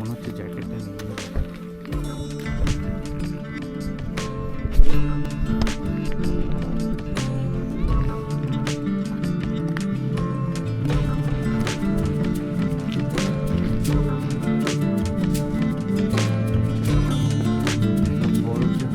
মনে হচ্ছে জ্যাকেটটা নিয়ে নেবো। বরফ যে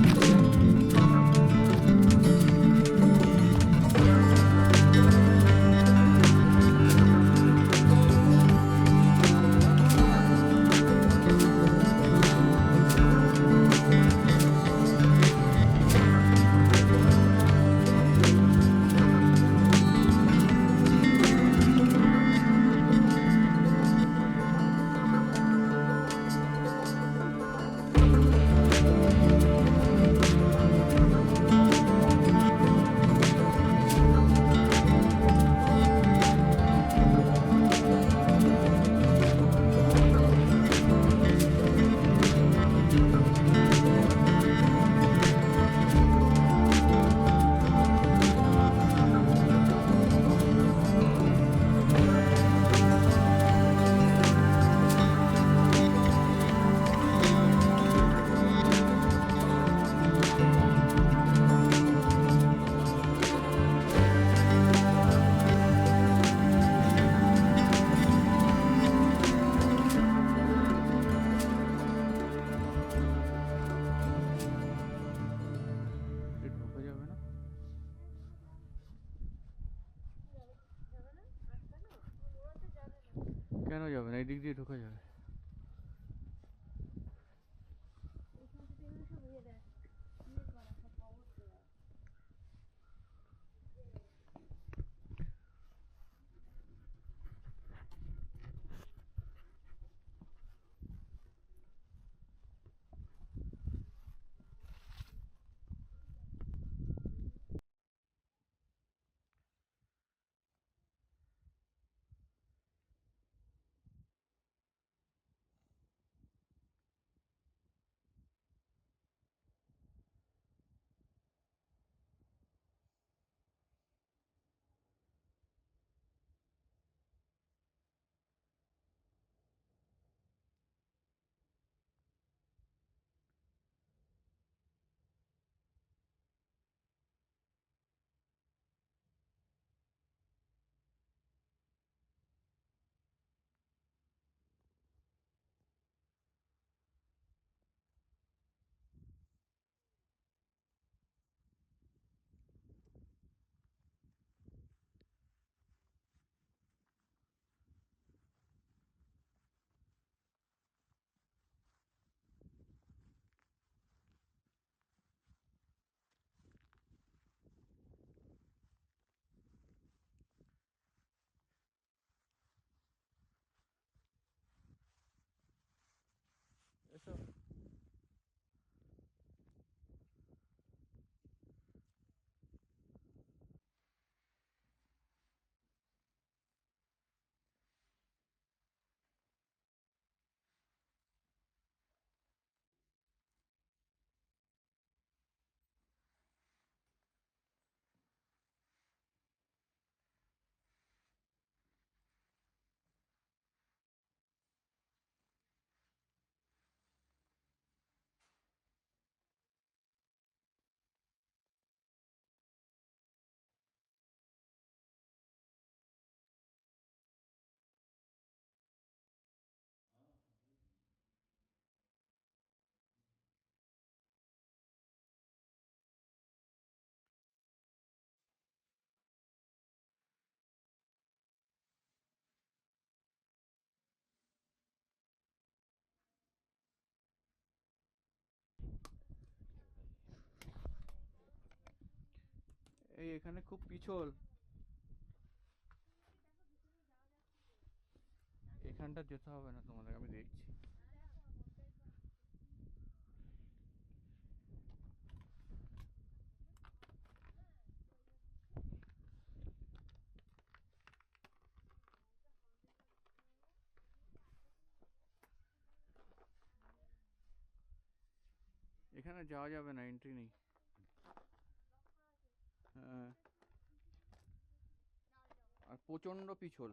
হচ্ছে, ঢোকা যাবে না। কেন যাবে না? এই দিক দিয়ে ঢোকা যাবে। এসো। এই এখানে খুব পিছল। এখানটা যেতে হবে না তোমাদের, আমি দেখছি। এখানে যাওয়া যাবে না, এন্ট্রি নেই। হ্যাঁ, আর প্রচন্ড পিছল।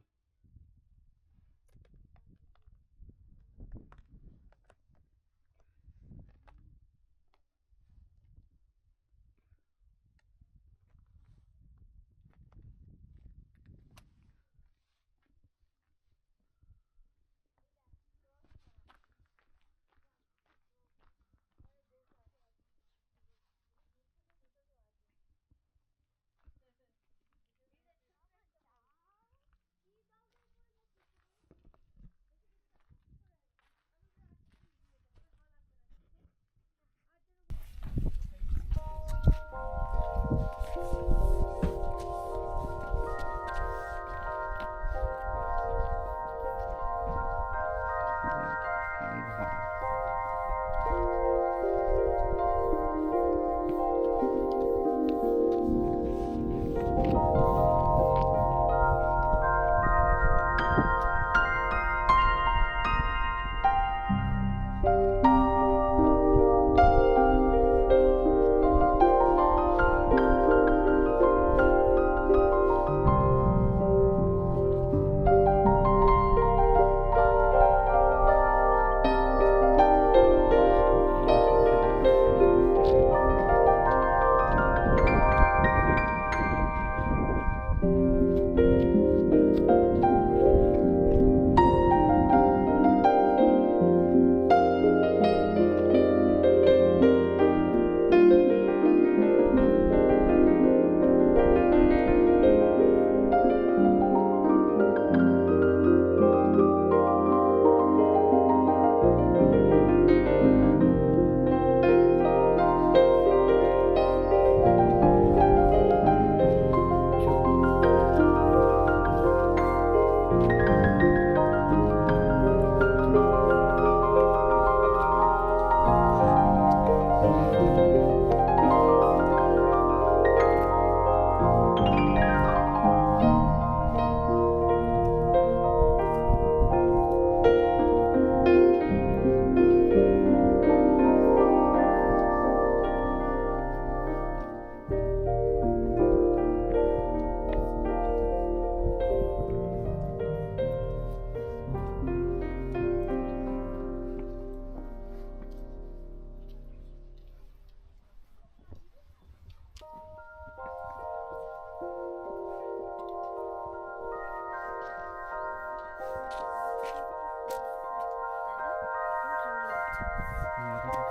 মাথাটা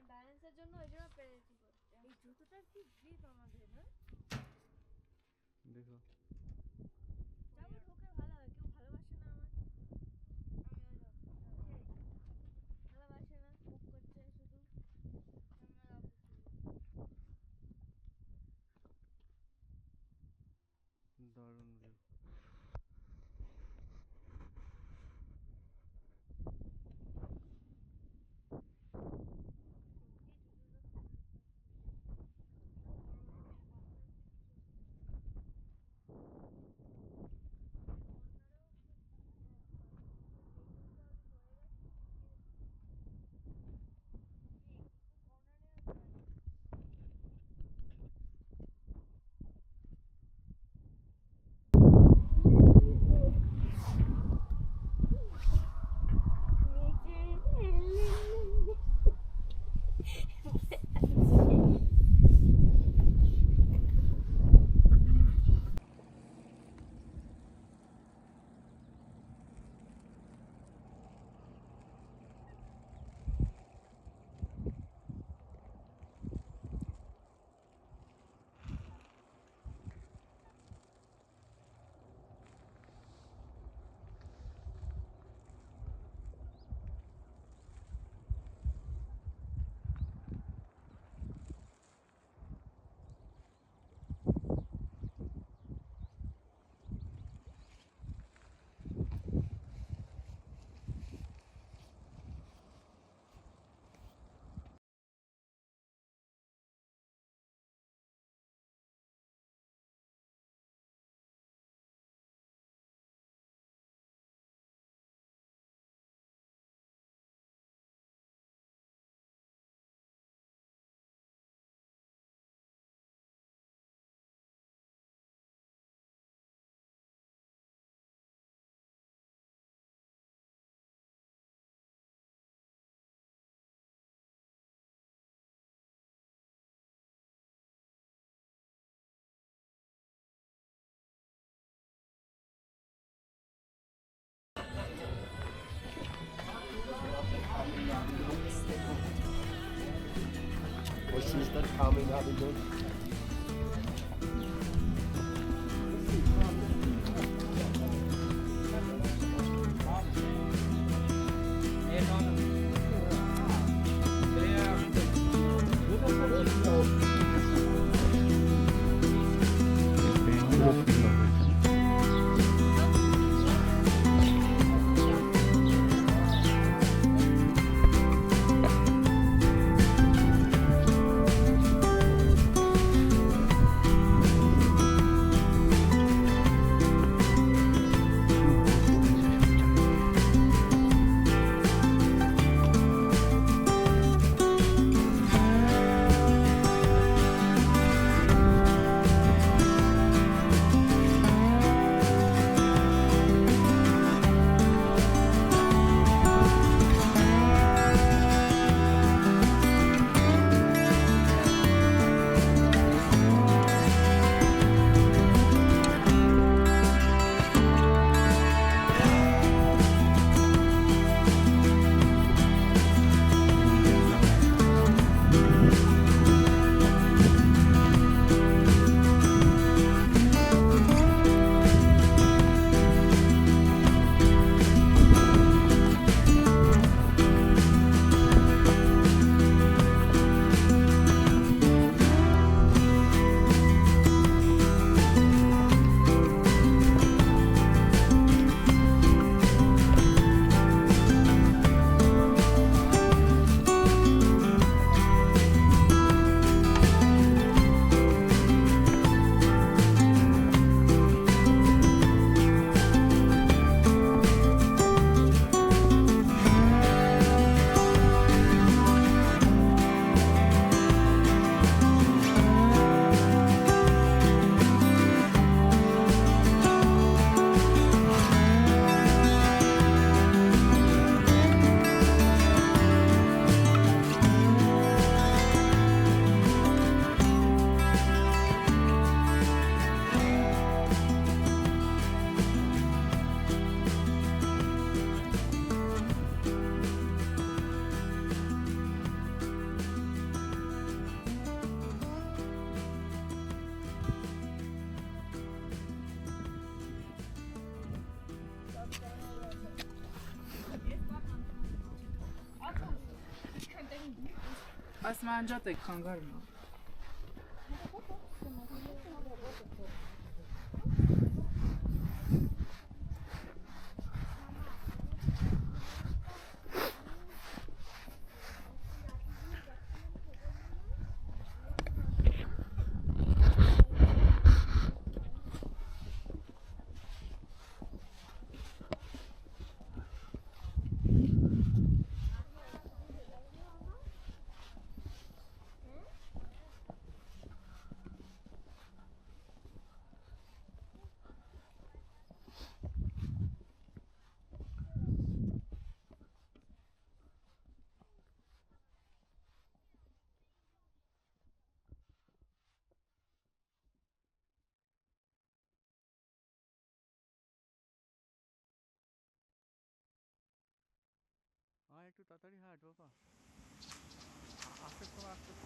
ব্যালেন্সের জন্য ওই জন্য পেরেছি করতে। এই জুতোটার কি গ্রিপ আমাদের না? দেখো যাবো ঢোকে ভালো হয়, কেউ ভালোবাসে না আমার। ভালোবাসে না, মুখ করছে শুধু। দারুণ view. Questions that coming up again. It's been আসমানজাতে খাঙ্গার না একটু তাড়াতাড়ি হাঁট বাবা, আস্তে সময় আস্তে আস্তে।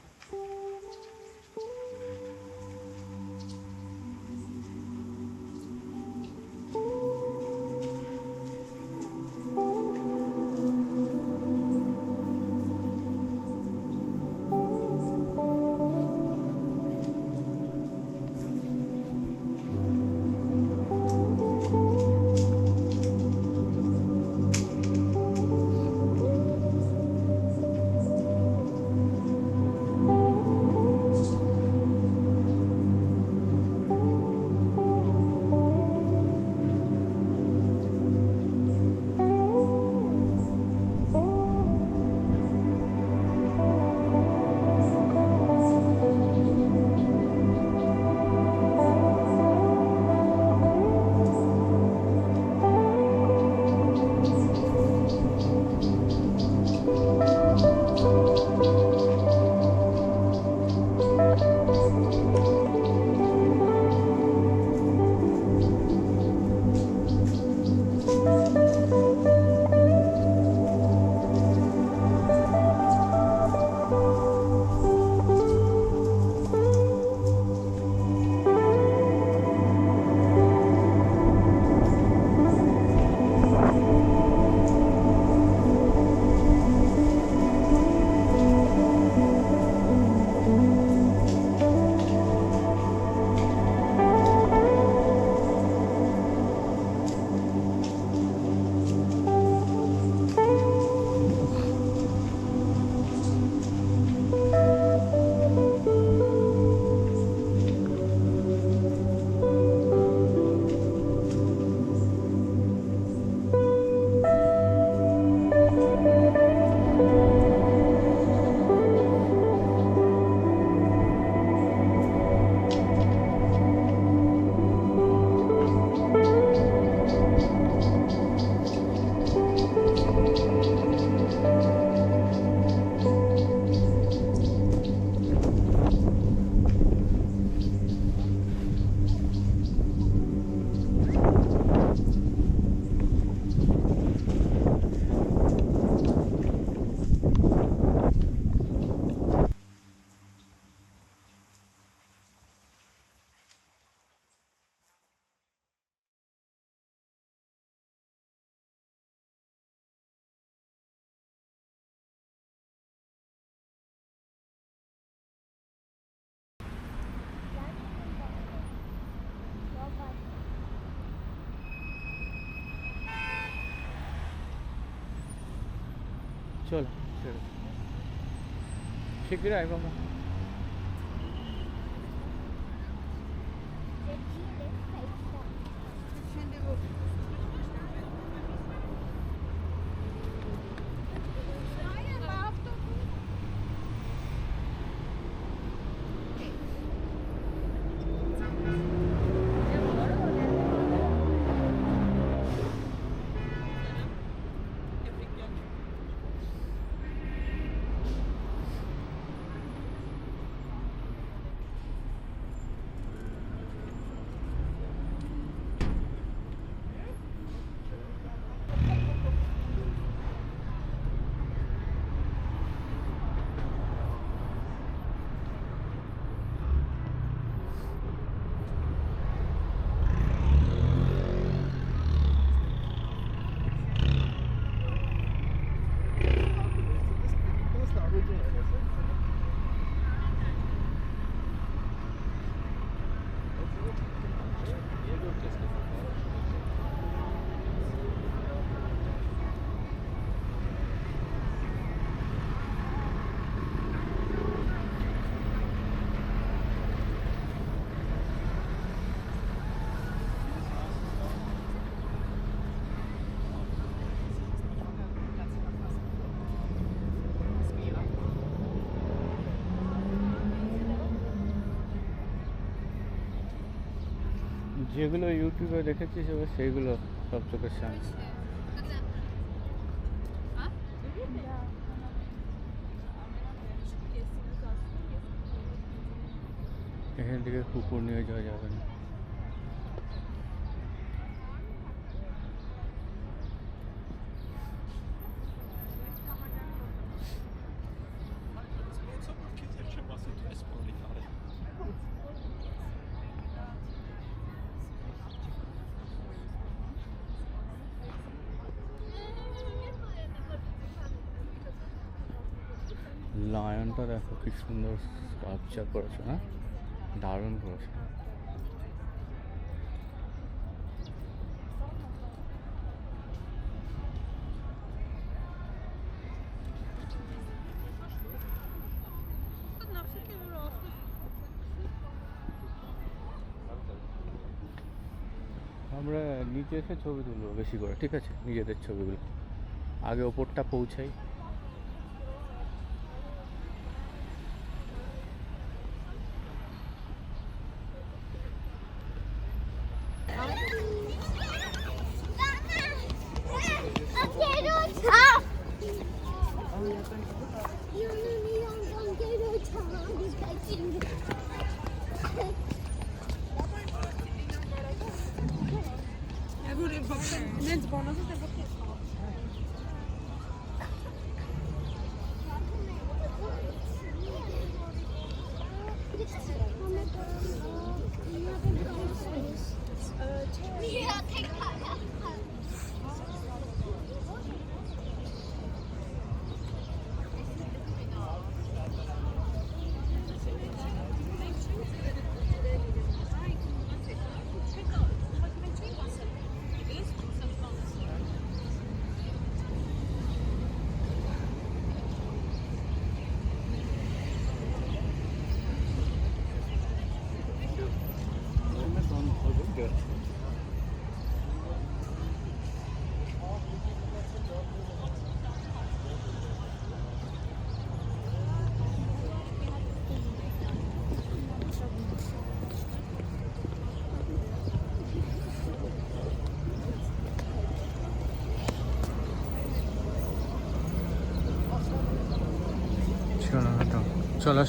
চল শিগগির আয় বাবা। যেগুলো ইউটিউবে দেখেছি সেইগুলো সব চোখের সামনে। এখান থেকে কুকুর নিয়ে যাওয়া যাবে না। লায়নটা দেখো কি সুন্দর স্কাল্পচার করেছে, হ্যাঁ দারুণ করেছে। আমরা নিচে এসে ছবি তুলবো বেশি করে, ঠিক আছে? নিজেদের ছবিগুলো আগে ওপরটা পৌঁছাই। চলো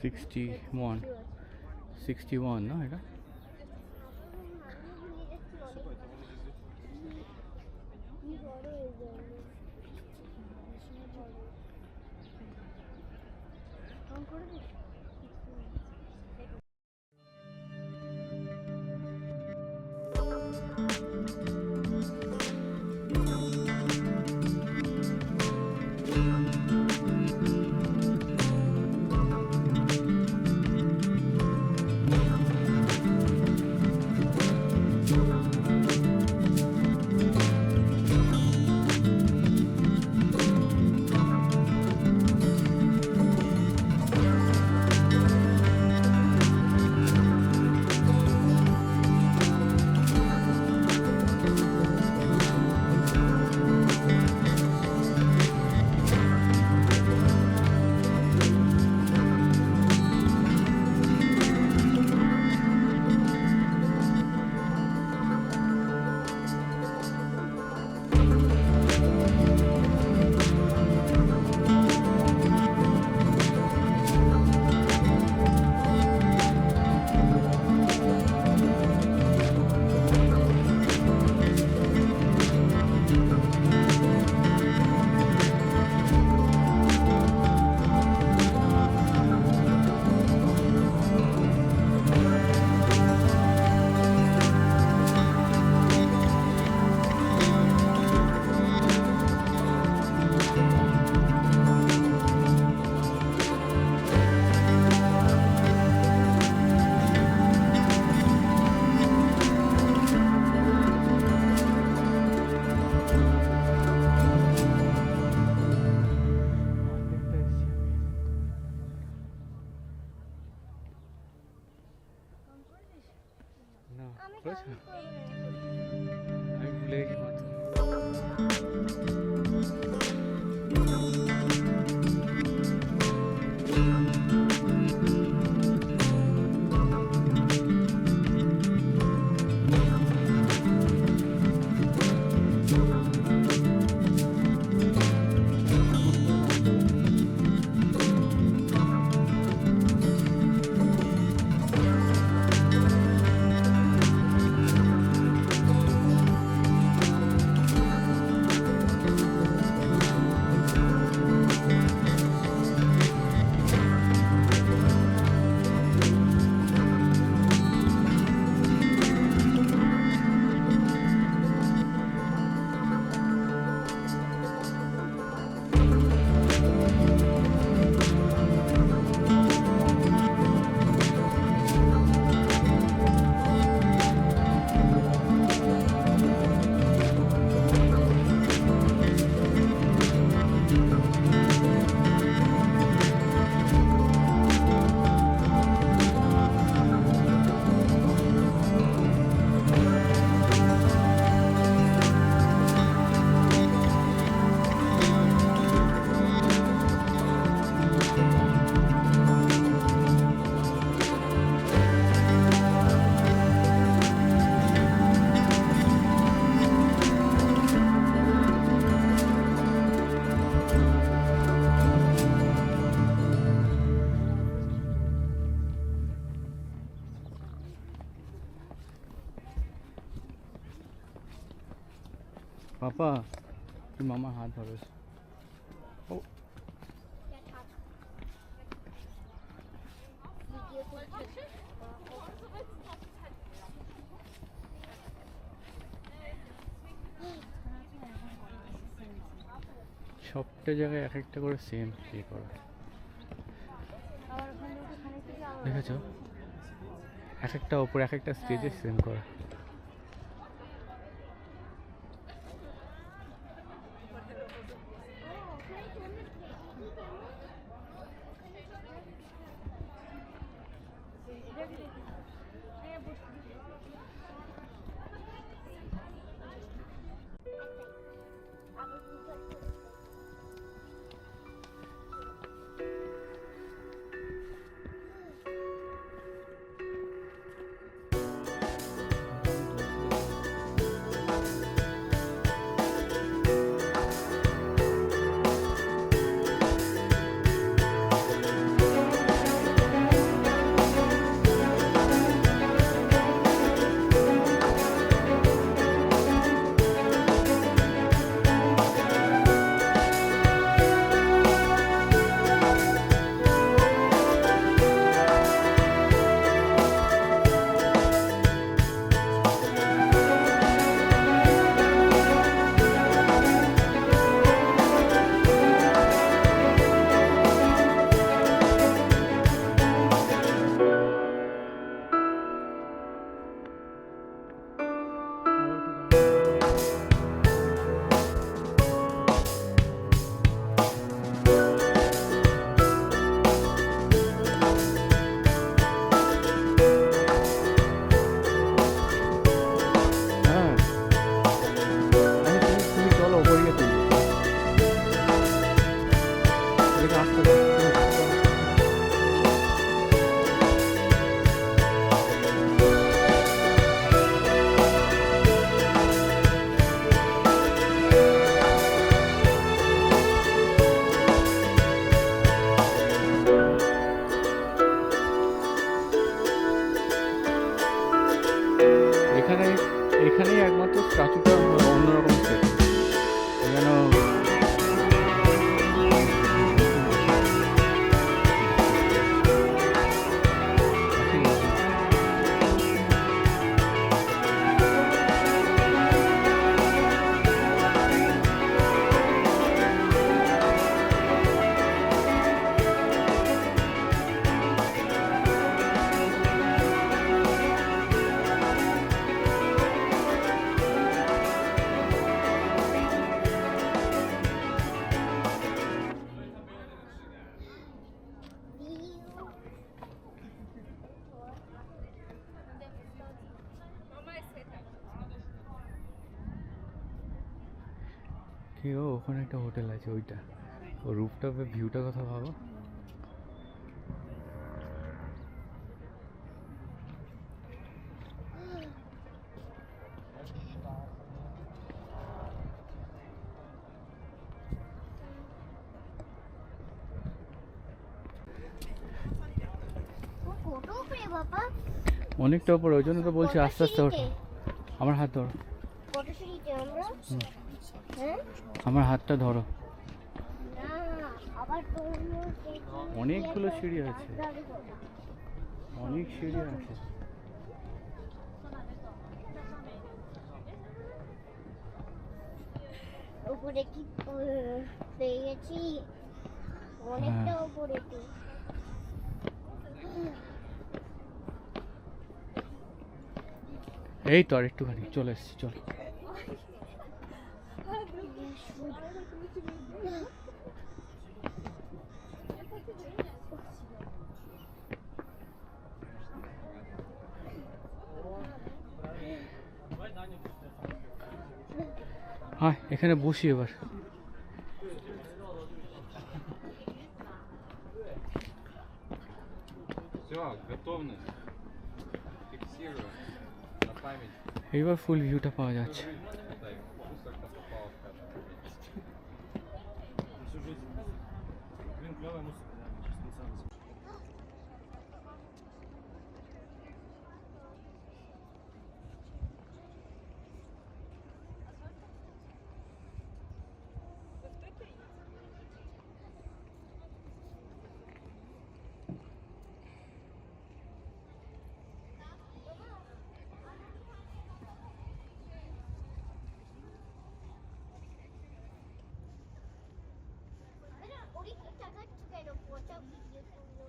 61 61 না এটা না করেছো আমি ভুলে গেছি মাত্র पापा कि मामा हाथ धरो ओ সবটা জায়গায় এক একটা করে সেম প্লে করা দেখেছো এক একটা ওপর এক একটা স্টেজে সেম করা কি ও ওখানে একটা হোটেল আছে ওইটা, ও রুফটপের ভিউটার কথা ভাবো। ও কত উপরে বাবা? অনেকটা উপরে, ওই জন্য তো বলছি আস্তে আস্তে ওঠো। আমার হাত ধরো, কত সিঁড়িতে আমরা? হ্যাঁ আমার হাতটা ধরো। না আবার তোমরা অনেকগুলো সিঁড়ি আছে, অনেক সিঁড়ি আছে। উপরে কি পেয়ে গেছি, অনেকটা উপরে তো। এই তো আর একটুখানি চলে এসছি, চল। হ্যাঁ এখানে বসি এবার। Все, готовность. Фиксирую. На память. এইবার ফুল ভিউটা পাওয়া যাচ্ছে। Так, пусть как-то попал в кадр. ওরে কি টাকা কেন পচা ভিডিও করলো?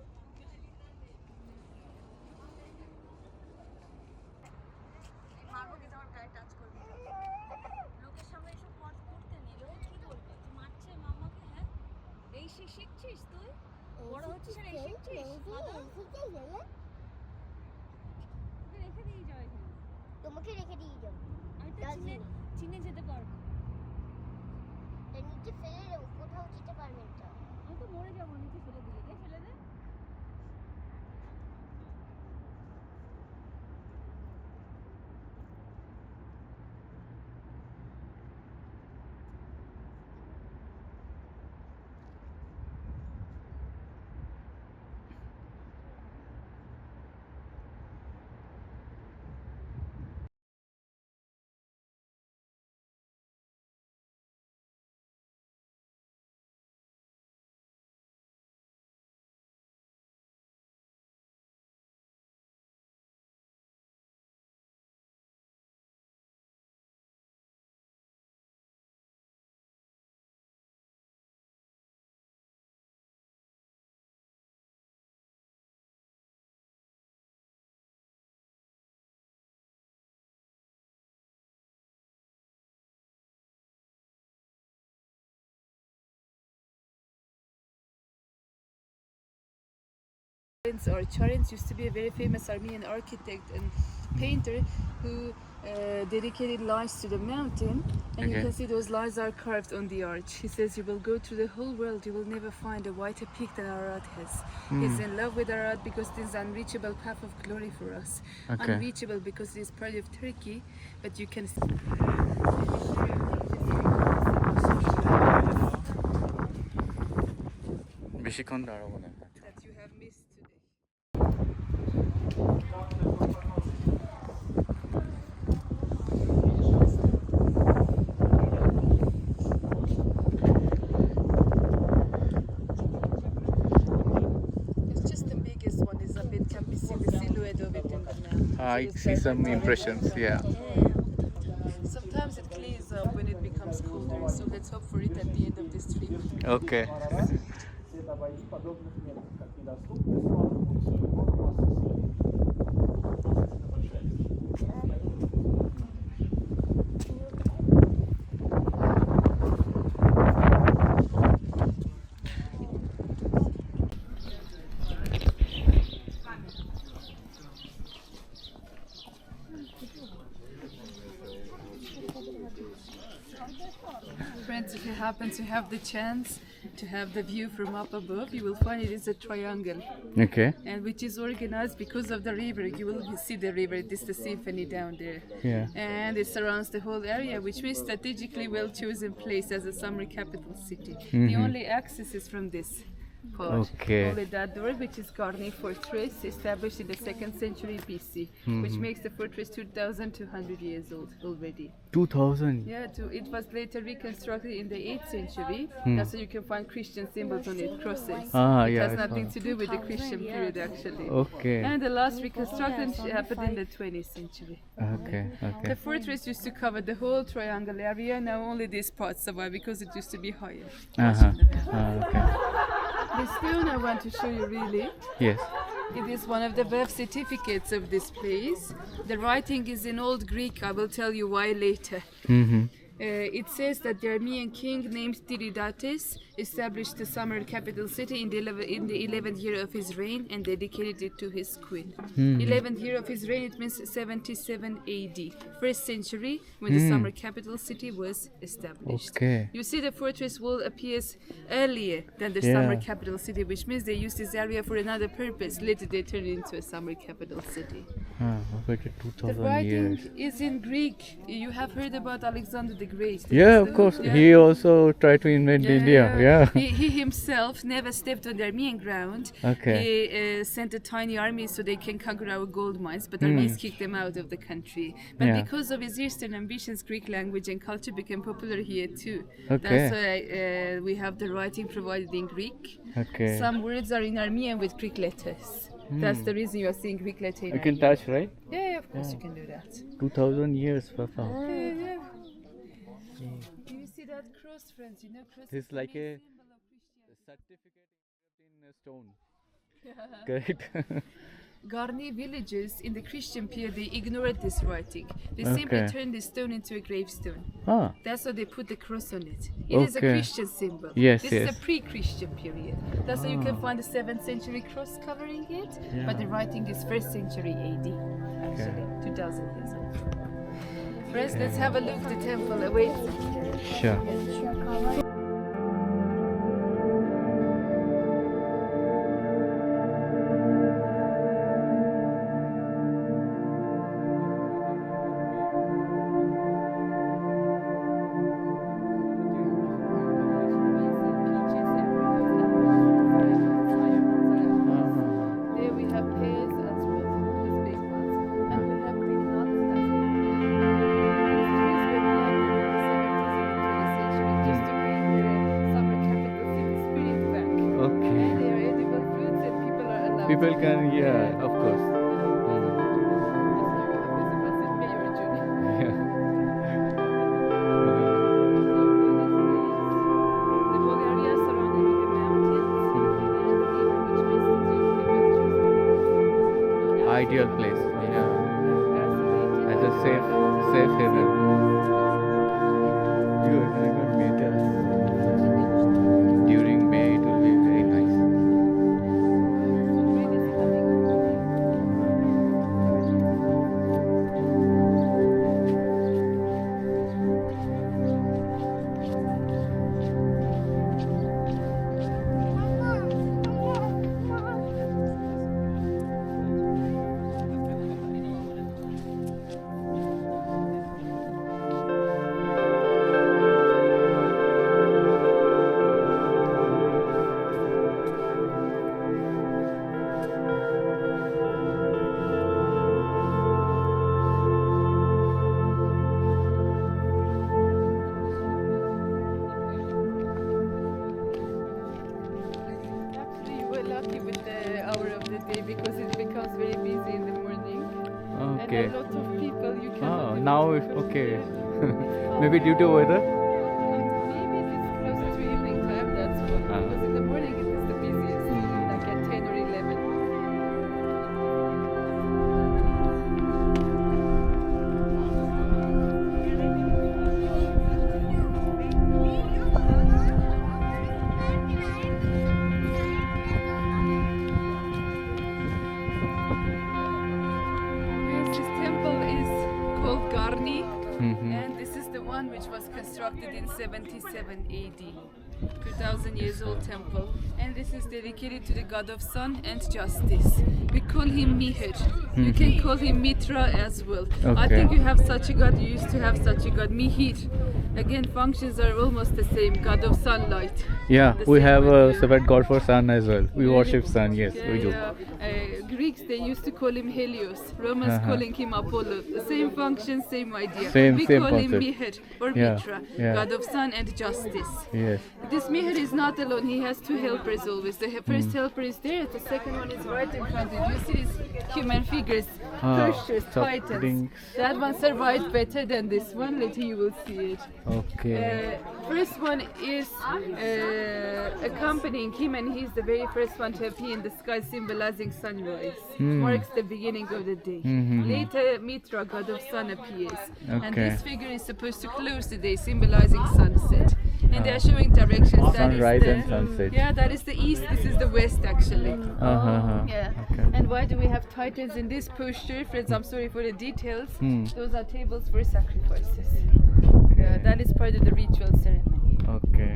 লোকের সামনে এসব পথ করতে নিল কি বলবে? তুই মারছে মামাকে? হ্যাঁ এই শিখছিস তুই, বড় হচ্ছিস আর এই শিখছিস? তোকে রেখে দিয়ে যাও এখানে, তোমাকে রেখে দিয়ে যাও, আমি তো চিনে যেতে পারবো। তার নিচে ফেলে দেবো, কোথাও যেতে পারবেন না। আমি তো মরে যাবো নিচে ফেলে দিলে। কে ফেলে দে? Or Charins used to be a very famous Armenian architect and painter who dedicated lines to the mountain, and you Okay. can see those lines are carved on the arch. He says you will go through the whole world, you will never find a whiter peak than Ararat has. He's in love with Ararat because it is an unreachable path of glory for us. Okay. Unreachable because it is part of Turkey, but you can বেশিক্ষণ দাঁড়াবো না। that you have missed today. It's just the biggest one is a bit, can be seen the silhouette of it in the map. I see some impressions, yeah. Sometimes it clears up when it becomes colder, so let's hope for it at the end of this trip. Okay. Friends, if you happen to have the chance to have the view from up above, you will find it is a triangle, Okay. and which is organized because of the river. You will see the river. This is the symphony down there. Yeah. And it surrounds the whole area, which means strategically well chosen place as a summer capital city. The only access is from this part. Okay. Only that door, which is Garni Fortress, established in the 2nd century BC, which makes the fortress 2,200 years old already. 2000. Yeah, it was later reconstructed in the 8th century. That's why you can find Christian symbols on it, crosses. Ah, It yeah, has I saw nothing that. to do with the Christian period, actually. Okay. And the last reconstruction happened in the 20th century. Okay. Okay. The fortress used to cover the whole triangle area. Now only this part survive because it used to be higher. Okay. The stone I want to show you really. Yes. It is one of the birth certificates of this place. The writing is in Old Greek. I will tell you why later. It says that the Armenian king named Tiridates established the summer capital city in the 11th year of his reign and dedicated it to his queen. 11th year of his reign, it means 77 AD, 1st century, when the summer capital city was established. Okay. You see the fortress wall appears earlier than the Yeah. summer capital city, which means they used this area for another purpose. Later they turned it into a summer capital city. Wait, The 2000 writing years. is in Greek. You have heard about Alexander the Great. Yeah, of course. Yeah. He also tried to invent India. Yeah. He himself never stepped on the Armenian ground. Okay. He sent a tiny army so they can conquer our gold mines, but Armenians kicked them out of the country. But Yeah. because of his eastern ambitions, Greek language and culture became popular here too. Okay. That's why we have the writing provided in Greek. Okay. Some words are in Armenian with Greek letters. That's the reason you are seeing Greek letter in You can Armenian. touch, right? Yeah, of course you can do that. 2000 years, Papa. Yeah. Do you see that cross, friends? You know, cross This is like main a symbol of Christianity. certificate in a stone. Correct. Garni villagers in the Christian period, they ignored this writing. They simply Okay. turned the stone into a gravestone. Ah. That's why they put the cross on it. It is a Okay. Christian symbol. Yes, This is yes. a pre-Christian period. That's why you can find the 7th century cross covering it. But the writing is 1st century AD, actually, 2000 years old. Friends, let's have a look. The temple awaits. Sure. There we have pears as well, these big ones. And we have green nuts as well. These trees were planted in the 70s and the 20th century just to bring the summer capital city spirit back. Okay. And they are edible fruits and people are allowed People to can, yeah, of course. Yeah. The whole area is surrounded with the mountains and the river, which makes it Ideal place. Yeah. As a safe haven. Good. I got better. During May, it will be very nice. Actually, we're lucky with the hour of the day because it becomes very busy in the morning. Okay. And a lot of people you can. Oh, now it's okay. Maybe due to weather? Maybe it's close to evening time, that's why. Ah. Because in the morning it is the busiest, like at 10 or 11. Yes, this temple is called Garni, and this is the one which was constructed constructed in 77 AD. 2000 years old temple, and this is dedicated to the god of sun and justice. We call him Mihir. You can call him Mitra as well. I Okay. think you have such a god, you used to have such a god, Mihir. Again, functions are almost the same, god of sunlight. Yeah, The we same have a idea. separate god for sun as well. We Really? worship sun, yes, Yeah, we do. yeah. Greeks, they used to call him Helios. Romans Uh-huh. calling him Apollo. The same function, same idea. Same- we same call him concept. Mihir or Yeah, Mitra, yeah. god of sun and justice. Yes. This Mihir is not alone, he has two helpers always. The first helper is there, the second one is right in front of you. You see these human figures, Persians, top titans. rings. That one survived better than this one, later you will see it. Okay. First one is accompanying him, and he's the very first one to appear in the sky, symbolizing sunrise. Marks the beginning of the day. Later, Mitra, god of sun, appears, and Okay. this figure is supposed to close the day, symbolizing sunset. And they are showing directions. That is Sunrise the, and sunset. Yeah, that is the east. This is the west, actually. Uh-huh. Yeah. Okay. And why do we have titans in this posture? Friends, I'm sorry for the details. Those are tables for sacrifices. Yeah, that is part of the ritual ceremony. Okay.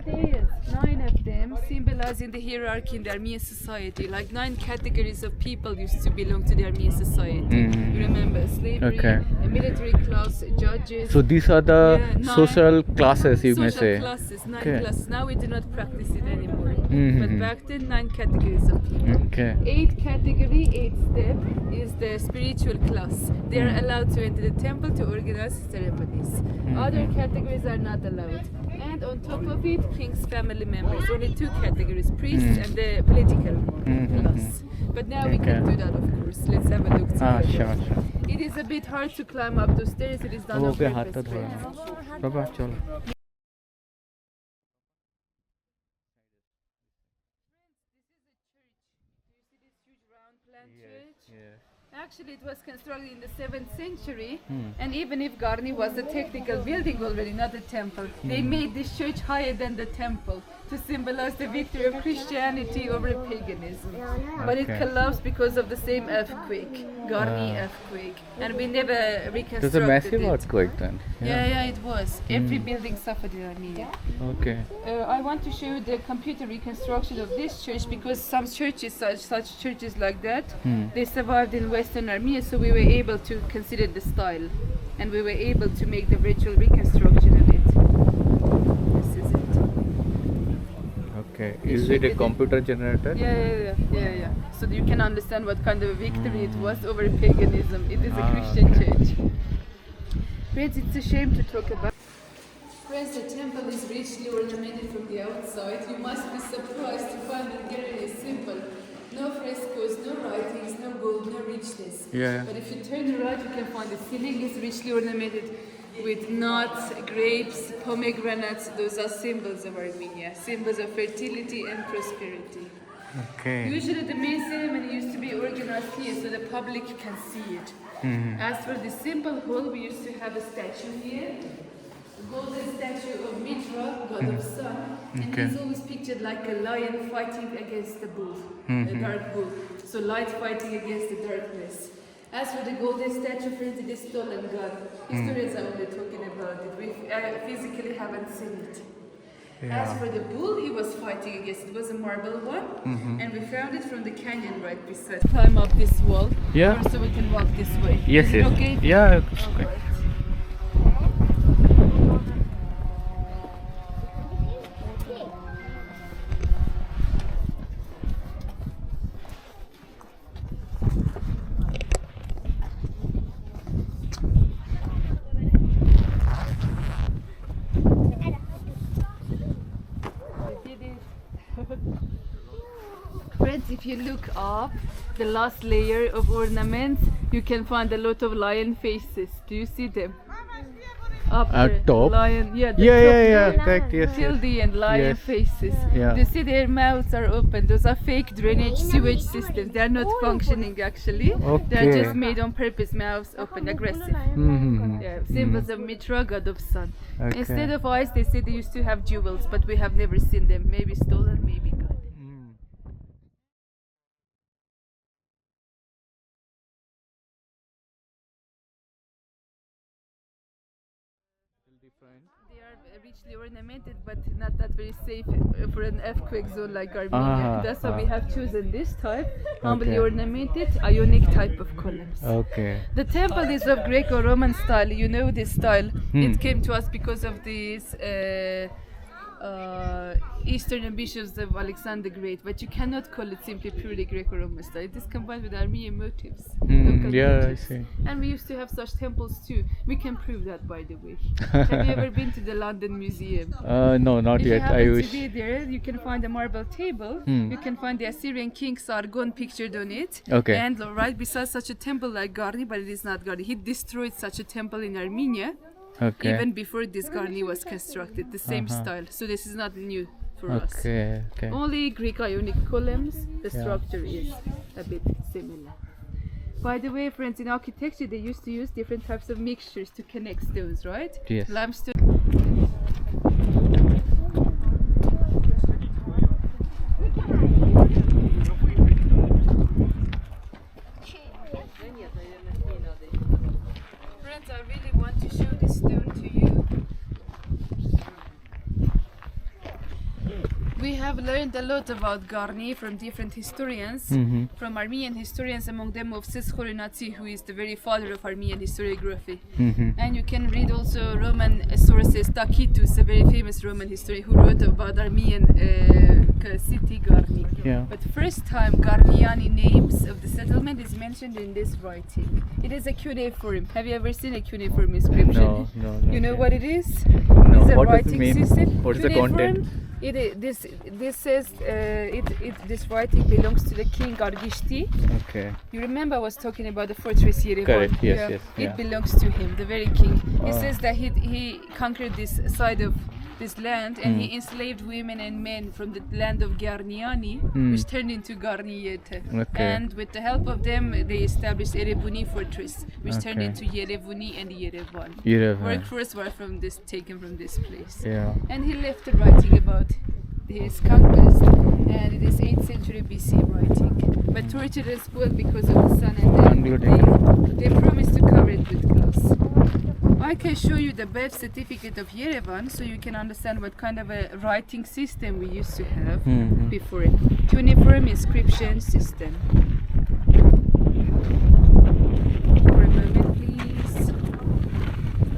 Stairs, 9 of them, symbolizing the hierarchy in the Armenian society. Like 9 categories of people used to belong to the Armenian society. You remember slavery, Okay. a military class, judges. So these are the Yeah, nine social classes, you may social say. classes, 9 Okay. classes. Now we do not practice it anymore. Mhm. But back then, 9 categories of people. Okay. 8 category, 8 step is the spiritual class. They are allowed to enter the temple to organize ceremonies. Other categories are not allowed. And on top of it, king's family members. Only 2 categories, priests and the political class. But now we can Okay. do that, of course. Let's have a look Ah, together. sure. It is a bit hard to climb up those stairs. It is done on ওকে হাতটা purpose. ধরে friends. নাও। বাবা চলো। Actually, it was constructed in the 7th century, and even if Garni was a technical building already, not a temple, they made this church higher than the temple to symbolize the victory of Christianity over paganism. But it Okay. collapsed because of the same earthquake, Garni earthquake, and we never It reconstructed was a massive it. earthquake then. Yeah, it was. Every building suffered in Armenia. Okay. I want to show you the computer reconstruction of this church because some churches, such churches like that, they survived in Western Armenia, so we were able to consider the style, and we were able to make the virtual reconstruction of it. This is it. Okay. Is it a computer generator? Yeah. So you can understand what kind of a victory it was over paganism. It is a Ah, Christian okay. church. Friends, it's a shame to talk about. Friends, the temple is richly ornamented from the outside. You must be surprised to find that gallery is simple. No frescoes, no writings, no gold, no richness. Yeah. But if you turn right, you can find the ceiling is richly ornamented with nuts, grapes, pomegranates. Those are symbols of Armenia, symbols of fertility and prosperity. Okay. Usually the main ceremony used to be organized here so the public can see it. As for the simple hall, we used to have a statue here, a golden statue of Mitra, god of sun, and Okay. he's always pictured like a lion fighting against the bull, a dark bull. So light fighting against the darkness. As for the golden statue, friends, it is stolen god. Historians are only talking about it. We physically haven't seen it. As for the bull, he was fighting against. It was a marble one, and we found it from the canyon right beside. Climb up this wall, Yeah. or so we can walk this way. Yes, Is it yes. okay? Yeah, it's okay. Friends, if you look up the last layer of ornaments, you can find a lot of lion faces. Do you see them? Up At there, top? lion, yeah, the Yeah. top Correct. Yes. till Yes. the end, lion Yes. faces. Yeah. You see their mouths are open. Those are fake drainage sewage systems. They are not functioning actually. They are Okay. just made on purpose, mouths open, aggressive. Mm-hmm. Yeah, symbols of Mitra, god of sun. Okay. Instead of eyes, they say they used to have jewels, but we have never seen them. Maybe stolen, maybe gone. They are richly ornamented, but not that very safe for an earthquake zone like Armenia. That's why we have chosen this type, humbly Okay. ornamented, Ionic type of columns. Okay. The temple is of Greco-Roman style. You know this style. It came to us because of these Eastern ambitions of Alexander the Great, but you cannot call it simply purely Greco-Roman style. It is combined with Armenian motifs. Local Yeah, I motifs. see. And we used to have such temples too. We can prove that, by the way. Have you ever been to the London Museum? No, not If yet. you happen I to wish. be there, you can find a marble table. You can find the Assyrian king Sargon pictured on it. Okay. And right beside such a temple like Garni, but it is not Garni. He destroyed such a temple in Armenia Okay. even before this Garni was constructed. The same style. So this is not new for us. Okay. Okay. Only Greek Ionic columns, the Yeah. structure is a bit similar. By the way, friends, in architecture they used to use different types of mixtures to connect stones, right? Yes. Limestone. Friends, I really want to show this stone to you. We have learned a lot about Garni from different historians, from Armenian historians, among them of Seschorinatsi, who is the very father of Armenian historiography. And you can read also Roman sources, Tacitus, a very famous Roman historian who wrote about Armenian city Garni. Yeah. But first time Garniani names of the settlement is mentioned in this writing. It is a cuneiform. Have you ever seen a cuneiform inscription? No, no, no. You know what it is? No. It's a What does it writing mean? system. What is the Cuneiform, content? This says this writing belongs to the king Argishti. Okay. You remember I was talking about the fortress Yerevan? Correct, yes, yes, It yeah. belongs to him, the very king. He Oh. says that he conquered this side of this land and he enslaved women and men from the land of Garniani, which turned into Garniyete. Okay. And with the help of them, they established Erebuni fortress, which turned Okay. into Yerevuni and Yerevan. Yerevan. Workforce were taken from this place. Yeah. And he left a writing about his conquest, and it is 8th century BC writing. But tortured and spoiled because of the sun, and they promised to cover it with glass. I can show you the birth certificate of Yerevan so you can understand what kind of a writing system we used to have before it. Cuneiform inscription system. For a moment, please.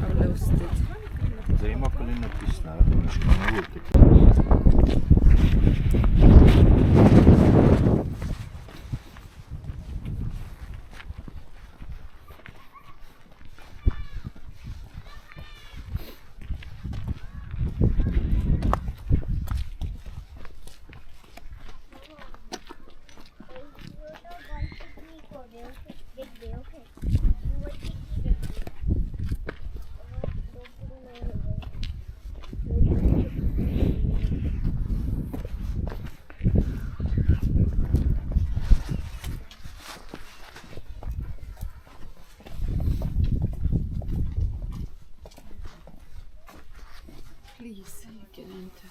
I've lost it. Взаимооколно написано, немножко не вот Please, you can enter.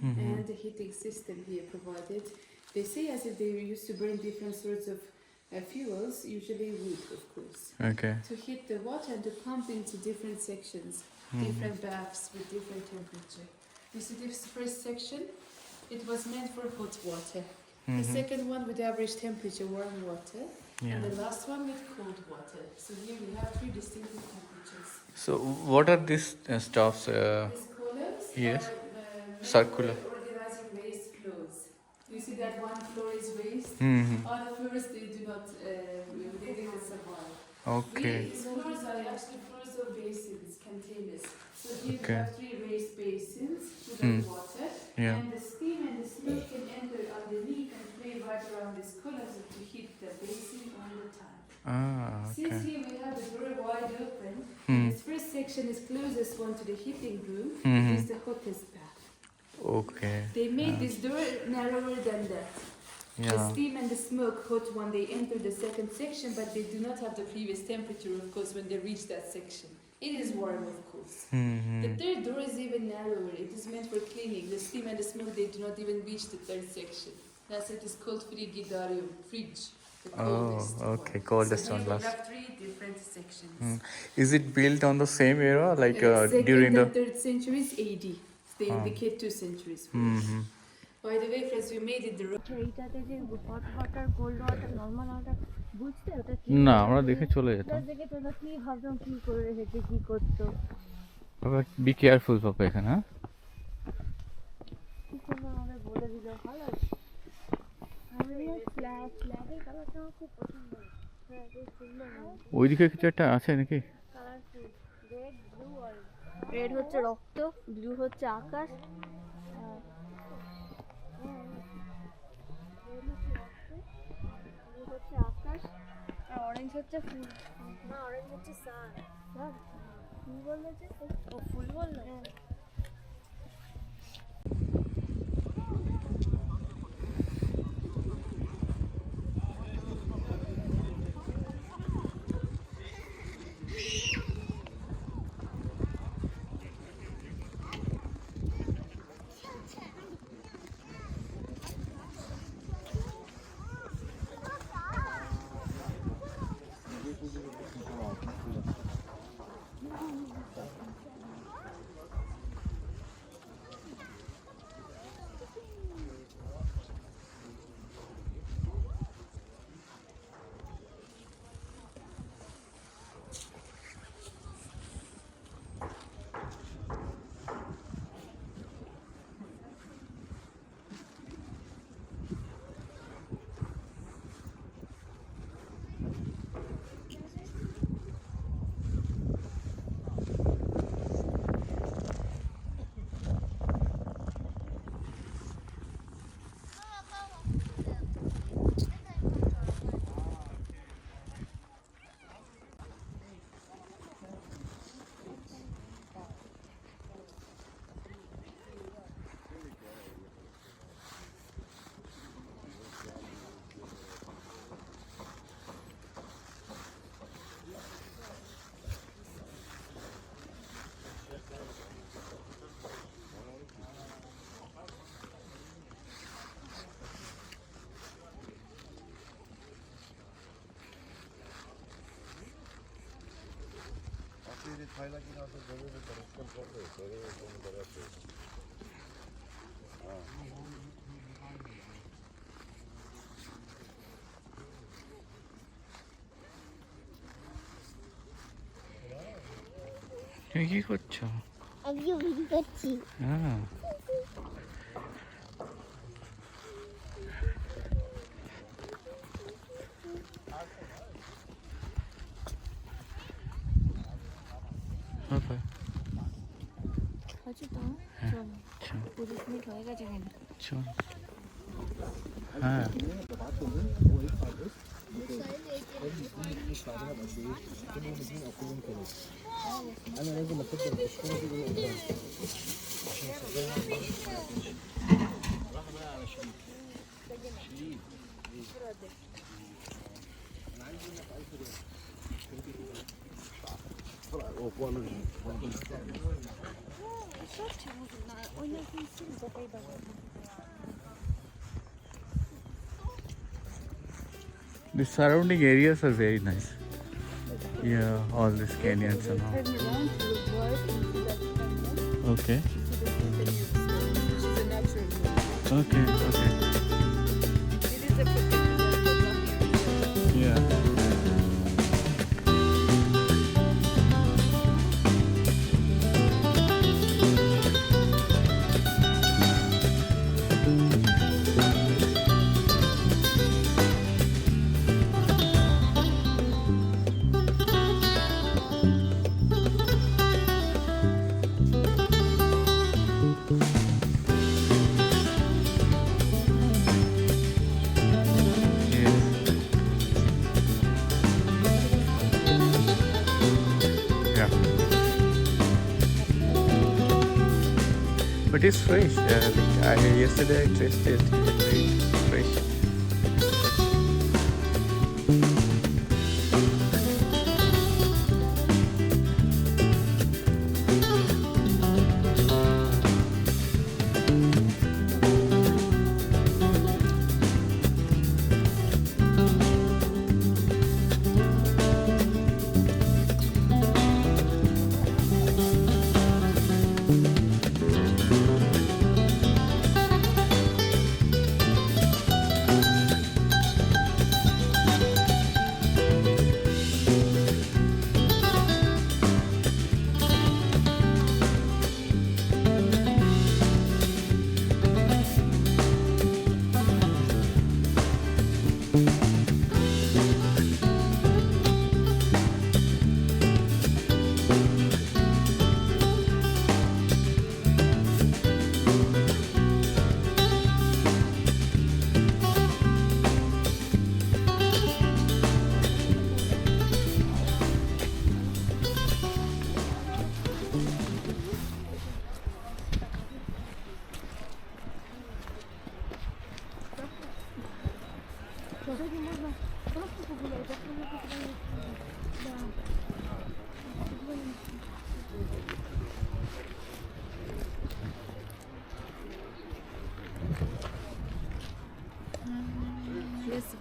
And the heating system here provided. They say as if they used to burn different sorts of fuels, usually wood, of course, Okay. to heat the water and to pump into different sections, different baths with different temperature. You see this first section? It was meant for hot water. The second one with average temperature, warm water. Yeah. And the last one with cold water. So here we have three distinctive temperatures. So, what are these stuffs? These columns Yes. are Circular. organizing raised floors. You see that one floor is raised? Mm-hmm. Other floors they do not survive. Okay. These floors are actually floors of basins, containers. So here Okay. we have three raised basins full of water. Yeah. And the steam and the smoke can enter underneath and play right around these columns to heat the basin all the time. Ah, Since okay. here we have the door wide open, this first section is closest one to the heating room, it is the hottest bath. Okay. They made this door narrower than that. The Yeah. steam and the smoke hot when they enter the second section, but they do not have the previous temperature, of course, when they reach that section. It is warm, of course. The third door is even narrower. It is meant for cleaning. The steam and the smoke, they do not even reach the third section. That's it is called frigidarium, fridge. The Oh, coldest. okay, coldest So one here we last. have 3 different sections. Is it built on the same era, like Second during the? and third centuries AD. They indicate 2 centuries first. By the way, friends, we made it the road. এইটাতে যে hot water cold water normal water বুঝতে ওটা কি না, আমরা দেখে চলে যেতাম। দেখে তোমরা কি ভাবতাম কি করে রেখেছে কি করতো বি কেয়ারফুল পাপা এখানে, হ্যাঁ? কি সুন্দর আমাদের বলে দিল ভালো আমি ফ্ল্যাগের কালারটা আমার খুব পছন্দ হ্যাঁ বেশ সুন্দর ওইদিকে কিছু একটা আছে নাকি? কালারফুল রেড ব্লু আর রেড হচ্ছে রক্ত ব্লু হচ্ছে আকাশ আর ব্লু হচ্ছে আকাশ আর অরেঞ্জ হচ্ছে ফুল না অরেঞ্জ হচ্ছে সান ফুল বললো যে ও ফুল বললো তুমি কি করছো? আমিও ভিডিও করছি হ্যাঁ আচ্ছা তো চল 20 মিনিট হয়ে গেছে কেন চল হ্যাঁ The surrounding areas are very nice. Yeah, all these canyons and all. Okay. Okay, okay. Yeah. But it's fresh. Yesterday I tasted it. Very fresh.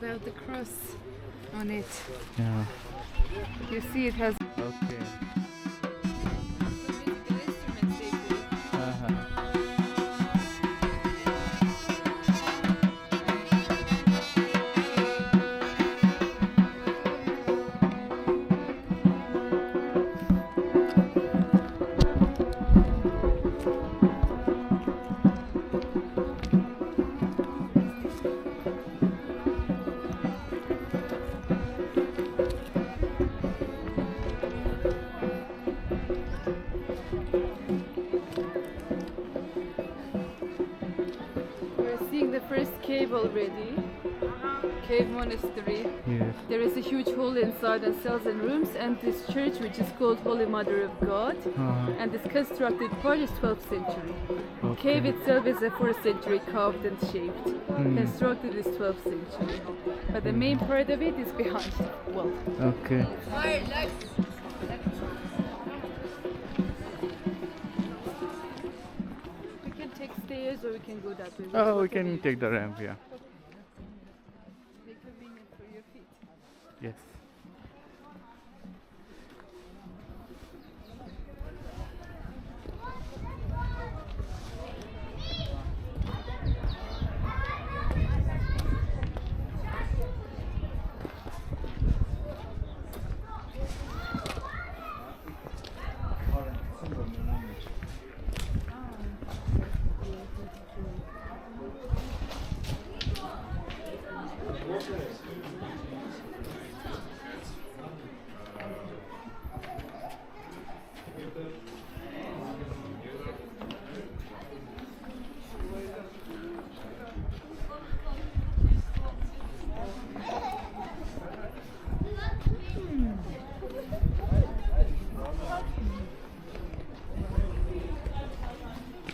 about the cross on it. Yeah. You see it has Okay. musical instruments they play. Uh-huh. We're seeing the first cave already. Cave monastery. Yes. There is a huge hall inside and cells and rooms, and this church which is called Holy Mother of God. Uh-huh. And this constructed part is 12th century. Okay. Cave itself is a 4th century carved and shaped. Mm. Constructed is 12th century. But the main part of it is behind. Well, Okay. we can take stairs or we can go that way. Oh, we can take the ramp, yeah. Make convenient for your feet. Yes.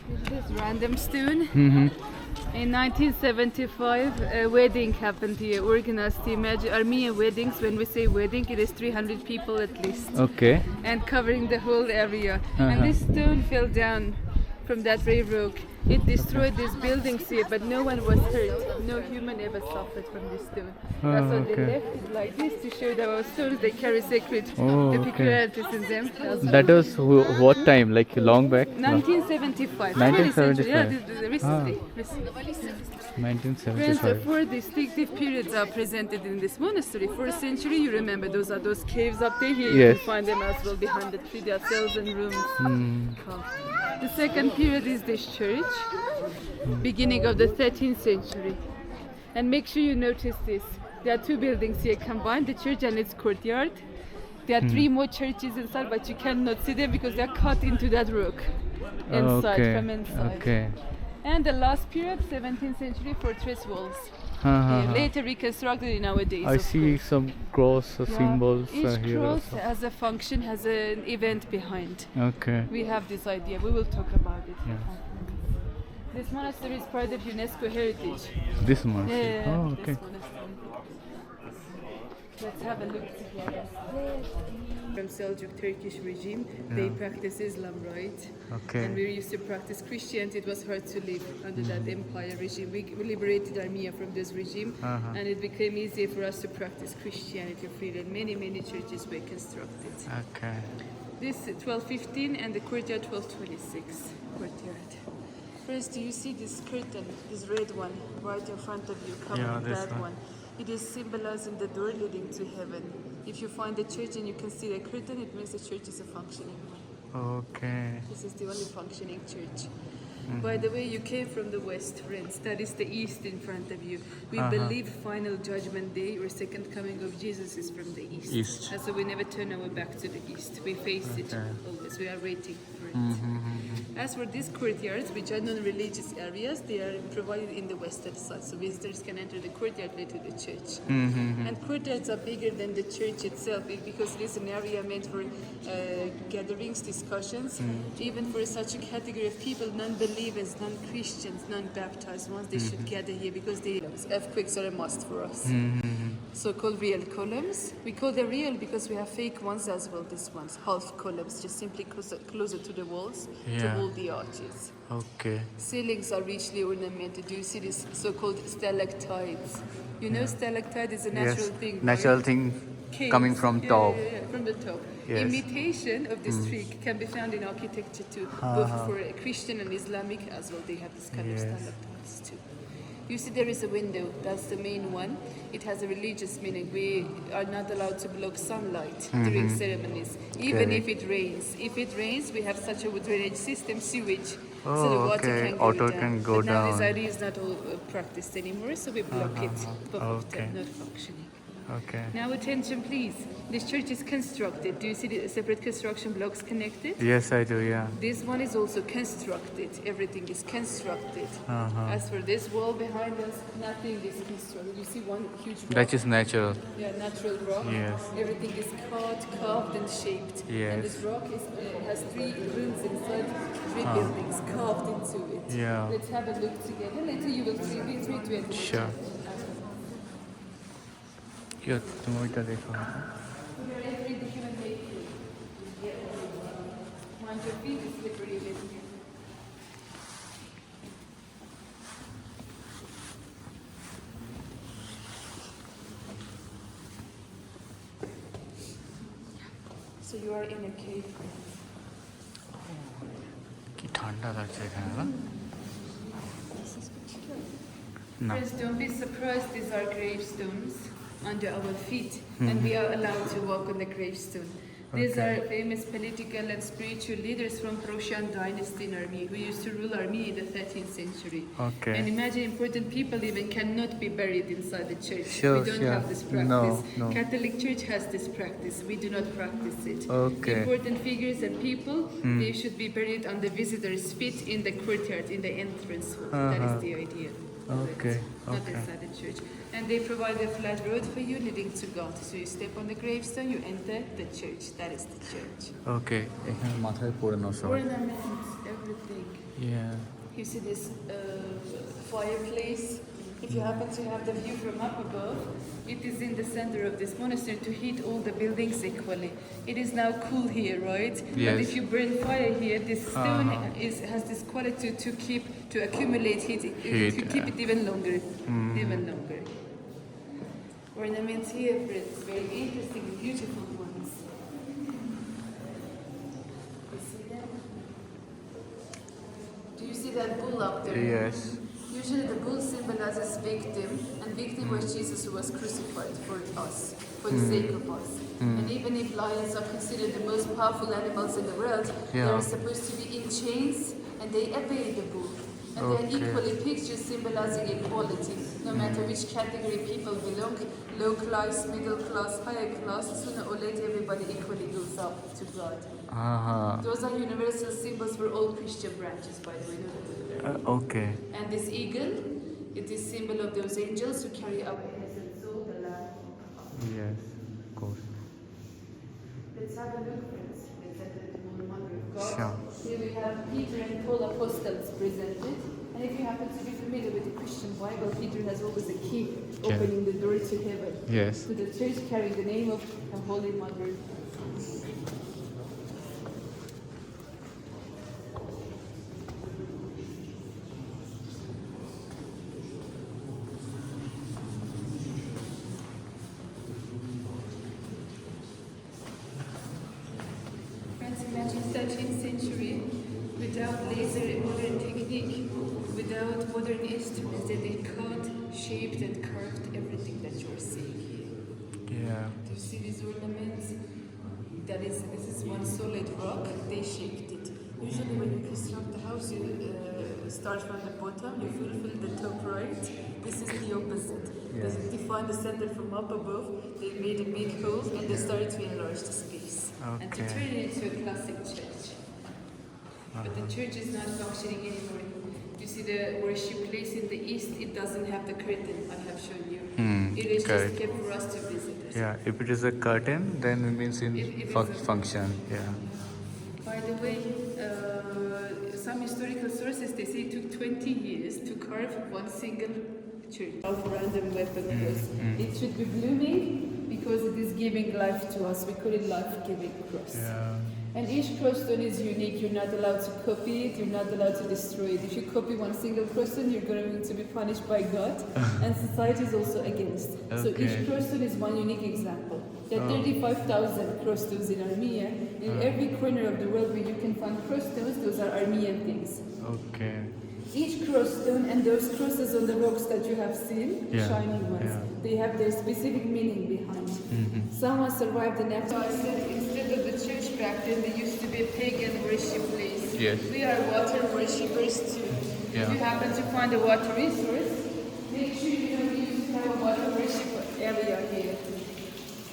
This is random stone. Mm-hmm. In 1975, a wedding happened here, organized to imagine Armenian weddings. When we say wedding, it is 300 people at least, Okay. and covering the whole area. Uh-huh. And this stone fell down from that very rock. It destroyed these buildings here, but no one was hurt. No human ever suffered from this stone. Oh, That's why they okay. left it like this to show that our stones, they carry sacred Oh, okay. peculiarities in them. That was what time? Like long back? 1975. 1975. Yeah, recently. recently. 1975. Friends, four distinctive periods are presented in this monastery. 4th century, you remember, those are those caves up there. Here you Yes. can find them as well behind the tree. There are cells and rooms. Mm. The second period is this church, beginning of the 13th century. And make sure you notice this. There are two buildings here combined, the church and its courtyard. There are 3 more churches inside, but you cannot see them because they are cut into that rock inside, Okay. from inside. Okay. And the last period, 17th century, fortress walls. Uh-huh. Later reconstructed in our days. I of see course. some cross Yeah. symbols Each here cross also. has a function, has an event behind. Okay. We have this idea. We will talk about it. Yeah. This monastery is part of UNESCO heritage. This one. Yeah, Oh, this okay. monastery. Let's have a look together. From Seljuk Turkish regime, they practice Islam, right? Okay. And we used to practice Christianity. It was hard to live under that empire regime. We liberated Armenia from this regime, Uh-huh. and it became easier for us to practice Christianity freely. And many churches were constructed. Okay. This 1215 and the courtyard 1226 courtyard. First, do you see this curtain, this red one, right in front of you, covering this that one. one? It is symbolizing the door leading to heaven. If you find the church and you can see the curtain, it means the church is a functioning one. Okay. This is the only functioning church. By the way, you came from the west, friends. That is the east in front of you. We believe final judgment day or second coming of Jesus is from the east. East. And so we never turn our back to the east. We face it always. We are waiting for it. As for these courtyards, which are non-religious areas, they are provided in the western side. So visitors can enter the courtyard led to the church. And courtyards are bigger than the church itself because it is an area meant for gatherings, discussions. Even for such a category of people, non-believers, non-Christians, non-baptized ones, they should gather here because earthquakes are a must for us. so-called real columns. We call them real because we have fake ones as well. These ones, half columns, just simply closer to the walls to Yeah. hold the arches. Okay. Ceilings are richly ornamented. Do you see these so-called stalactites? You know, stalactite is a natural Yes. thing. Natural right? thing Caves. coming from Yeah, top. yeah, from the top. Yes. Imitation of this trick can be found in architecture too, both for Christian and Islamic as well. They have this kind Yes. of stalactites too. You see, there is a window. That's the main one. It has a religious meaning. We are not allowed to block sunlight during ceremonies, even Okay. if it rains. If it rains, we have such a drainage system, sewage, so Oh, the water okay. can go Auto down. can go but now this down. idea is not all practiced anymore, so we block it. Both of them Okay. not functioning. Okay. Now attention please. This church is constructed. Do you see the separate construction blocks connected? Yes, I do. Yeah. This one is also constructed. Everything is constructed. Uh-huh. As for this wall behind us, nothing is constructed. You see one huge rock? That is natural. Yeah, natural rock. Yes. Everything is carved and shaped. Yes. And this rock has 3 rooms inside, 3 buildings carved into it. Yeah. Let's have a look together. Later you will see. We'll read to it. Sure. Here, तुम Oita देखो. Every human being. Mind your feet is slippery. So you are in a cave. कि ठंडा लाग्छ एखाने ल. No. Friends, don't be surprised. These are gravestones under our feet, and we are allowed to walk on the gravestone. These Okay. are famous political and spiritual leaders from Persian dynasty in Armenia who used to rule Armenia in the 13th century. Okay. And imagine important people even cannot be buried inside the church. Sure, we don't sure. have this practice. No. Catholic Church has this practice. We do not practice it. Okay. Important figures and people, they should be buried on the visitor's feet in the courtyard, in the entrance hall. That is the idea. of it, Okay, Not okay. inside the church. And they provide a flat road for you leading to God. So you step on the gravestone, you enter the church. That is the church. Okay. এখানে মাথায় পড়ে নাও সবাই. Ornaments, everything. Yeah. You see this fireplace. If you happen to have the view from up above, it is in the center of this monastery to heat all the buildings equally. It is now cool here, right? But Yes. if you burn fire here, this stone has this quality to accumulate heat, Heat, to keep it even longer, even longer. Ornaments here, friends, very interesting, beautiful ones. You see them? Do you see that bull up there? Yes. Usually the bull symbolizes victim, and victim was Jesus who was crucified for us, for the sake of us. And even if lions are considered the most powerful animals in the world, they Yeah. are supposed to be in chains, and they obey the bull. And they are Okay. equally pictures symbolizing equality. No matter which category people belong, low class, middle class, higher class, sooner or later everybody equally goes up to God. Uh-huh. Those are universal symbols for all Christian branches, by the way. Okay. And this eagle, it is symbol of those angels who carry our innocent soul, the Lamb. Yes. Of course. Let's have a look, friends. Let's enter the Holy Mother of God. Sure. Here we have Peter and Paul apostles presented. And if you happen to be familiar with the Christian Bible, Peter has always a key opening the door to heaven. Yes. To the church carrying the name of the Holy Mother. Friends, imagine 13th century without laser and modern technique, without modern instruments that they cut, shaped and carved everything that you're seeing here. Yeah. Do you see these ornaments? This is one solid rock, they shaped it. Usually when you construct a house, you start from the bottom, you fulfill the top right. This is the opposite. Yeah. They define the center from up above, they made a big hole and they started to enlarge the space. And to Okay. turn it into a classic church. But the church is not functioning anymore. You see the worship place in the east, it doesn't have the curtain I have shown you. It is correct. just kept for us to visit. Yeah. If it is a curtain, then it means in If it's a- function. Yeah. By the way, some historical sources, they say it took 20 years to carve one single church of random weapon cross. It should be blooming because it is giving life to us. We call it life-giving cross. And each cross stone is unique. You're not allowed to copy it. You're not allowed to destroy it. If you copy one single cross stone, you're going to be punished by God, and society is also against. So each cross stone is one unique example. There are 35,000 cross stones in Armenia. In every corner of the world where you can find cross stones, those are Armenian things. Okay. Each cross stone and those crosses on the rocks that you have seen, shiny ones, they have their specific meaning behind. Someone survived the next. So I said instead of the church back then, there used to be a pagan worship place. Yes. We are water worshippers too. If you happen to find a water resource, make sure you know we used to have a water worship area here.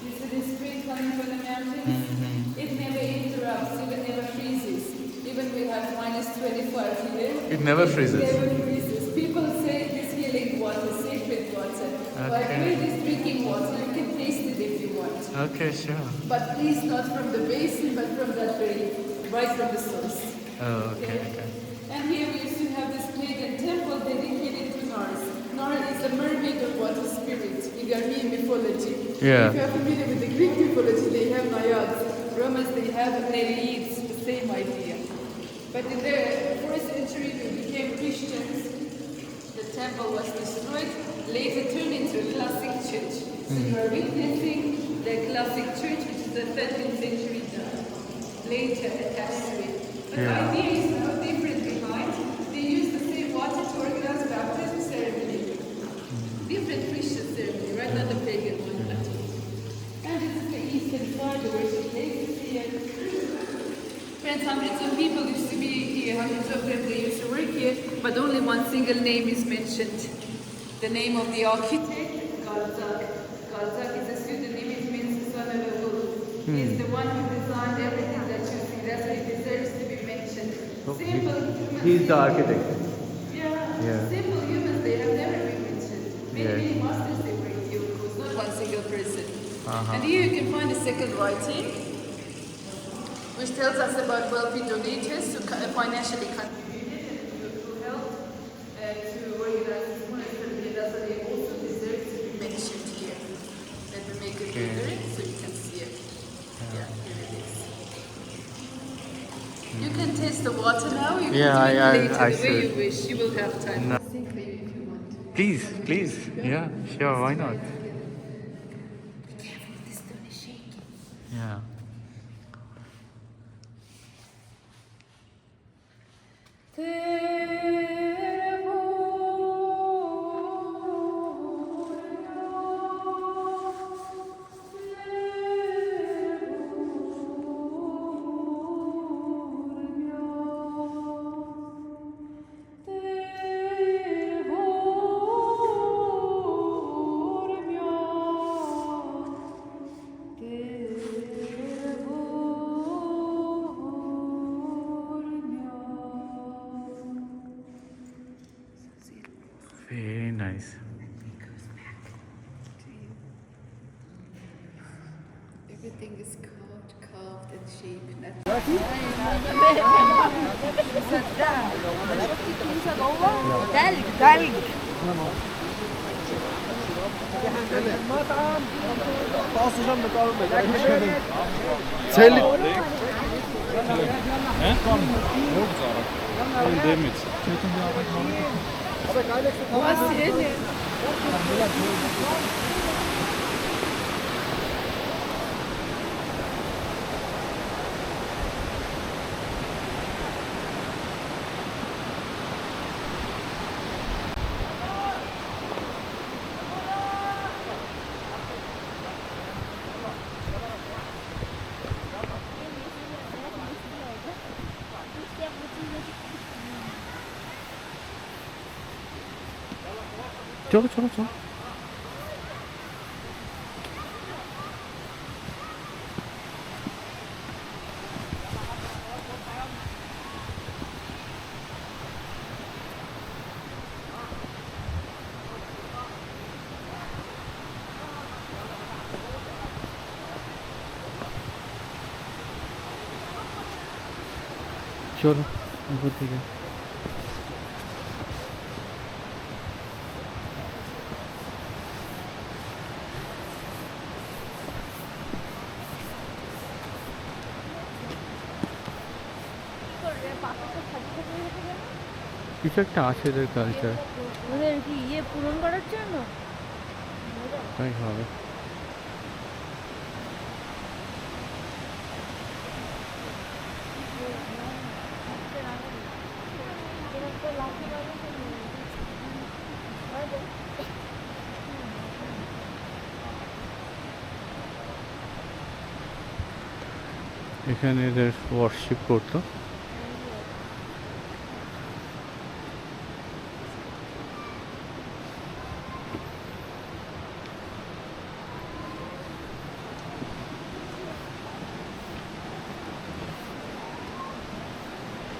You see this spring coming from the mountains? It never interrupts, it never freezes. Even we have -25 here. It never freezes. It never freezes. People say it is healing water, sacred water. But here it is drinking water. You can taste it if you want. Okay, sure. But please not from the basin, but from that very, right from the source. Oh, okay. And here we used to have this pagan temple dedicated to Nars. Nars is a mermaid or water spirit in the Armenian mythology. Yeah. If you are familiar with the Greek mythology, they have naiads. Romans, they have Nereids, the same idea. But in the 4th century, we became Christians. The temple was destroyed, later turned into a classic church. So you are witnessing the classic church, which is the 13th century done, later attached to it. But the idea is now different behind. They use the same water to organize baptism ceremony. Different Christian ceremony, right? Not the pagan one. And this is the eastern side, the worship place here. Friends, hundreds of people used to be here, hundreds of them, they used to work here, but only one single name is mentioned. The name of the architect, Galzak. Galzak is a pseudonym, it means son of a wolf. He's the one who designed everything that you see, that's why he deserves to be mentioned. Simple humans. He's the architect. Yeah. Simple humans, they have never been mentioned. Many masters they work here, of course, not one single person. And here you can find a second writing, which tells us about wealthy donators who financially contributed and who helped to organize this monastery. That's why they also deserve to be mentioned here. Let me make it bigger so you can see it. Yeah, here it is. You can taste the water now. You can do it later the way you wish. You will have time. No. Think maybe if you want. Please. Yeah, sure, why not? This stone is shaking. Yeah. Very nice. Everything is carved and shaped. चलो बहुत ठीक है পাখাটা খালি খালি হেঁটে গেল কিছু একটা আছে এদের কালচার, ওদের কি ইয়ে পূরণ করার জন্য। তাই হবে। এখানে এদের ওয়ার্শিপ করতো।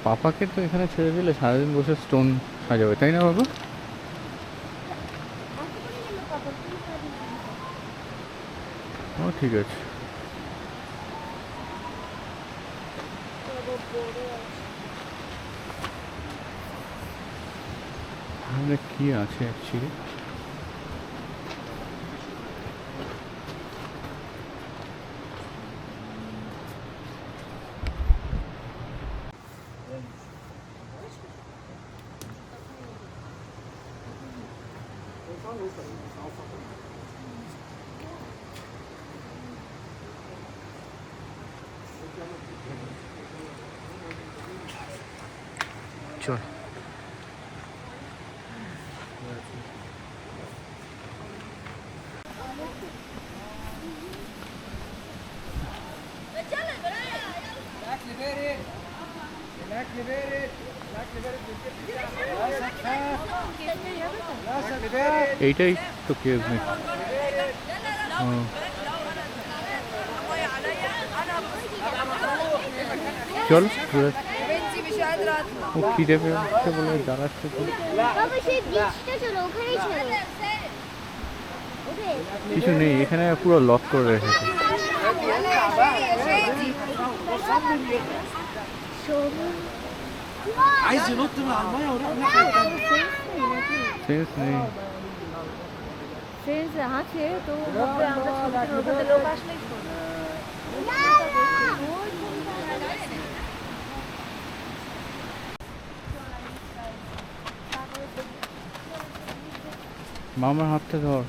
পাপাকে তো এখানে ছেড়ে দিলে সারাদিন বসে স্টোন সাজাবে, তাই না বাবা? ও ঠিক আছে। তাহলে কি আছে অ্যাকচুয়ালি? চল। এইটাই তো কেউ নেই। চল ঘুরে। ও খিদে পেয়েছে বলে জ্বালাচ্ছে তো। বাবা সেই বিচটা চলো, ওখানেই চলো। কিছু নেই এখানে, পুরো লক করে রেখেছে। সেন্স নেই। সেন্স আছে তো ভাববে আমরা ছবিতে ওখানে লোক আসলেই মামার হাতটা ধর।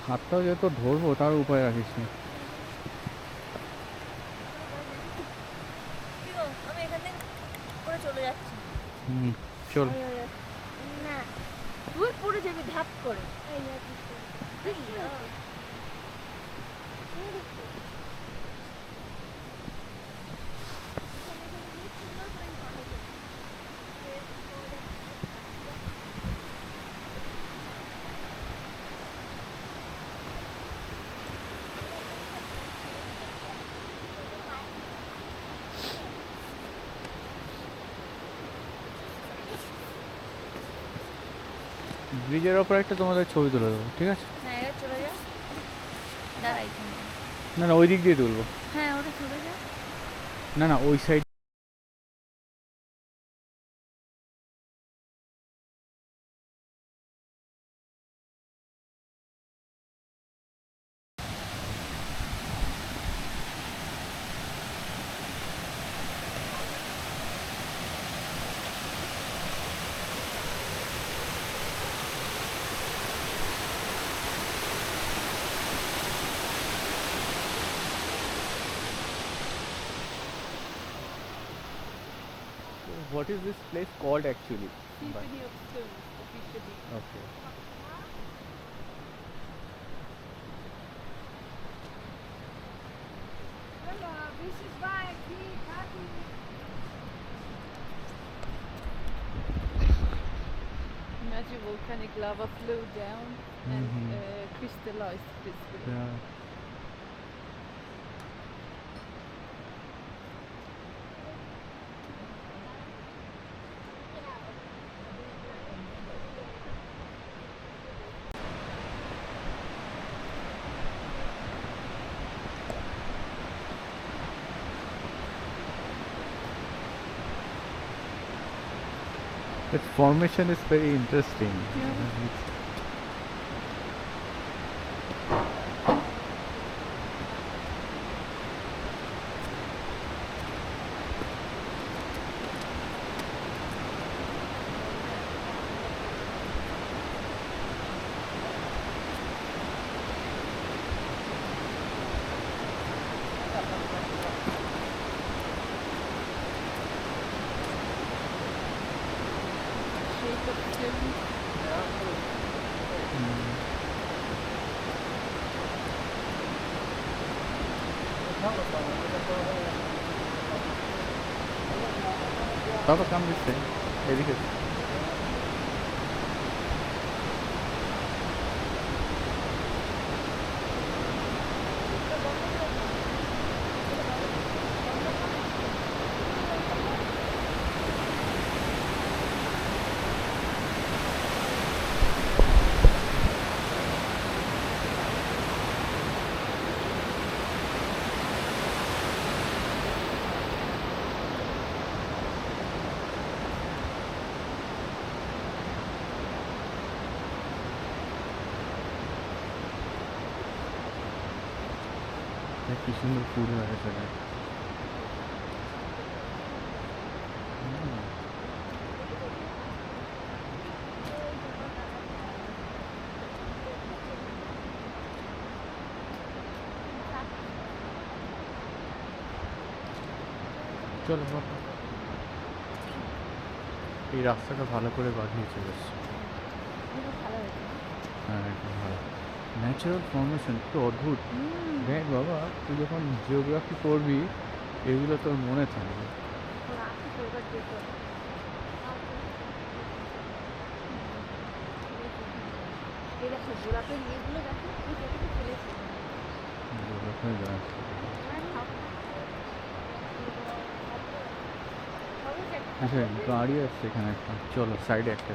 হাতটাও যেহেতু ধরবো তার উপায় রাখিস না। আমি এখান থেকে করে চলে যাচ্ছি। চল। না তুই পড়ে যাবি ধাপ করে। ব্রিজের ওপর একটা তোমাদের ছবি তুলে দেবো, ঠিক আছে? হ্যাঁ এবার চলে যা, দাঁড়াই। না না ওই দিক দিয়ে তুলবো। হ্যাঁ ওটা চলে যা। না না ওই side. What is this place called actually? Symphony of Stones officially. Okay. This is why I keep happy. Imagine volcanic lava flow down and crystallized crystal. Yeah. That formation is very interesting. Shape of stone. Papa, come this way. এদিকে কি সুন্দর ফুল হয়েছে চলো বাবা এই রাস্তাটা ভালো করে বানিয়ে চলে এসছে হ্যাঁ একদম ভালো ন্যাচারাল ফর্মেশন একটু অদ্ভুত দেখ বাবা তুই যখন জিওগ্রাফি পড়বি এগুলো তোর মনে থাকবে আচ্ছা গাড়ি আসছে এখানে একটা চলো সাইডে একটা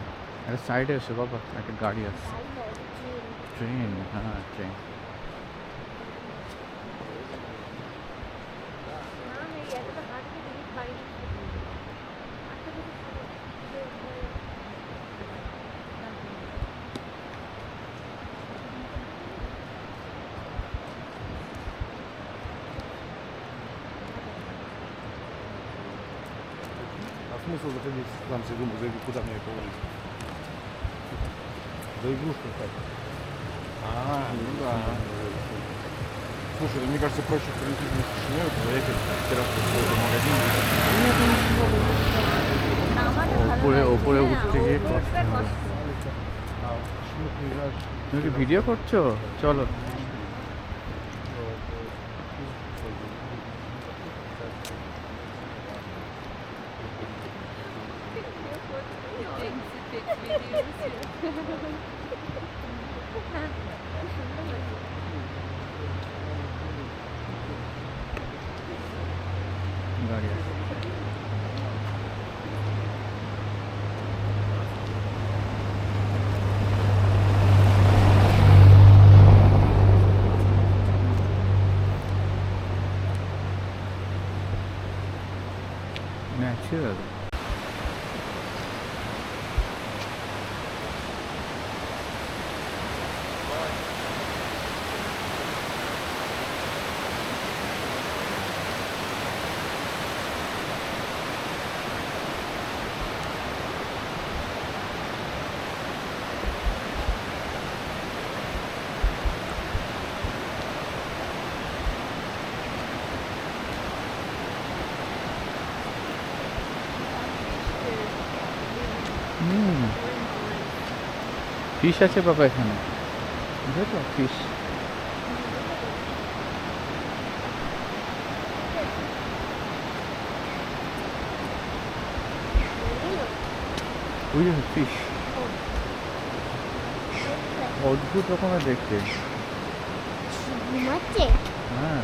সাইডে এসো বাবা একটা গাড়ি আসছে ট্রেন হ্যাঁ ট্রেন Смысл заходить там секунду, зайду, куда мне это улица? За игрушку так. Ну да. Слушай, мне кажется, проще прилететь на Кишинев, поехать вчера в какой-то магазин. ওপরে ওপরে উঠতে গিয়ে কষ্ট হবে। А почему приезжаешь? তুমি কি ভিডিও করছো চলো গাড়ি আছে ন্যাচারাল ফিশ আছে বাবা এখানে, বুঝেছো? ফিশ। বুঝেছো? ফিশ অদ্ভুত রকমের দেখতে। ঘুমাচ্ছে। হ্যাঁ,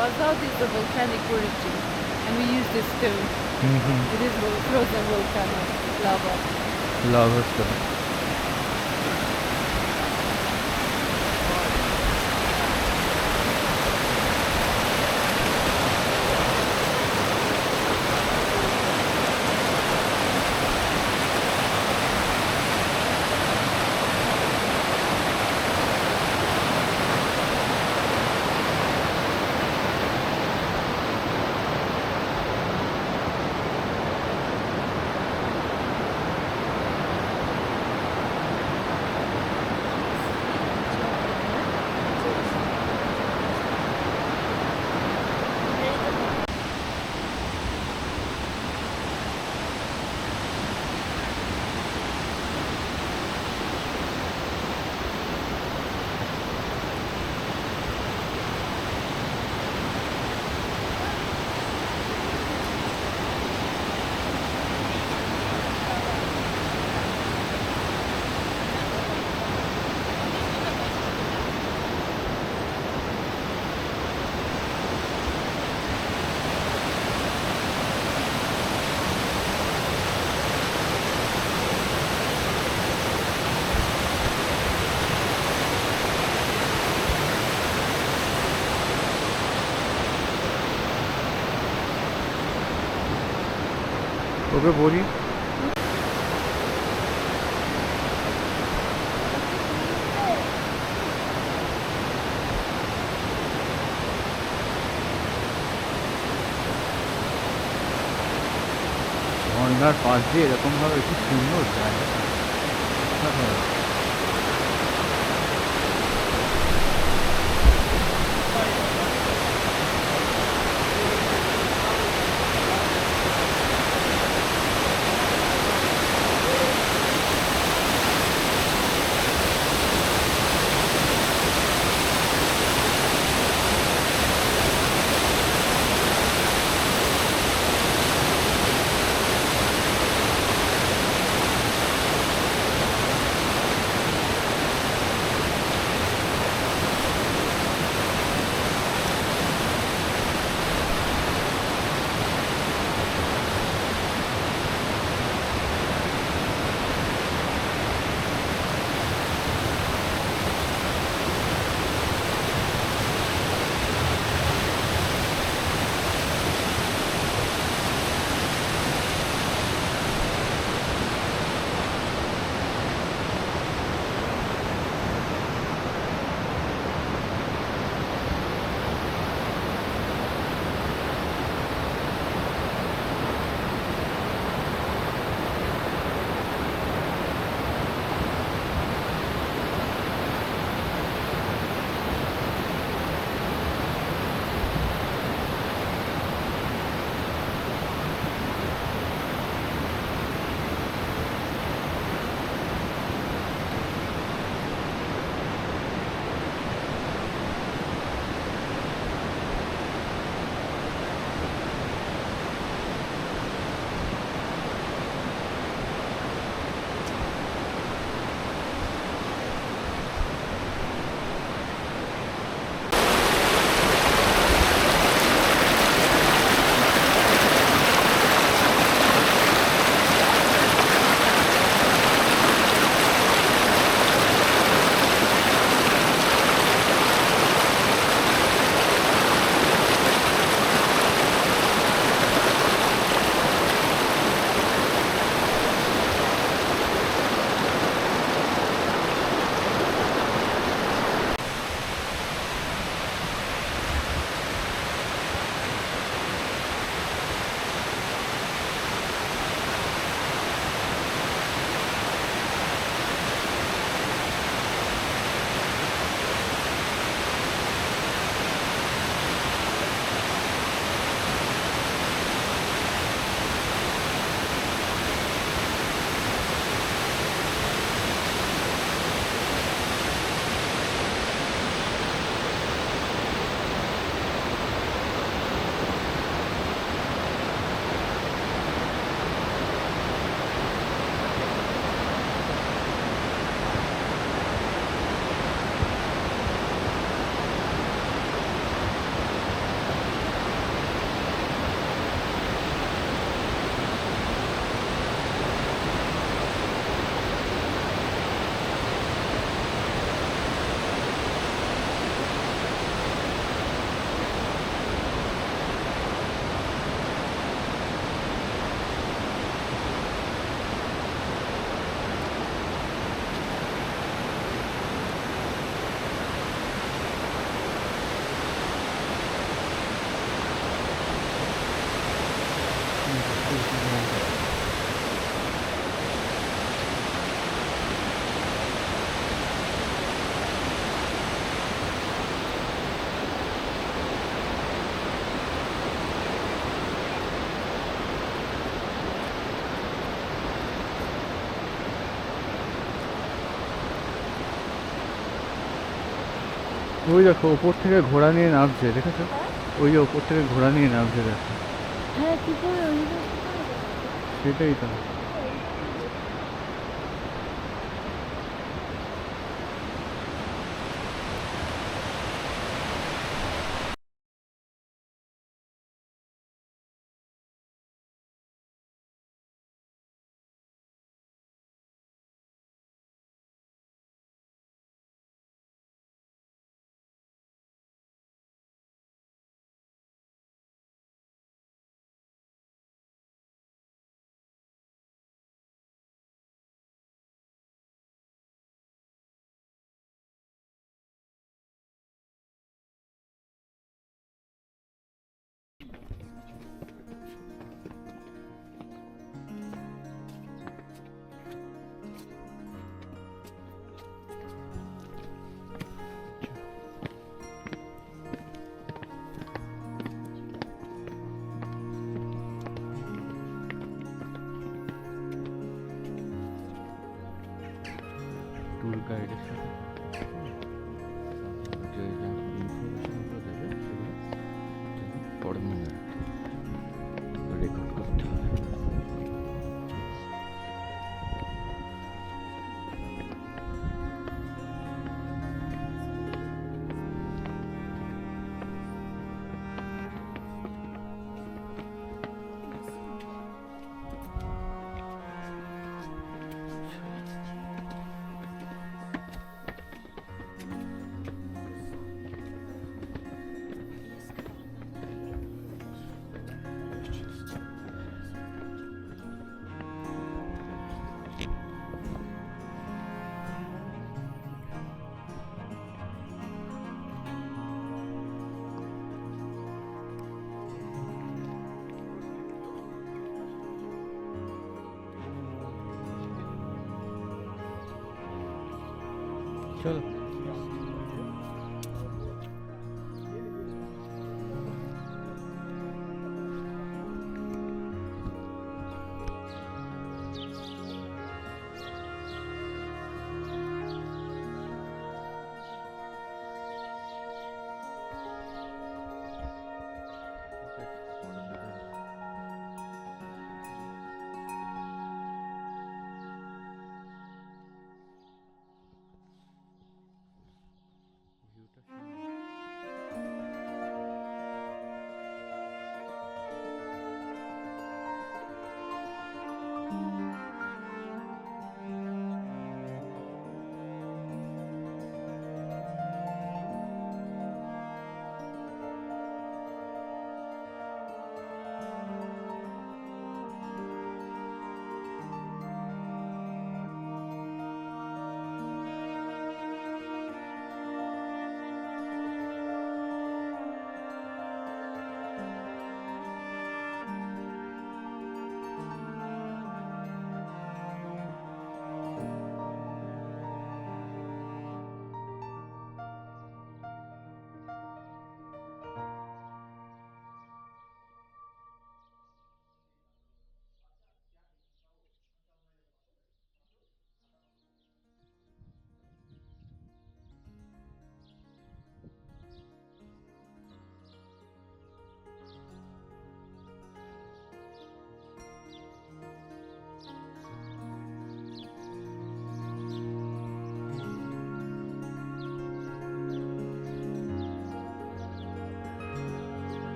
Basalt is the volcanic origin, and we use this stone. It is frozen volcano lava. Lava stone. Okay বলি ঝর্ণার পাশ দিয়ে এরকমভাবে কি সুন্দর জায়গা। ওই দেখো ওপর থেকে ঘোড়া নিয়ে নামছে, দেখেছো? ওই যে ওপর থেকে ঘোড়া নিয়ে নামছে দেখো। হ্যাঁ কি করে ওই যে কি করে যাবে? সেটাই তো। ট্যুর গাইডের সাথে যে ইনফরমেশনগুলো দেবে সেগুলো পরে মনে রাখতে হবে, রেকর্ড করতে হবে। চলো।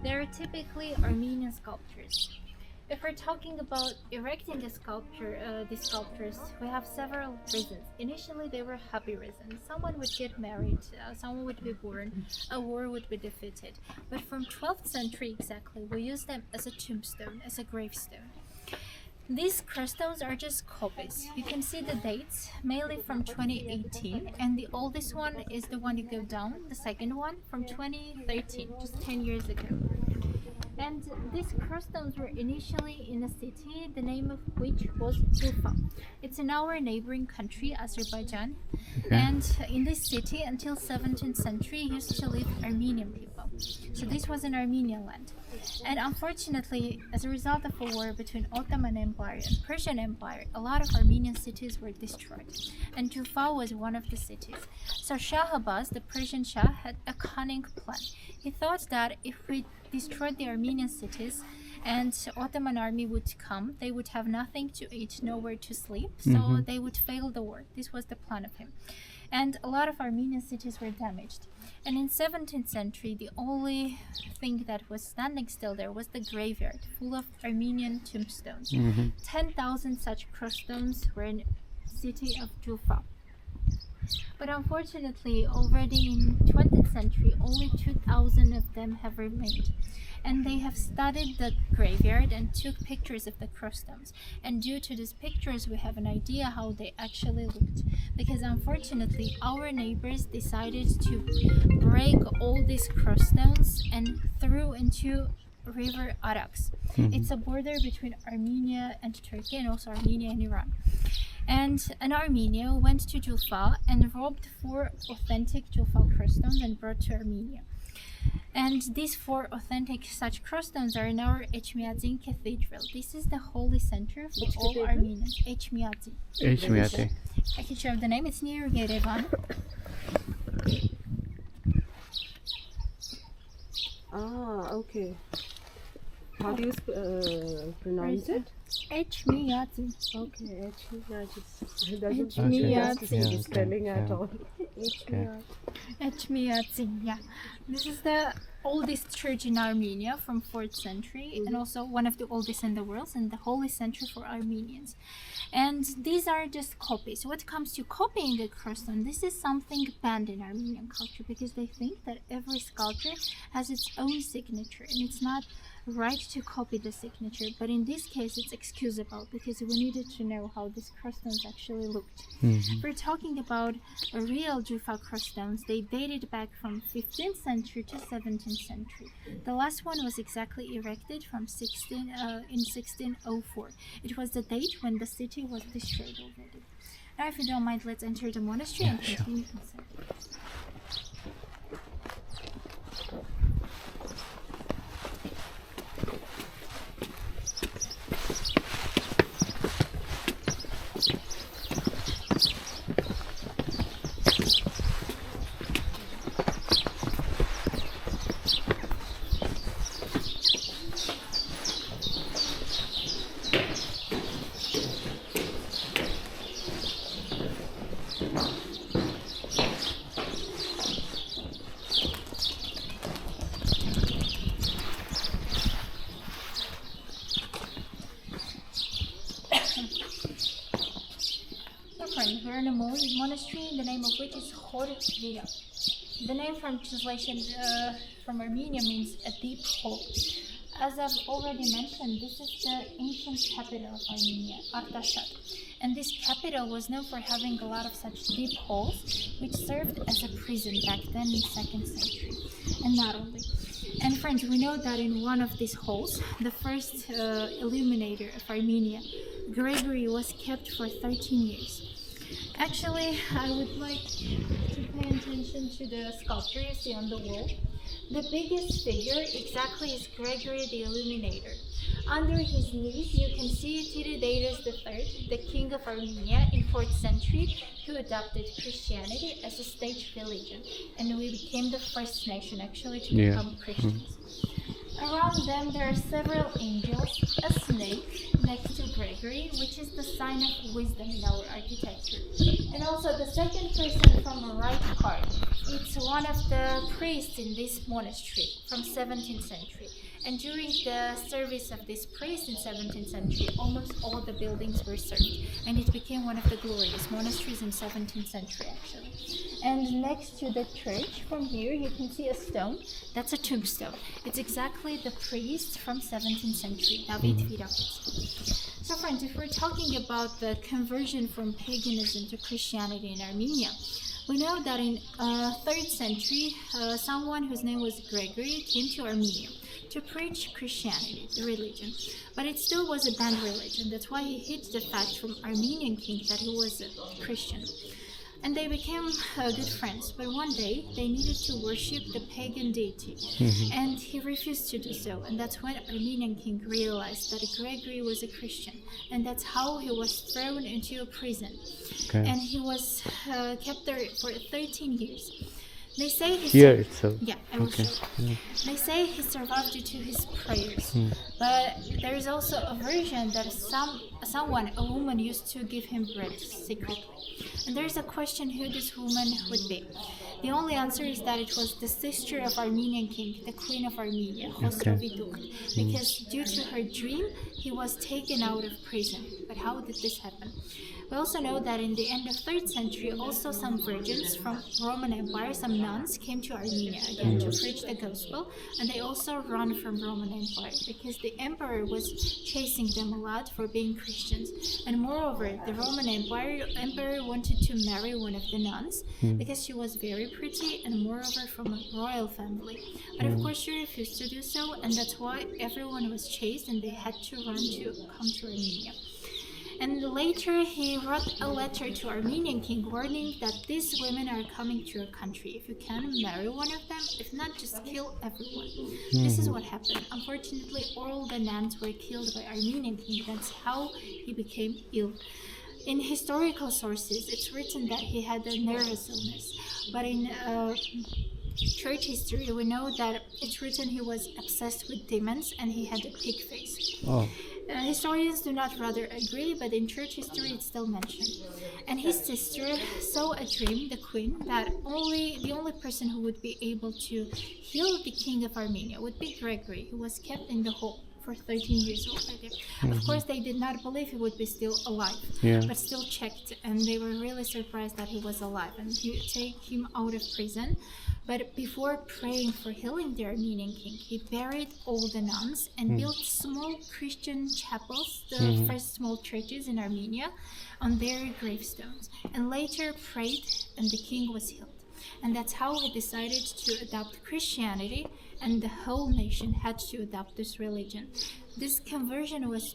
They're typically Armenian sculptures. If we're talking about erecting the sculptures, we have several reasons. Initially, they were happy reasons. Someone would get married, someone would be born, a war would be defeated. But from 12th century exactly, we use them as a tombstone, as a gravestone. These crystals are just copies. You can see the dates, mainly from 2018, and the oldest one is the one you go down, the second one from 2013, just 10 years ago. And these crowstones were initially in a city, the name of which was Urfa. It's in our neighboring country, Azerbaijan. Okay. And in this city, until 17th century, used to live Armenian people. So this was an Armenian land. And unfortunately, as a result of a war between Ottoman Empire and Persian Empire, a lot of Armenian cities were destroyed. And Urfa was one of the cities. So Shah Abbas, the Persian Shah, had a cunning plan. He thought that if we destroyed the Armenian cities and Ottoman army would come, they would have nothing to eat, nowhere to sleep, so they would fail the war. This was the plan of him. And a lot of Armenian cities were damaged. And in 17th century, the only thing that was standing still there was the graveyard, full of Armenian tombstones. 10,000 such crossstones were in the city of Jufa. But unfortunately, already in 20th century, only 2,000 of them have remained. And they have studied the graveyard and took pictures of the crossstones. And due to these pictures, we have an idea how they actually looked. Because unfortunately, our neighbors decided to break all these crossstones and threw into river Arax. It's a border between Armenia and Turkey, and also Armenia and Iran. And an Armenian went to Jufa and robbed 4 authentic Jufa crossstones and brought to Armenia. And these 4 authentic such crossstones are in our Echmiadzin Cathedral. This is the holy center for all Armenians. Echmiadzin. Echmiadzin. I can show the name. It's near Yerevan. Ah, okay. How do you pronounce it? Echmiadzin. Okay, it doesn't Echmiadzin. the spelling at Yeah. all. Echmiadzin, yeah. This is the oldest church in Armenia from 4th century and also one of the oldest in the world and the holy center for Armenians. And these are just copies. When it comes to copying the crossstone, this is something banned in Armenian culture because they think that every sculpture has its own signature and it's not right to copy the signature, but in this case it's excusable because we needed to know how these crossstones actually looked. We're talking about a real Jufa crossstones. They dated back from 15th century to 17th century. The last one was exactly erected from in 1604. It was the date when the city was destroyed already. Now, if you don't mind, let's enter the monastery and continue inside. We're in a monastery, the name of which is Khor Vira. The name from translation from Armenia means a deep hole. As I've already mentioned, this is the ancient capital of Armenia, Artashat. And this capital was known for having a lot of such deep holes, which served as a prison back then in 2nd century. And not only. And friends, we know that in one of these holes, the first illuminator of Armenia, Gregory, was kept for 13 years. Actually, I would like to pay attention to the sculpture you see on the wall. The biggest figure exactly is Gregory the Illuminator. Under his knees, you can see Tiridates III, the king of Armenia in 4th century, who adopted Christianity as a state religion, and we became the first nation actually to become Christians. Around them there are several angels, a snake, next to Gregory, which is the sign of wisdom in our architecture. And also the second person from the right part, it's one of the priests in this monastery from 17th century. And during the service of this priest in 17th century, almost all the buildings were served, and it became one of the glorious monasteries in 17th century actually. And next to the church, from here, you can see a stone. That's a tombstone. It's exactly the priest from 17th century, David Virakit. So friends, if we're talking about the conversion from paganism to Christianity in Armenia, we know that in 3rd century, someone whose name was Gregory came to Armenia to preach Christianity, the religion. But it still was a banned religion. That's why he hid the fact from Armenian king that he was a Christian. And they became good friends, but one day they needed to worship the pagan deity, and he refused to do so. And that's when Armenian king realized that Gregory was a Christian, and that's how he was thrown into a prison. And he was kept there for 13 years. They say Here itself. Yeah, I will show you. They say he survived due to his prayers, but there is also a version that a woman used to give him bread secretly. And there is a question who this woman would be. The only answer is that it was the sister of Armenian king, the Queen of Armenia, Khosrow, because due to her dream, he was taken out of prison. But how did this happen? We also know that in the end of 3rd century, also some virgins from Roman Empire, some nuns, came to Armenia again to preach the gospel, and they also run from Roman Empire because the emperor was chasing them a lot for being Christians. And moreover, the Roman emperor wanted to marry one of the nuns because she was very pretty and moreover from a royal family. But of course she refused to do so, and that's why everyone was chased and they had to run to come to Armenia. And later he wrote a letter to Armenian king warning that these women are coming to your country. If you can, marry one of them. If not, just kill everyone. This is what happened. Unfortunately, all the nuns were killed by Armenian king. That's how he became ill. In historical sources, it's written that he had a nervous illness. But in church history, we know that it's written he was obsessed with demons and he had a pig face. Historians do not rather agree, but in church history it's still mentioned. And his sister saw a dream, the queen, that the only person who would be able to heal the king of Armenia would be Gregory, who was kept in the hole for 13 years already. Of course, they did not believe he would be still alive, but still checked, and they were really surprised that he was alive, and he take him out of prison. But before praying for healing the Armenian king, he buried all the nuns and built small Christian chapels, the first small churches in Armenia, on their gravestones, and later prayed, and the king was healed. And that's how he decided to adopt Christianity, and the whole nation had to adopt this religion. This conversion was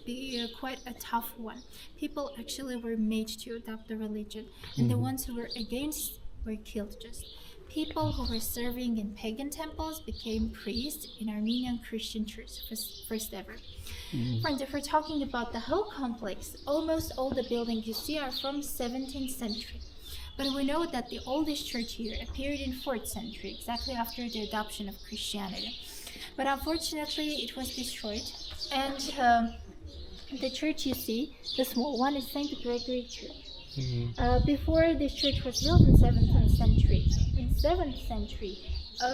quite a tough one. People actually were made to adopt the religion, and the ones who were against were killed just. People who were serving in pagan temples became priests in Armenian Christian church, first ever. Friends, if we're talking about the whole complex, almost all the buildings you see are from 17th century. But we know that the oldest church here appeared in 4th century, exactly after the adoption of Christianity. But unfortunately, it was destroyed. And the church you see, the small one, is St. Gregory Church. Before this church was built in 7th century, in 7th century,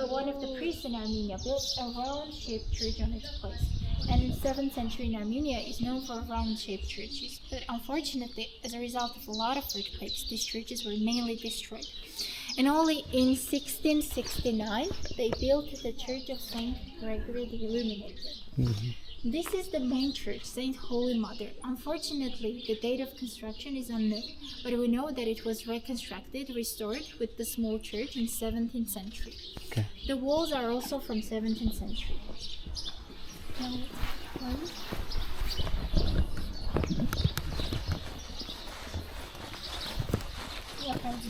one of the priests in Armenia built a round-shaped church on its place. And in 7th century in Armenia is known for round-shaped churches. But unfortunately, as a result of a lot of earthquakes, these churches were mainly destroyed. And only in 1669, they built the Church of St. Gregory the Illuminator. This is the main church, St. Holy Mother. Unfortunately, the date of construction is unknown, but we know that it was reconstructed, restored with the small church in 17th century. The walls are also from 17th century.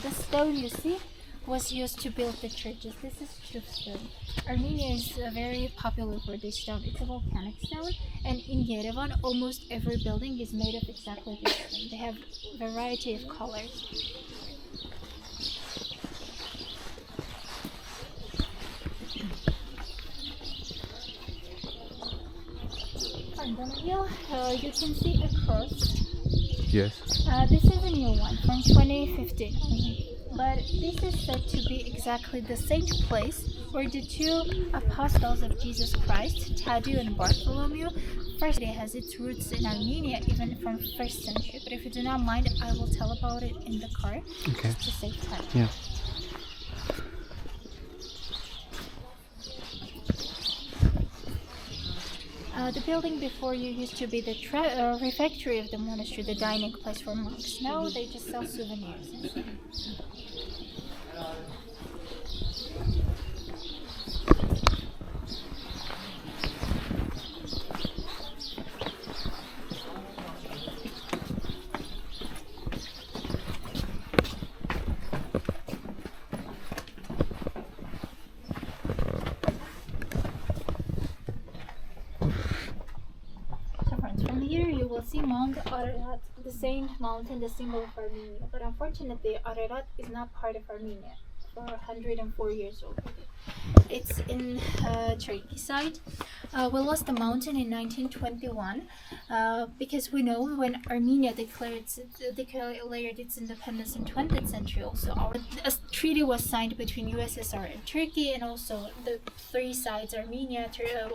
The stone you see was used to build the churches. This is stone. Armenia is very popular for this stone. It's a volcanic stone, and in Yerevan, almost every building is made of exactly this stone. They have a variety of colors. Antonio, you can see a cross. Yes. This is a new one from 2015. But this is said to be exactly the same place where the two apostles of Jesus Christ, Thaddeus and Bartholomew, first it has its roots in Armenia even from 1st century. But if you do not mind, I will tell about it in the car Okay. just to save time. Yeah. The building before you used to be the refectory of the monastery, the dining place for monks. Now they just sell souvenirs inside. From here you will see Mount Ararat, the saint mountain, the symbol of Armenia. But unfortunately, Ararat is not part of Armenia for 104 years old. It's in Turkey side. We lost the mountain in 1921 because we know when Armenia declared its independence in 20th century. Also, a treaty was signed between USSR and Turkey, and also the three sides, Armenia,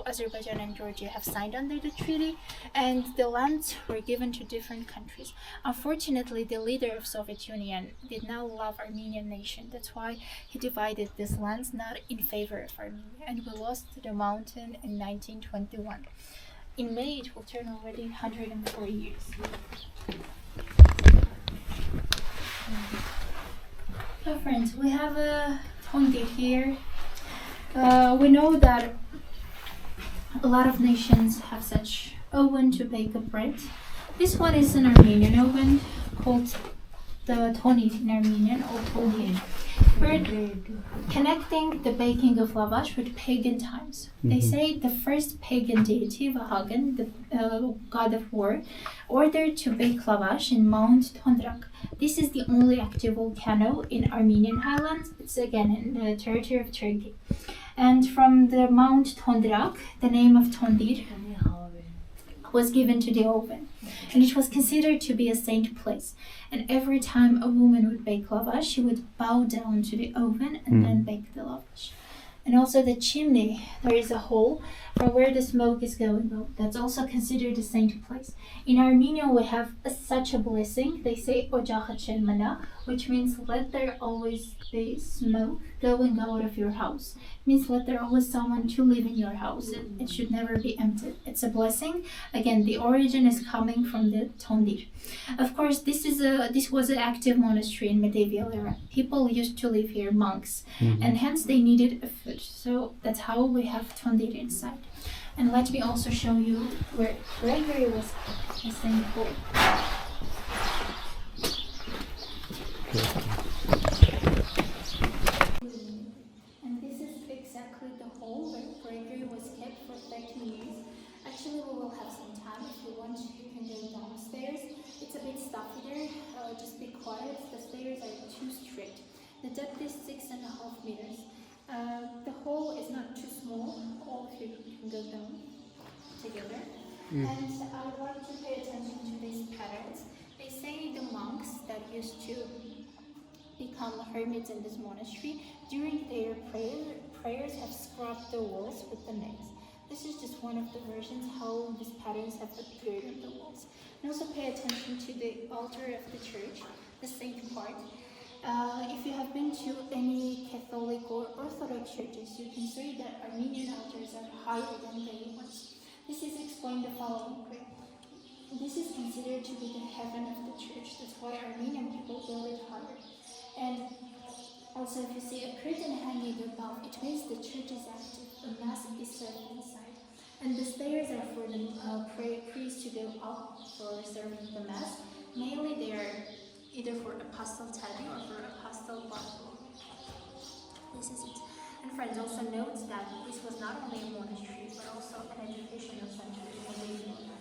Azerbaijan, and Georgia, have signed under the treaty, and the lands were given to different countries. Unfortunately, the leader of Soviet Union did not love Armenian nation. That's why he divided these lands not in favor of Armenia, and we lost the mountain in 1921. In May, it will turn already 104 years. So friends, we have a Tondir here. We know that a lot of nations have such oven to bake a bread. This one is an Armenian oven called the Tonir in Armenian or Tonir. We're connecting the baking of lavash with pagan times. They say the first pagan deity, Vahagan, the god of war, ordered to bake lavash in Mount Tondrak. This is the only active volcano in Armenian highlands. It's again in the territory of Turkey. And from the Mount Tondrak, the name of Tondir was given to the oven. And it was considered to be a saint place. And every time a woman would bake lavash, she would bow down to the oven and then bake the lavash. And also the chimney, there is a hole for where the smoke is going out. That's also considered a saint place. In Armenia, we have such a blessing. They say Ocakha Chelmana, which means let there always be smoke going out of your house. It means let there always someone to live in your house. It should never be empty. It's a blessing. Again, the origin is coming from the Tondir. Of course, this was an active monastery in medieval era. People used to live here, monks, and hence they needed a food. So that's how we have Tondir inside. And let me also show you where Gregory was the same hole. And this is exactly the hole where Gregory was kept for 13 years. Actually, we will have some time. If you want, you can go downstairs. It's a bit stuffy there. Just be quiet. The stairs are too straight. The depth is 6.5 meters. The hole is not too small. All of you can go down together. And I would like to pay attention to these patterns. They say the monks that used to become hermits in this monastery, during their prayers have scrubbed the walls with the nails. This is just one of the versions how these patterns have appeared on the walls. And also pay attention to the altar of the church, the saint part. If you have been to any Catholic or Orthodox churches, you can see that Armenian altars are higher than the ones. This is explained the following way. This is considered to be the heaven of the church. That's why Armenian people build it higher. And also, if you see a curtain hanging above, it means the church is active. A mass is served inside. And the stairs are for the priests to go up for serving the mass. Mainly, they are either for Apostle Thaddeus or for Apostle Bartholomew. This is it. And friends, also note that this was not only a monastery, but also an educational center in medieval era.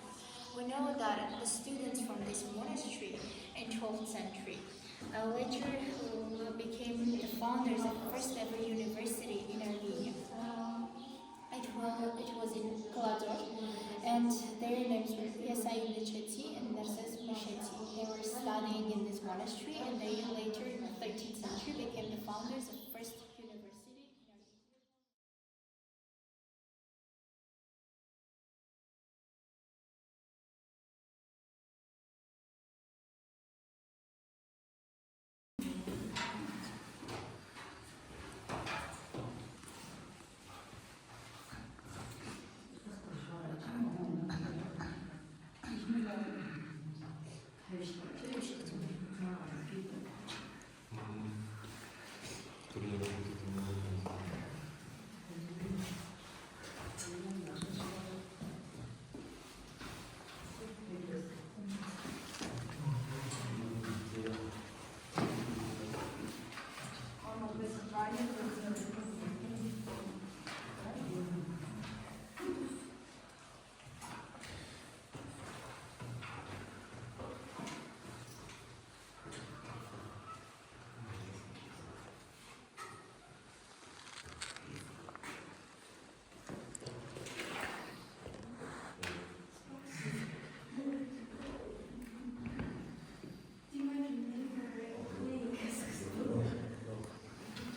We know that the students from this monastery in 12th century later became the founders of the first ever university in Armenia. It was in Glador, and and their names were Piesai Licheti and Narses Masheti. They were studying in this monastery, and they later in the 13th century became the founders of first university.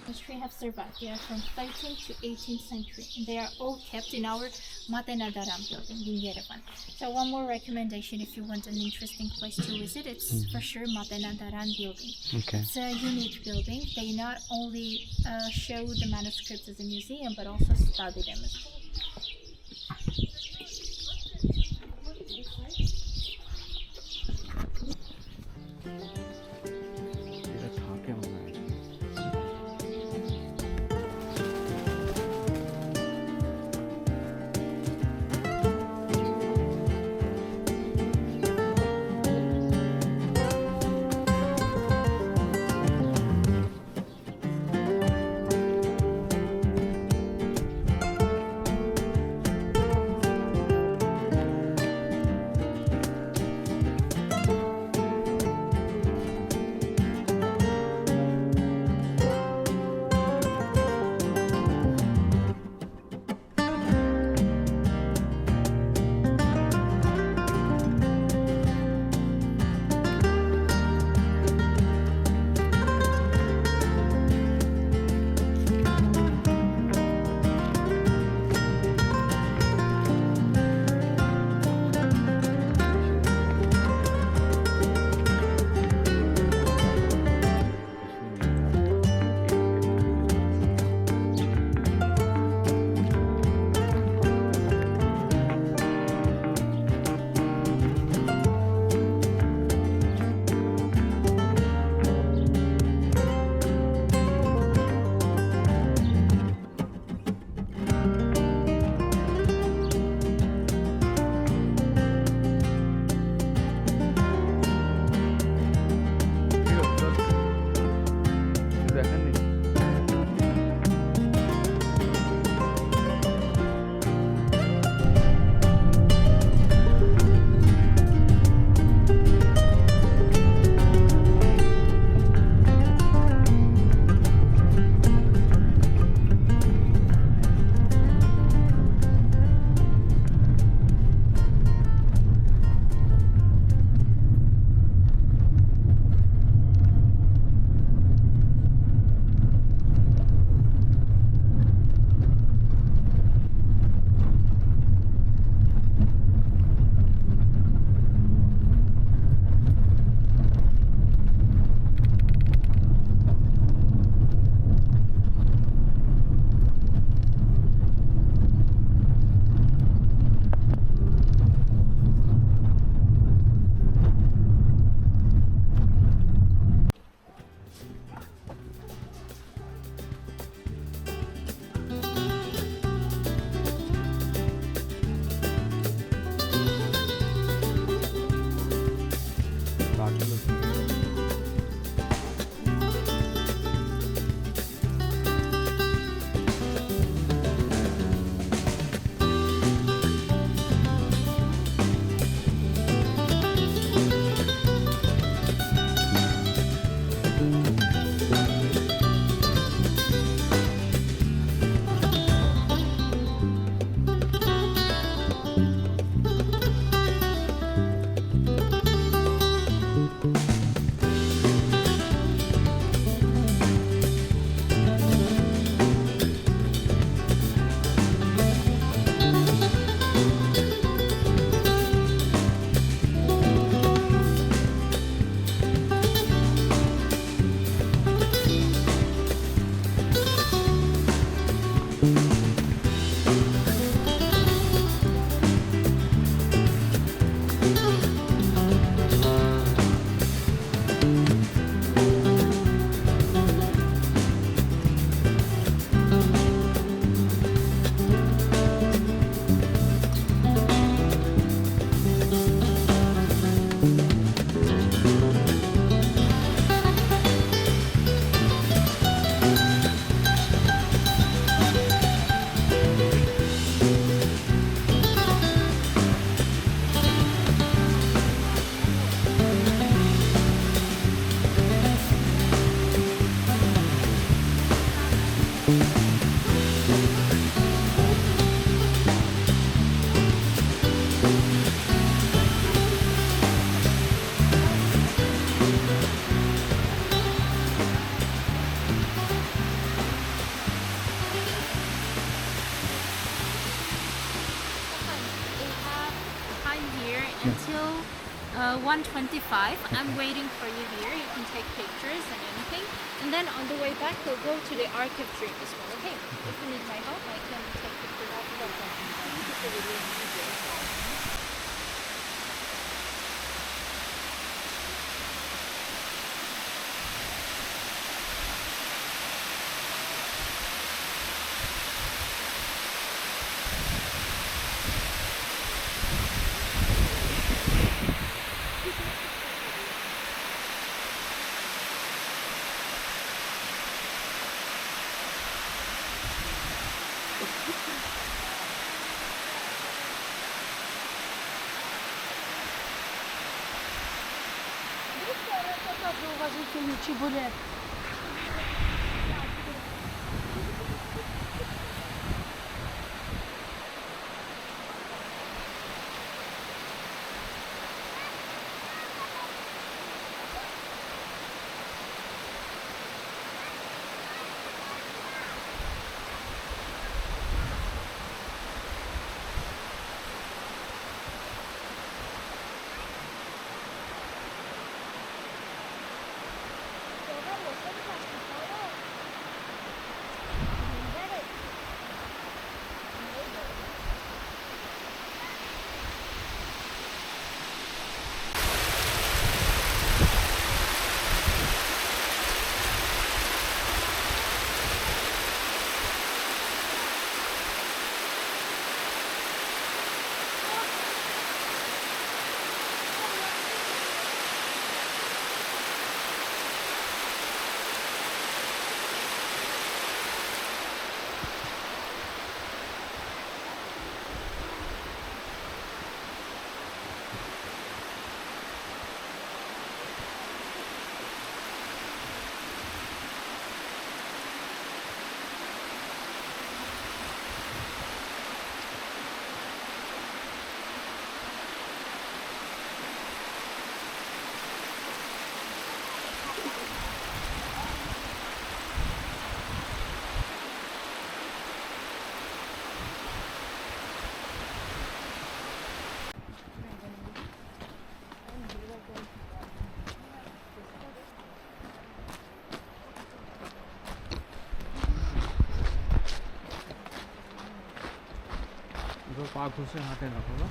Monastery have survived. They are from 13th to 18th century, and they are all kept in our Matenadaram building in Yerevan. So one more recommendation if you want an interesting place to visit, it's for sure Matenadaran building. Okay. It's a unique building. They not only show the manuscripts as a museum, but also study them as well. এটা থাকে মনে হয়। until 1:25. I'm waiting for you here. You can take pictures and anything. And then on the way back, we'll go to the archive room as well. Okay? If you need my help, I can take pictures after that. Zauważycie cibulet. 이거 빠 ঘুষে হাতে রাখো না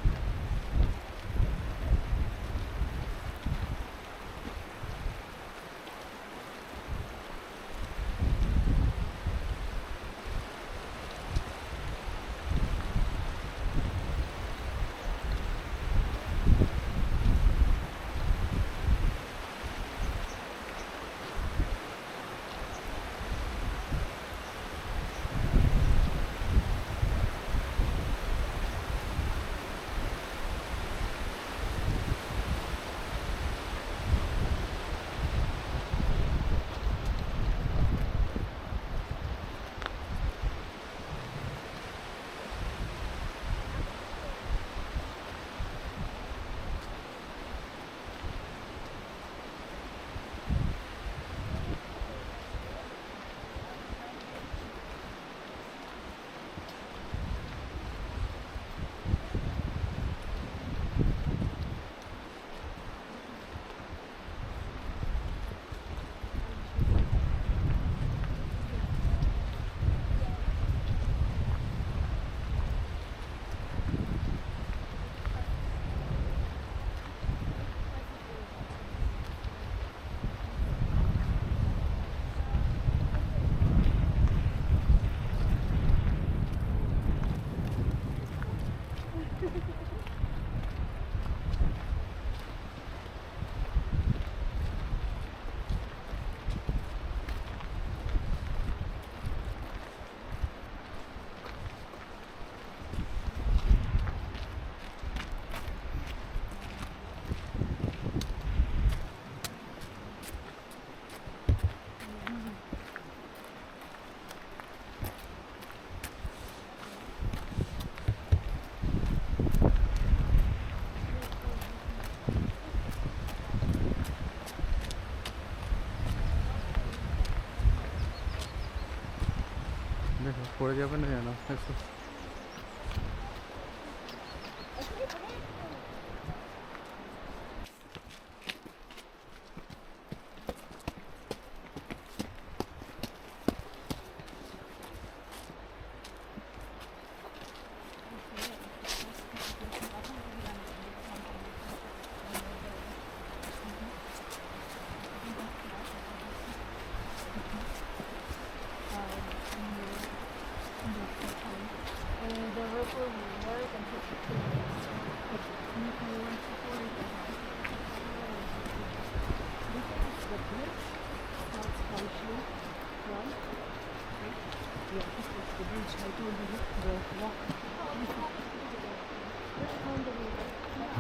দেখো পড়ে যাবে না জানো একটু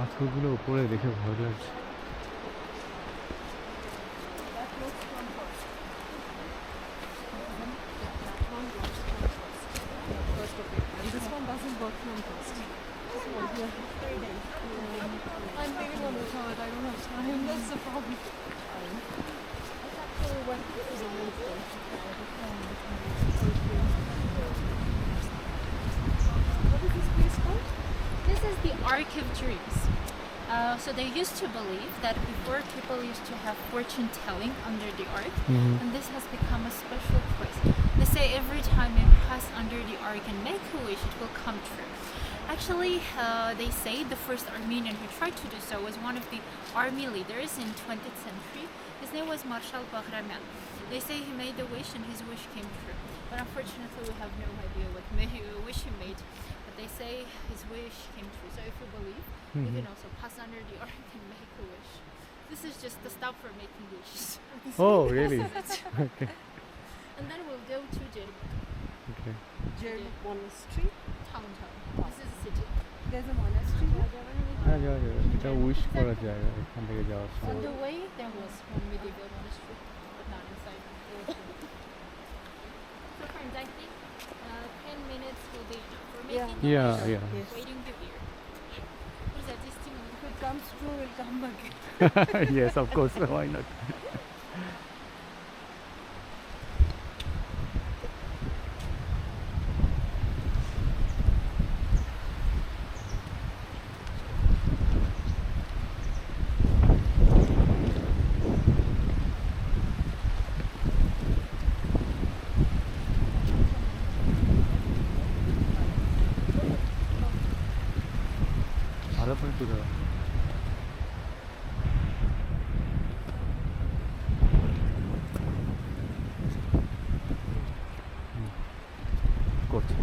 পাথরগুলো উপরে দেখে ভয় লাগছে। That looks compost. First of it. And this one doesn't got compost. This one here. I'm thinking on the toilet, I don't have time. That's the problem. That's actually what this is a winter. What is this place called? This is the Ark of Dreams. So they used to believe that before people used to have fortune telling under the ark, and this has become a special place. They say every time you pass under the ark and make a wish, it will come true. Actually, they say the first Armenian who tried to do so was one of the army leaders in 20th century. His name was Marshal Bahramian. They say he made a wish and his wish came true. But unfortunately, we have no idea what wish he made. But they say his wish came true. So if you believe, you can also pass under the ark and make a wish. This is just the stop for making wishes. Oh, really? Okay. And then we'll go to Jermuk, Okay. Jermuk Monastery. town. This is a city. There's a monastery here. হ্যাঁ যাওয়া যাবে, এটা wish করার জায়গা এখান থেকে যাওয়ার On সময়। the way, there was one medieval monastery, but not inside. So friends, I think 10 minutes will be enough for making the Yeah, wish, yeah. waiting the beer. What is that, this thing? If it comes true, we'll come back. Yes, of course, why not? ভালো করে একটু দাও। করছি।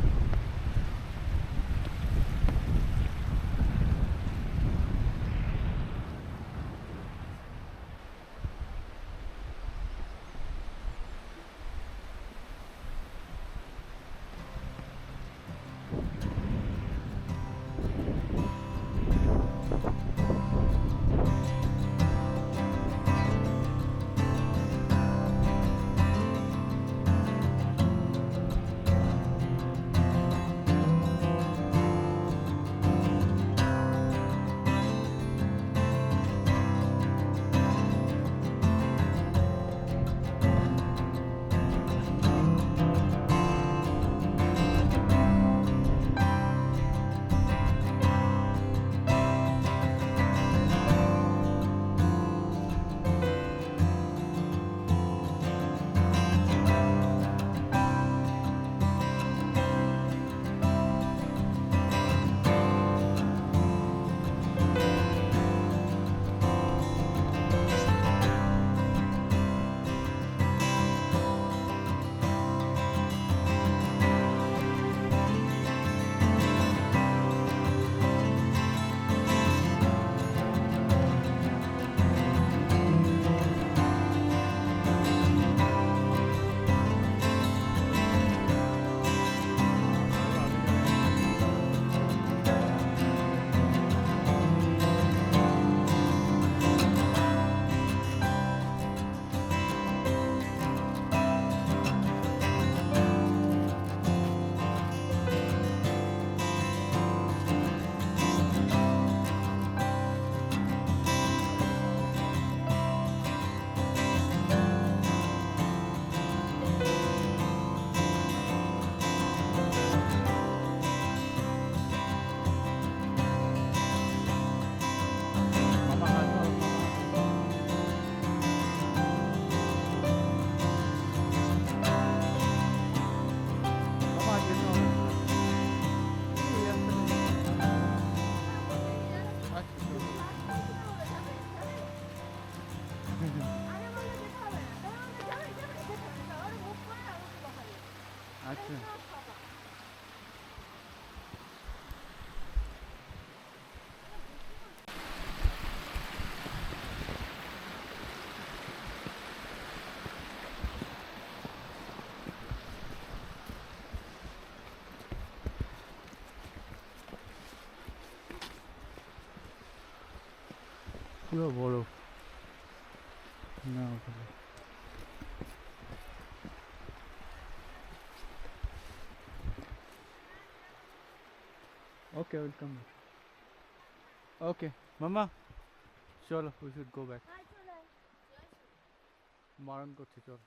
আচ্ছা পুরো বরফ না ওখানে। Okay, we'll come back. Okay, Mama, চলো, we should go back. মারণ করছে, চলো।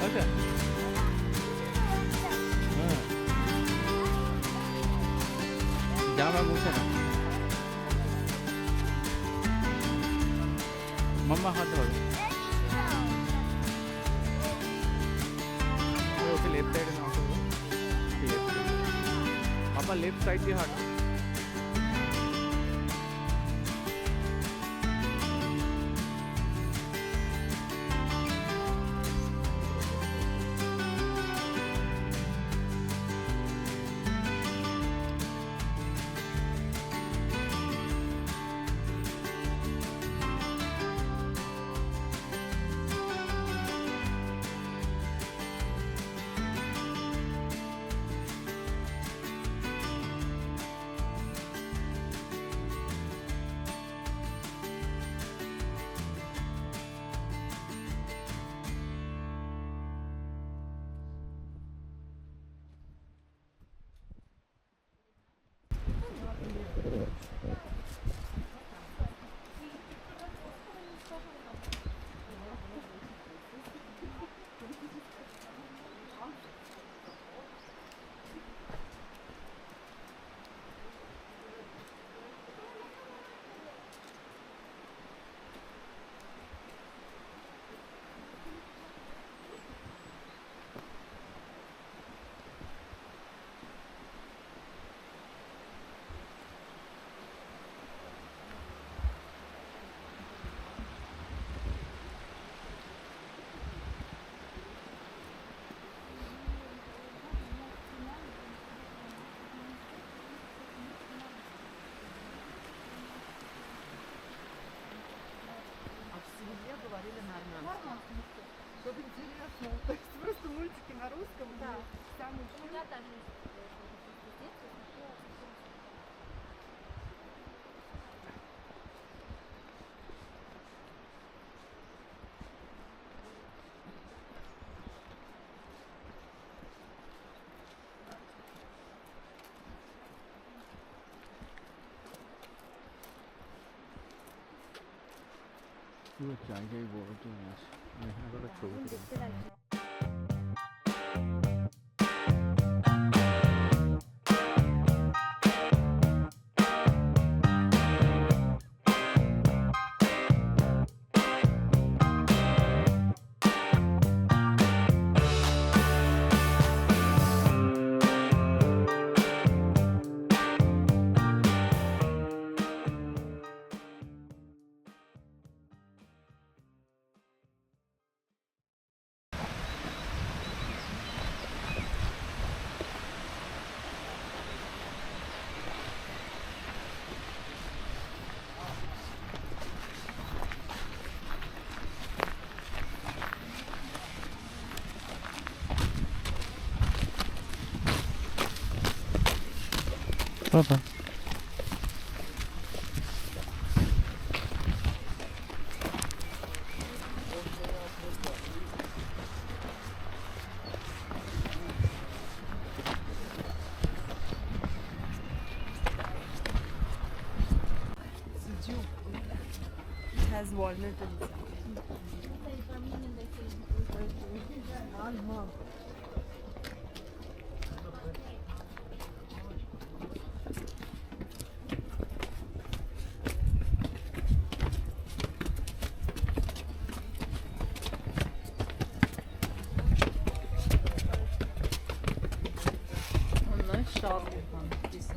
আচ্ছা, হ্যাঁ, জামা মুছে না। মাম্মা হাত ধরো, ওকে লেফট সাইডে নাও করবো, পাপা লেফট সাইড দিয়ে হাঁটো। Говорили на армянском. Что-то интересное. То есть просто мультики на русском. Да. Самый Я даже পুরো জায়গায় বড় তো মাছ, এখানে একটা ছবি তুলি। দেখতে লাগছে। Ta-ta. It has walnut inside. Onlar şal yapan bizim.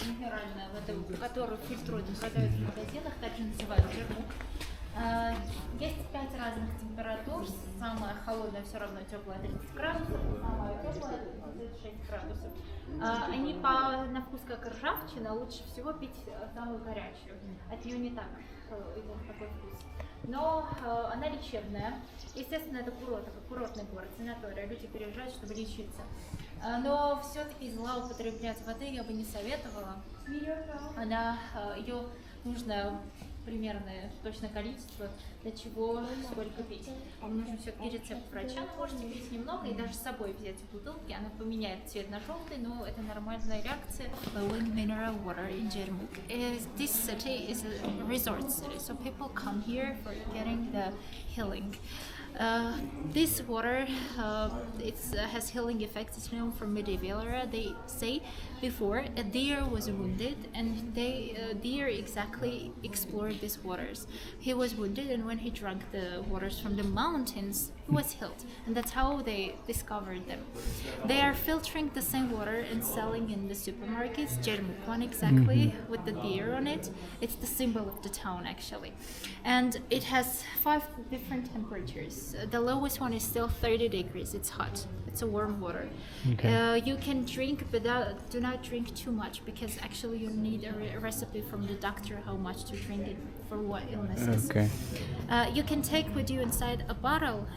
Минеральная вода, которую фильтруют и продают в магазинах, также называют джермук. Есть 5 разных температур. Самая холодная все равно теплая 30 градусов, самая теплая 36 градусов. Они на вкус как ржавчина, лучше всего пить самую горячую. От нее не так идет такой вкус. Но она лечебная. Естественно, это курортный город, санаторий. Люди переезжают, чтобы лечиться. Но все-таки злоупотреблять воды я бы не советовала. Ее нужно примерное точное количество, для чего сколько пить. Вам нужен все-таки рецепт врача, можете пить немного и даже с собой взять в бутылке, она поменяет цвет на желтый, но это нормальная реакция. Flowing mineral water in Jermuk. This city is a resort city, so people come here for getting the healing. This water has healing effects. It's known from medieval era. They say before a deer was wounded, and deer exactly explored these waters. He was wounded, and when he drank the waters from the mountains, he was healed, and that's how they discovered them. They are filtering the same water and selling in the supermarkets. Jermuk one exactly with the deer on it. It's the symbol of the town actually, and it has 5 different temperatures. The lowest one is still 30 degrees. It's hot. It's a warm water. Okay. You can drink, but do not drink too much because actually you need a recipe from the doctor how much to drink it for what illnesses. Okay. You can take with you inside a bottle,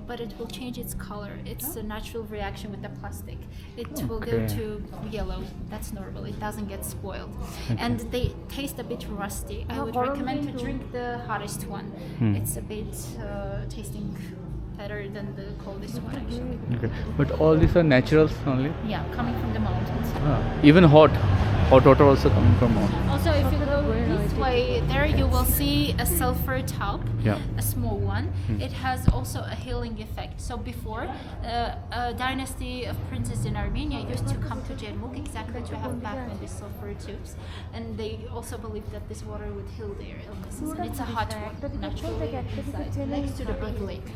but it will change its color. It's a natural reaction with the plastic. It will go Okay. to yellow. That's normal. It doesn't get spoiled. And they taste a bit rusty. I would recommend to drink the hottest one. It's a bit tasting better than the coldest one actually. Okay. But all these are naturals only? Yeah, coming from the mountains. Even hot water also coming from mountains. Also, if you go this way, there you will see a sulfur tub, Yeah. a small one. It has also a healing effect. So before, a dynasty of princes in Armenia used to come to Jermuk exactly to have bath in these sulfur tubes, and they also believed that this water would heal their illnesses. And it's a hot one, naturally inside, next to the big lake.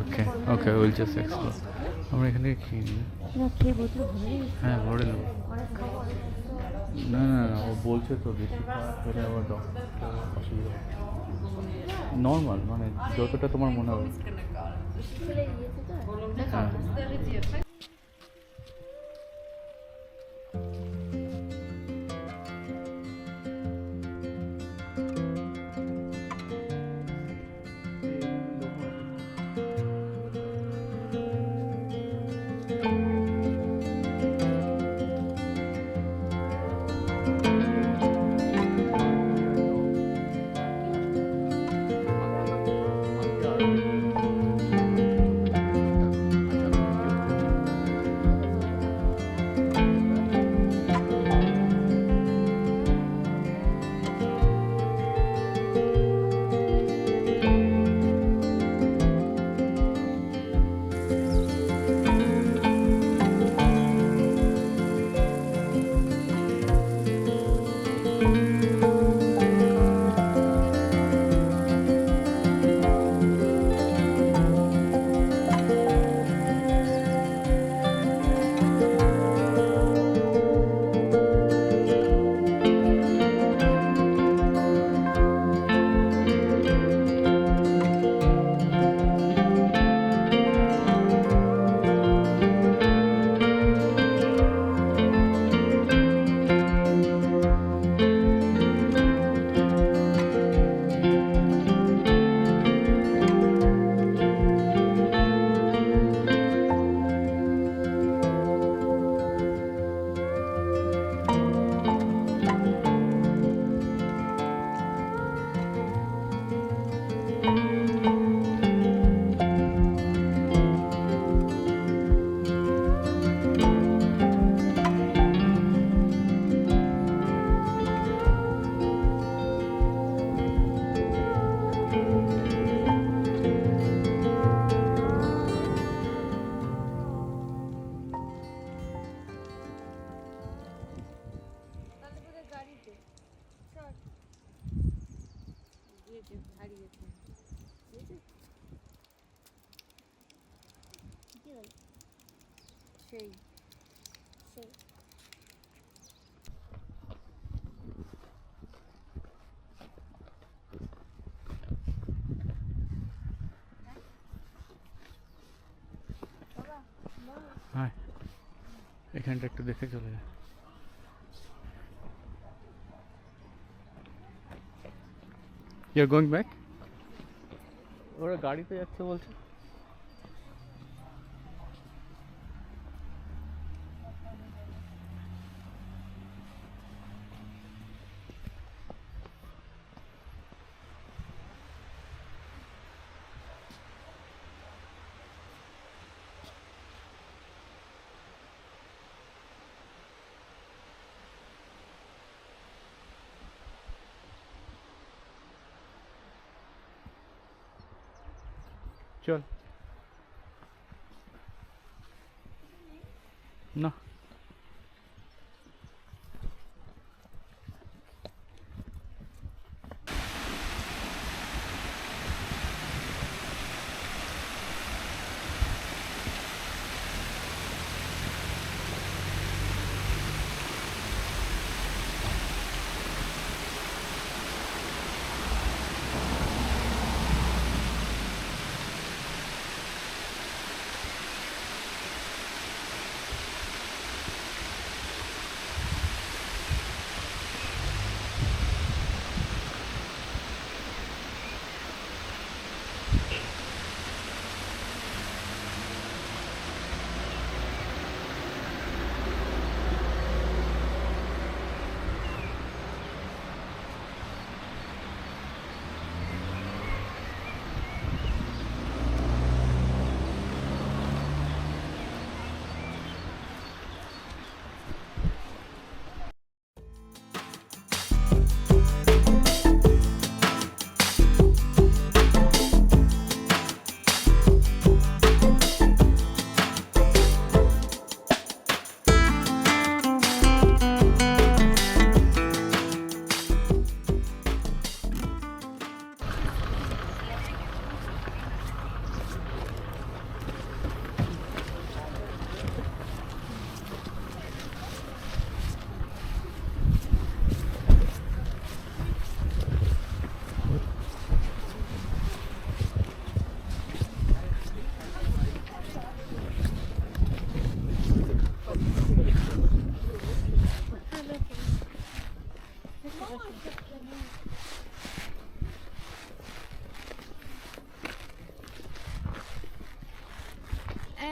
Okay. Okay, we'll just explore. আমরা এখানে খেয়ে নিই। হ্যাঁ ভরে নেবো। না না না ও বলছে তো বেশি খাওয়া খেলে আবার ডক্টর অসুবিধা নর্মাল মানে যতটা তোমার মনে হবে হ্যাঁ হারিয়েছে সেই সেই হ্যাঁ এখানটা একটু দেখে চলে যায় ইউ আর গোয়িং ব্যাক ওরা গাড়িতে যাচ্ছে বলছে চল না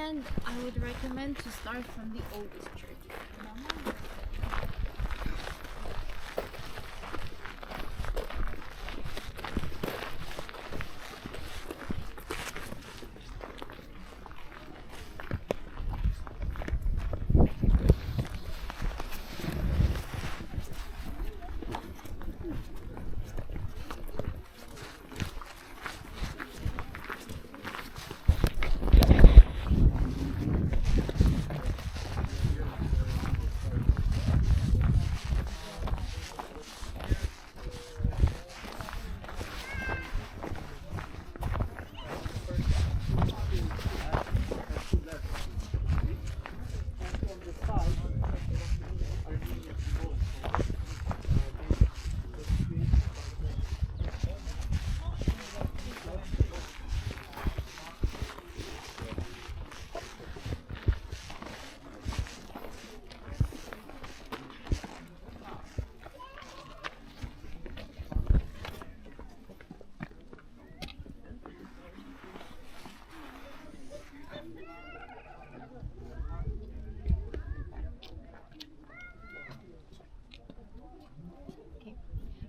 And I would recommend to start from the oldest church.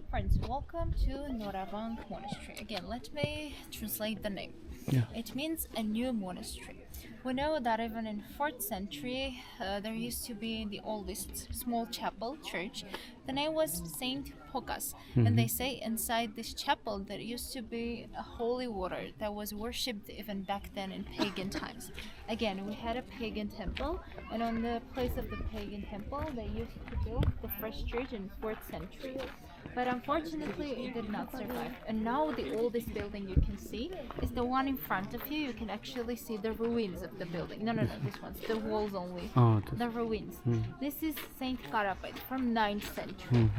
Friends, welcome to Noravank Monastery. Again, let me translate the name. Yeah. It means a new monastery. We know that even in 4th century, there used to be the oldest small chapel church The name was Saint Pokas, and they say inside this chapel there used to be a holy water that was worshipped even back then in pagan times. Again, we had a pagan temple, and on the place of the pagan temple, they used to build the first church in 4th century. But unfortunately, it did not survive. And now the oldest building you can see is the one in front of you. You can actually see the ruins of the building. No, this one's the walls only. Oh, The ruins. This is Saint Karapet from 9th century.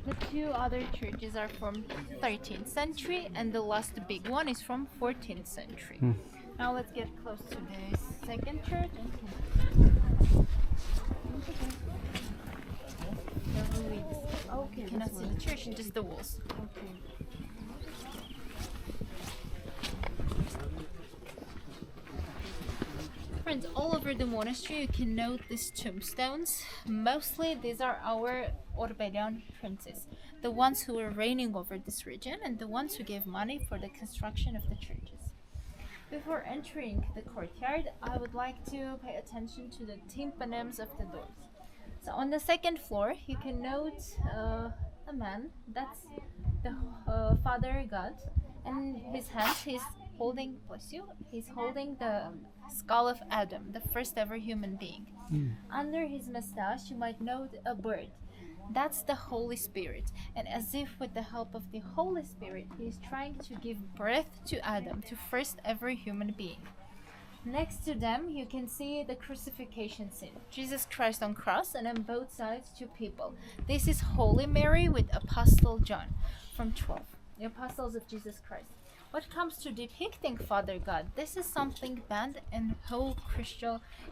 The two other churches are from 13th century, and the last big one is from 14th century. Now let's get close to the second church. The ruins. Okay. You cannot see the church, just the walls. Okay. Friends, all over the monastery you can note these tombstones. Mostly these are our Orbelian princes, the ones who were reigning over this region and the ones who gave money for the construction of the churches. Before entering the courtyard, I would like to pay attention to the tympanums of the doors. So on the second floor, you can note a man. That's the Father God, and his hand he's holding, bless you, he's holding the skull of Adam, the first ever human being. Under his mustache, you might note a bird. That's the Holy Spirit, and as if with the help of the Holy Spirit, he is trying to give birth to Adam, to first ever human being. Next to them, you can see the crucifixion scene. Jesus Christ on cross, and on both sides, two people. This is Holy Mary with Apostle John from 12, the Apostles of Jesus Christ. What comes to depicting Father God, this is something banned in whole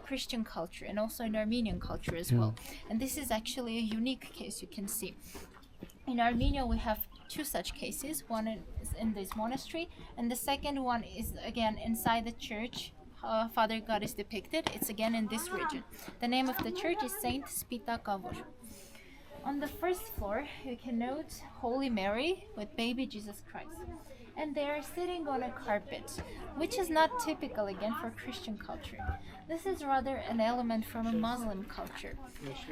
Christian culture and also in Armenian culture as well. And this is actually a unique case you can see. In Armenia, we have two such cases. One is in this monastery, and the second one is again inside the church. Father God is depicted. It's again in this region. The name of the church is Saint Spita Kavor. On the first floor, you can note Holy Mary with baby Jesus Christ. And they are sitting on a carpet, which is not typical again for Christian culture. This is rather an element from a Muslim culture.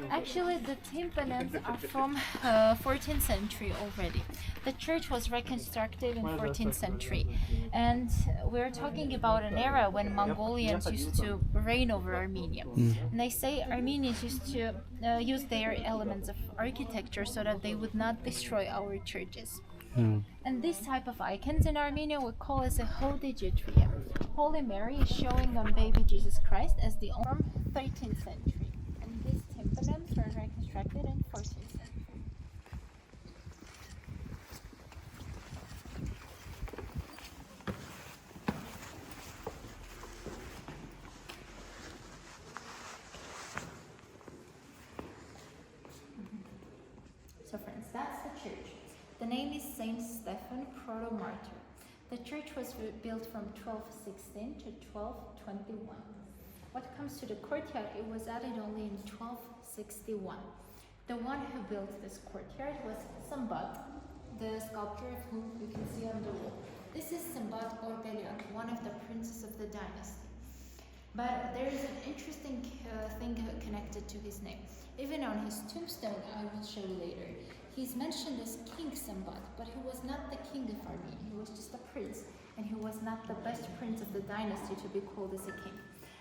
Actually, the tympanums are from 14th century already. The church was reconstructed in 14th century, and we're talking about an era when Mongolians used to reign over Armenia. And they say Armenians used to use their elements of architecture so that they would not destroy our churches. And this type of icons in Armenia we call as a Hodijitria. Holy Mary is showing on baby Jesus Christ as the from 13th century. And these tympanums were reconstructed in 14th century. So friends, that's the church. The name is Saint Stephen Proto-Martyr. The church was built from 1216 to 1221. What comes to the courtyard, it was added only in 1261. The one who built this courtyard was Sambat, the sculptor of whom you can see on the wall. This is Sambat Orbelian, one of the princes of the dynasty. But there is an interesting thing connected to his name. Even on his tombstone, I will show later, he's mentioned as King Sambat, but he was not the king of Armenia. He was just a prince, and he was not the best prince of the dynasty to be called as a king.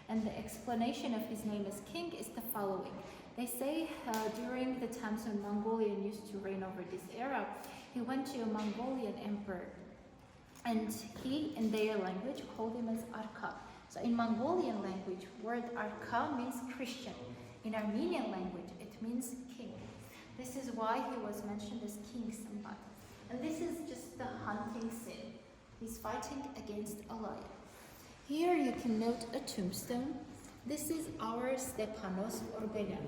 And the explanation of his name as king is the following. They say during the times when Mongolian used to reign over this era, he went to a Mongolian emperor, and he, in their language, called him as Arka. So in Mongolian language, word Arka means Christian. In Armenian language, it means king. This is why he was mentioned as King Sambat. And this is just the hunting scene. He's fighting against a lion. Here you can note a tombstone. This is our Stepanos Orbelian.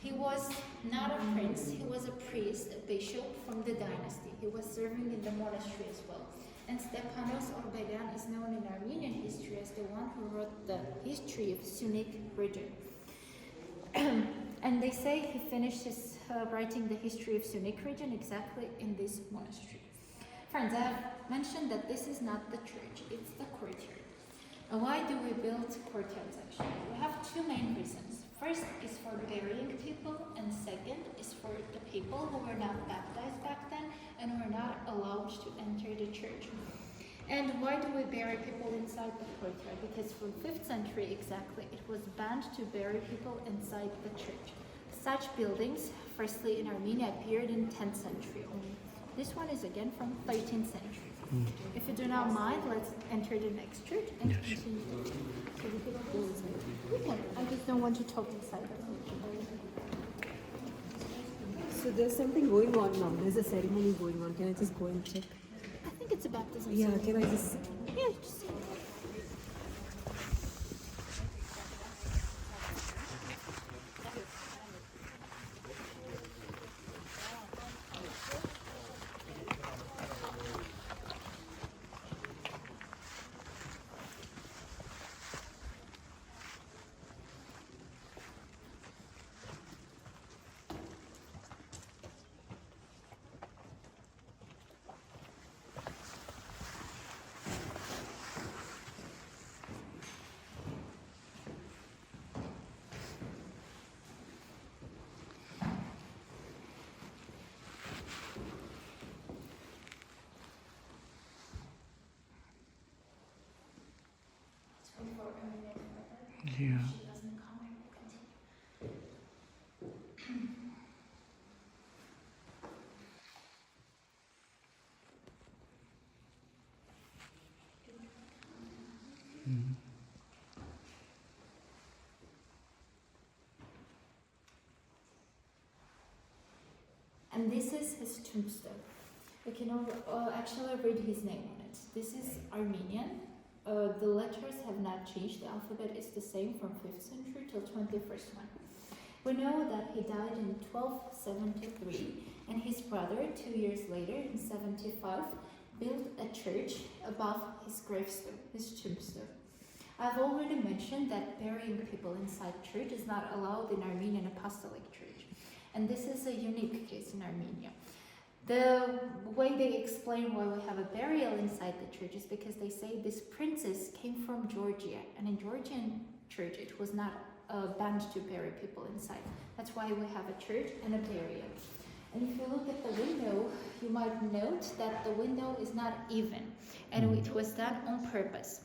He was not a prince, he was a priest, a bishop from the dynasty. He was serving in the monastery as well. And Stepanos Orbelian is known in Armenian history as the one who wrote the history of Sunnic region. And they say he finished his writing the history of Sunnic region exactly in this monastery. Friends, I have mentioned that this is not the church, it's the courtyard. Why do we build courtyards actually? We have two main reasons. First is for burying people, and second is for the people who were not baptized back then and were not allowed to enter the church. And why do we bury people inside the courtyard? Because from 5th century exactly, it was banned to bury people inside the church. Such buildings, firstly in Armenia, appeared in 10th century only. This one is again from 13th century. If you do not mind, let's enter the next church and continue. So we can go inside. We can. I just don't want to talk inside the church. So there's something going on now. There's a ceremony going on. Can I just go and check? I think it's a baptism. Yeah, ceremony. can I just... Yeah, just see. Yeah. And this is his tombstone. We can actually read his name on it. This is Armenian. The letters have not changed. The alphabet is the same from 5th century till 21st one. We know that he died in 1273, and his brother, 2 years later, in 75, built a church above his gravestone, his tombstone. I've already mentioned that burying people inside church is not allowed in Armenian Apostolic Church, and this is a unique case in Armenia. The way they explain why we have a burial inside the church is because they say this princess came from Georgia, and in Georgian church it was not banned to bury people inside. That's why we have a church and a burial. And if you look at the window, you might note that the window is not even, and it was done on purpose.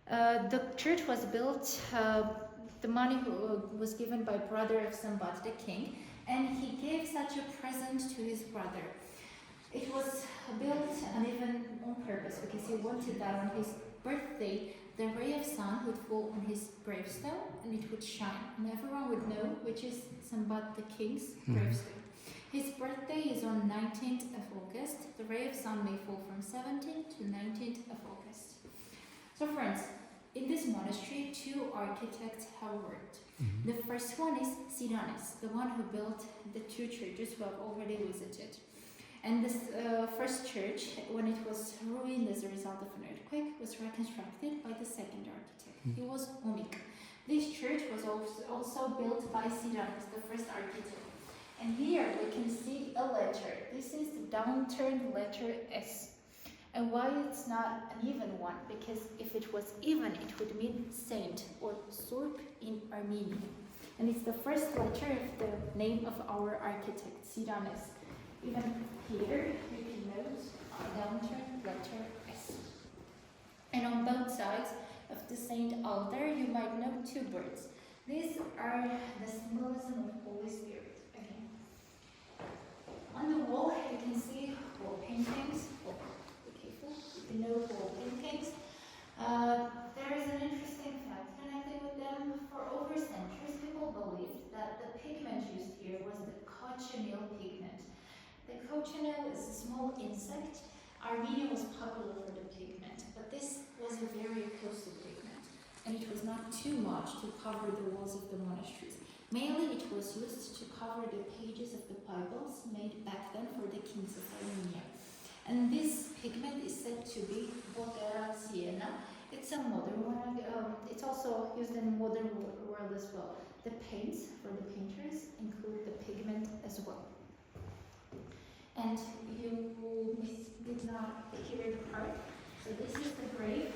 The church was built, the money was given by brother of Sambat, the king, and he gave such a present to his brother. It was built uneven on purpose because he wanted that on his birthday, the ray of sun would fall on his gravestone and it would shine, and everyone would know which is Sambat the king's gravestone. His birthday is on 19th of August. The ray of sun may fall from 17th to 19th of August. So friends, in this monastery, 2 architects have worked. The first one is Sidanis, the one who built the 2 churches we have already visited. And this first church, when it was ruined as a result of an earthquake, was reconstructed by the second architect. He was Omik. This church was also built by Sidanis, the first architect. And here we can see a letter. This is the downturned letter S. And why it's not an even one? Because if it was even, it would mean saint or surp in Armenian. And it's the first letter of the name of our architect, Sidanis. Even here, you can note a downturned letter S. And on both sides of the saint altar, you might note 2 birds. These are the symbolism of Holy Spirit. Again. On the wall, you can see wall paintings. You know wall paintings. There is an interesting fact connected with them. For over centuries, people believed that the pigment used here was the cochineal pigment. The cochineal is a small insect. Armenia was popular for the pigment, but this was a very costly pigment, and it was not too much to cover the walls of the monasteries. Mainly, it was used to cover the pages of the Bibles made back then for the kings of Armenia. And this pigment is said to be Botera sienna. It's a modern one. It's also used in the modern world as well. The paints for the painters include the pigment as well. And you did not hear the part. So this is the grave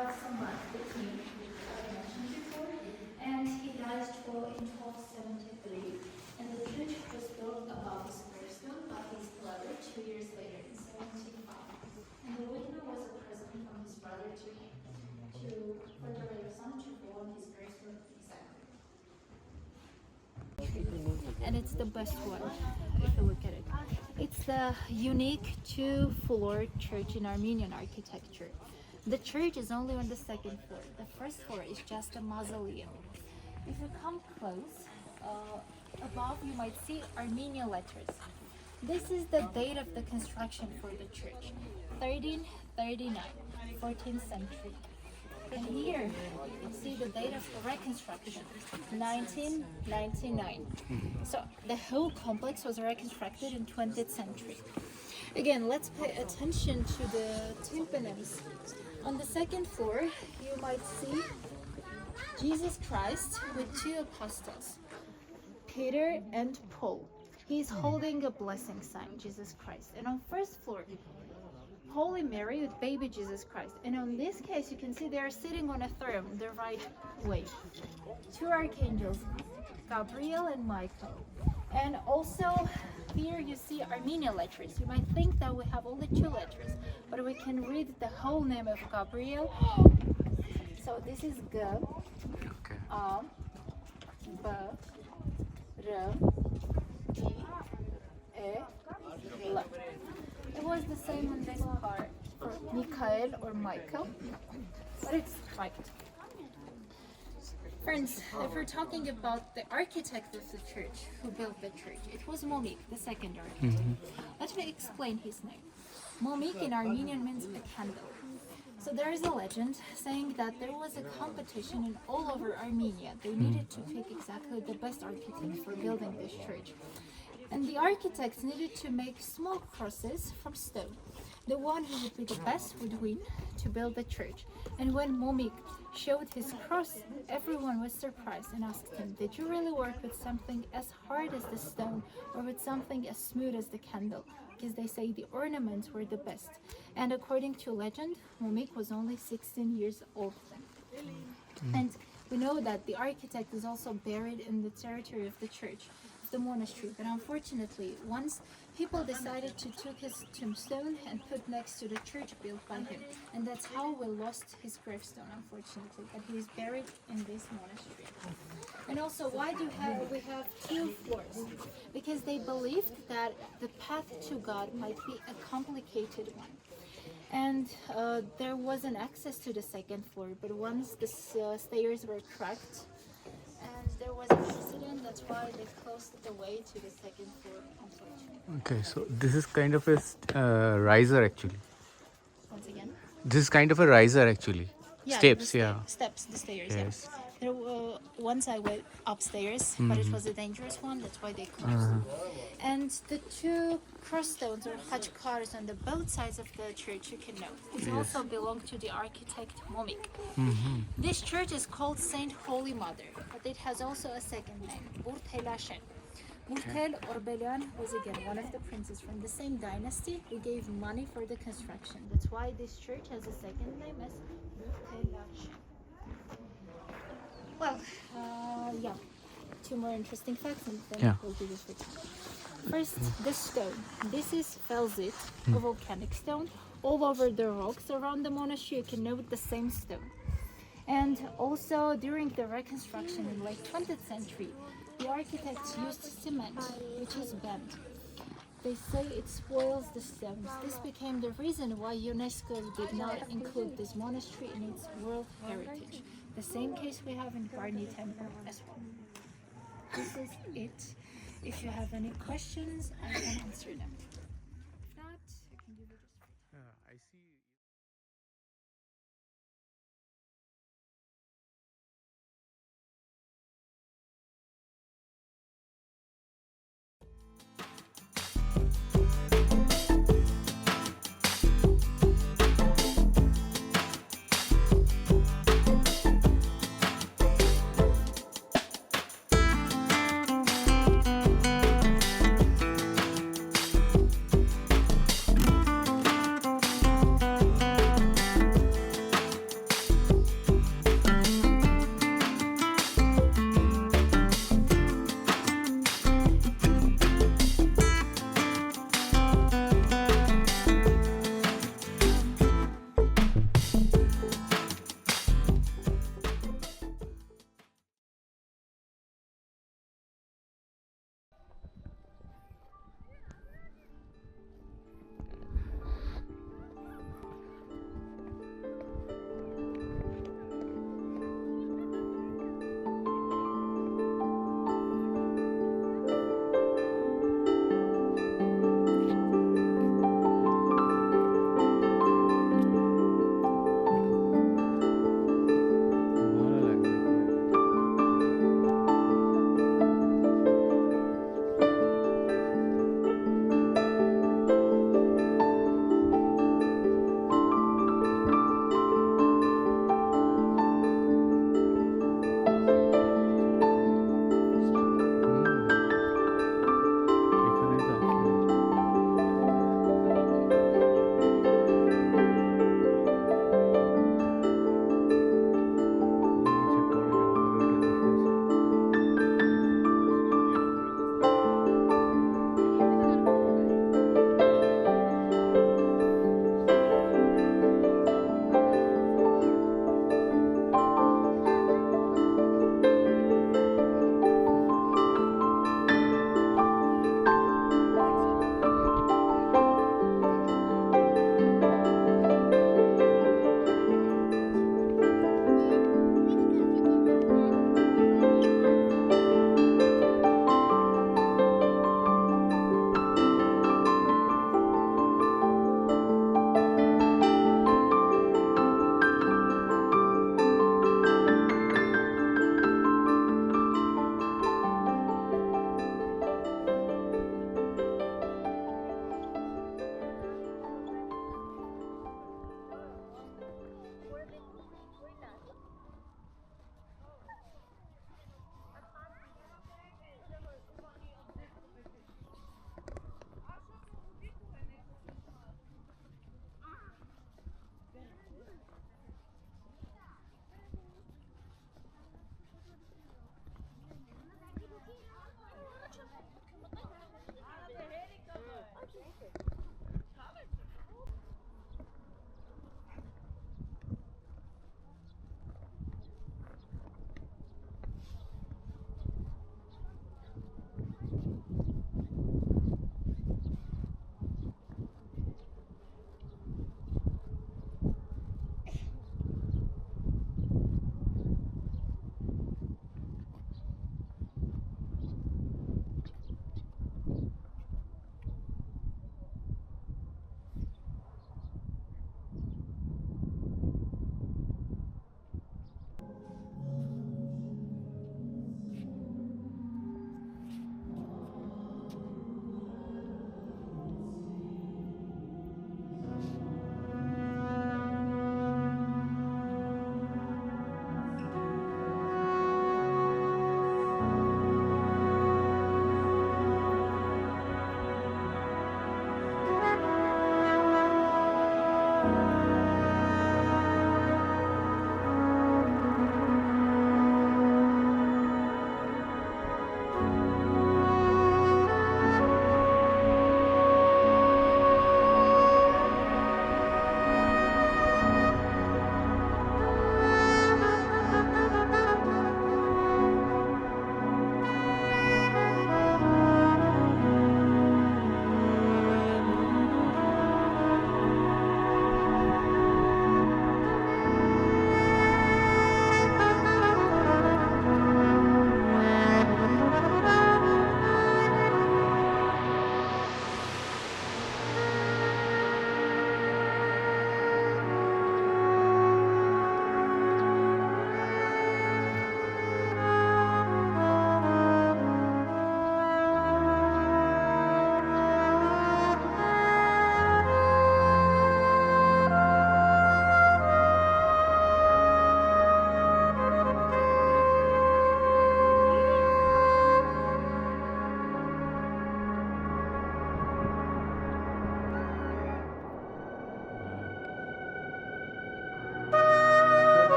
of Sambat, the king, which I mentioned before. And he dies century, and it's the best one if you look at it. It's the unique two-floor church in Armenian architecture. The church is only on the second floor. The first floor is just a mausoleum. If you come close, above you might see Armenian letters. This is the date of the construction for the church, 1339, 14th century. And here you see the date of the reconstruction, 1999. So the whole complex was reconstructed in 20th century. Again, let's pay attention to the tympanums. On the second floor, you might see Jesus Christ with two apostles, Peter and Paul. He's holding a blessing sign, Jesus Christ. And on first floor, Holy Mary with baby Jesus Christ. And on this case, you can see they are sitting on a throne the right way. Two archangels, Gabriel and Michael. And also here you see Armenian letters. You might think that we have only two letters, but we can read the whole name of Gabriel. So this is G, Okay. A, B, R, I, E, L. It was the same on this part for Michael or Michael, but it's right. Friends, if we're talking about the architect of the church who built the church, it was Momik, the second architect. Let me explain his name. Momik in Armenian means a candle. So there is a legend saying that there was a competition in all over Armenia. They needed to pick exactly the best architect for building this church. And the architects needed to make small crosses from stone. The one who would be the best would win to build the church. And when Momik showed his cross, everyone was surprised and asked him, "Did you really work with something as hard as the stone or with something as smooth as the candle?" Because they say the ornaments were the best. And according to legend, Momik was only 16 years old then. And we know that the architect is also buried in the territory of the church, of the monastery. But unfortunately, once people decided to take his tombstone and put next to the church built by him. And that's how we lost his gravestone, unfortunately. But he is buried in this monastery. And also, why do we have two floors? Because they believed that the path to God might be a complicated one. And there wasn't access to the second floor, but once the stairs were cracked and there was an accident, that's why they closed the way to the second floor, unfortunately. Okay, so this is kind of a riser actually. Once again? This is kind of a riser actually. Steps, yeah. Steps, the stairs, Yes. yeah. There once I went upstairs, but it was a dangerous one, that's why they closed. And the two crossstones or hachkars on the both sides of the church, you can note, these also belong to the architect Momik. This church is called Saint Holy Mother, but it has also a second name, Burtelashen. Burtel Orbelian was again one of the princes from the same dynasty who gave money for the construction. That's why this church has a second name as Burtelashen. Well, yeah, two more interesting facts and then we'll do this for time. First, the stone. This is felsit, a volcanic stone. All over the rocks around the monastery, you can note the same stone. And also, during the reconstruction in late 20th century, the architects used cement, which is bent. They say it spoils the stones. This became the reason why UNESCO did not include this monastery in its World Heritage. The same case we have in Armenia Temple as well. This is it. If you have any questions, I can answer them. If not, I can give it a I see.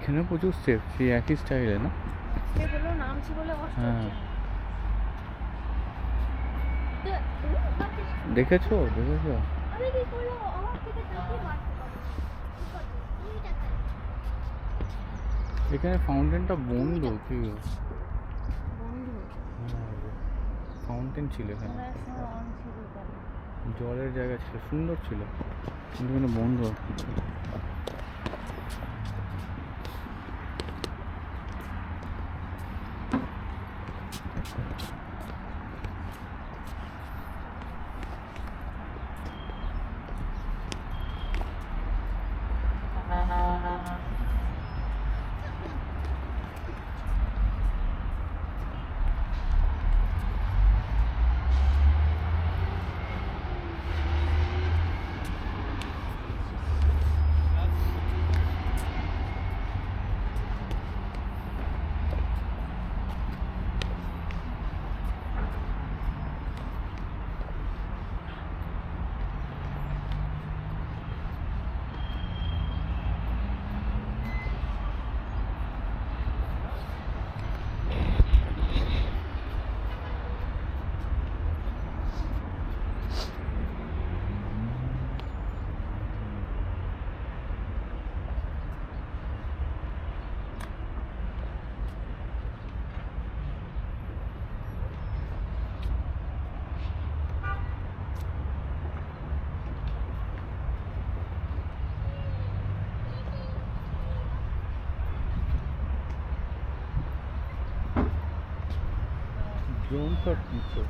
এখানে প্রচুর step, সেই একই স্টাইলে না? সেগুলো নামছি বলে কষ্ট হ্যাঁ। হচ্ছে। দেখেছো? আমি কি করলো আমার থেকে তাকিয়ে মারতে পারবো এখানে ফাউন্টেনটা বন্ধ কি? বন্ধু ফাউন্টেন ছিল এখানে, আমরা একসময় অন ছিল কেন? জলের জায়গা ছিল, সুন্দর ছিল, কিন্তু এখানে বন্ধ। ড্রোন শট নিচ্ছে।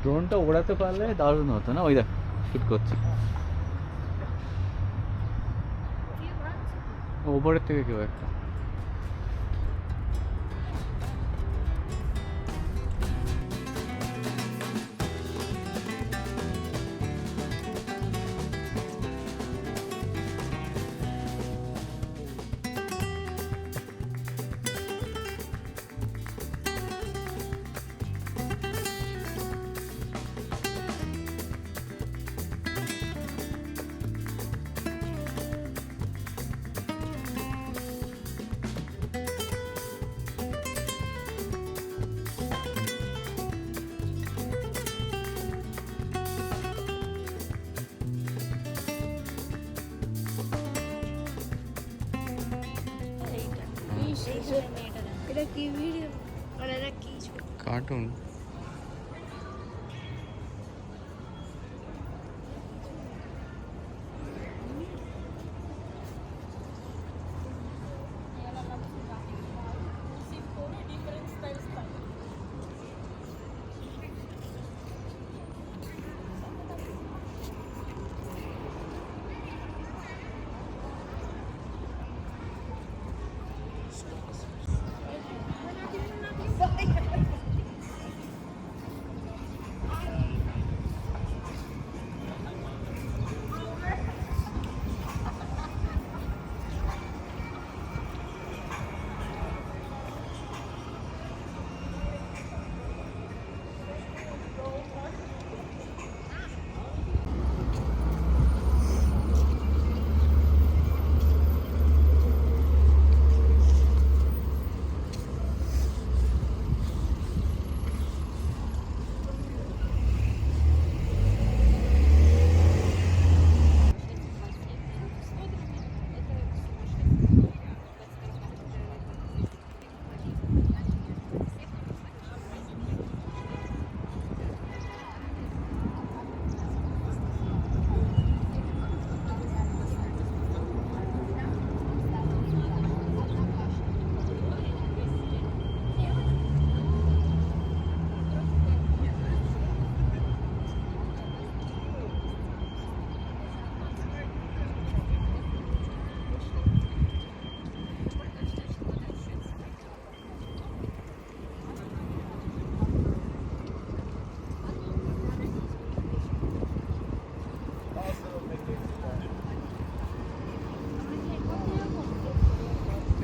ড্রোনটা ওড়াতে পারলে দারুণ হতো না? ওই দেখ শুট করছে ওপরের থেকে কেউ একটা। এটা কি ভিডিও মানে এটা কি কার্টুন।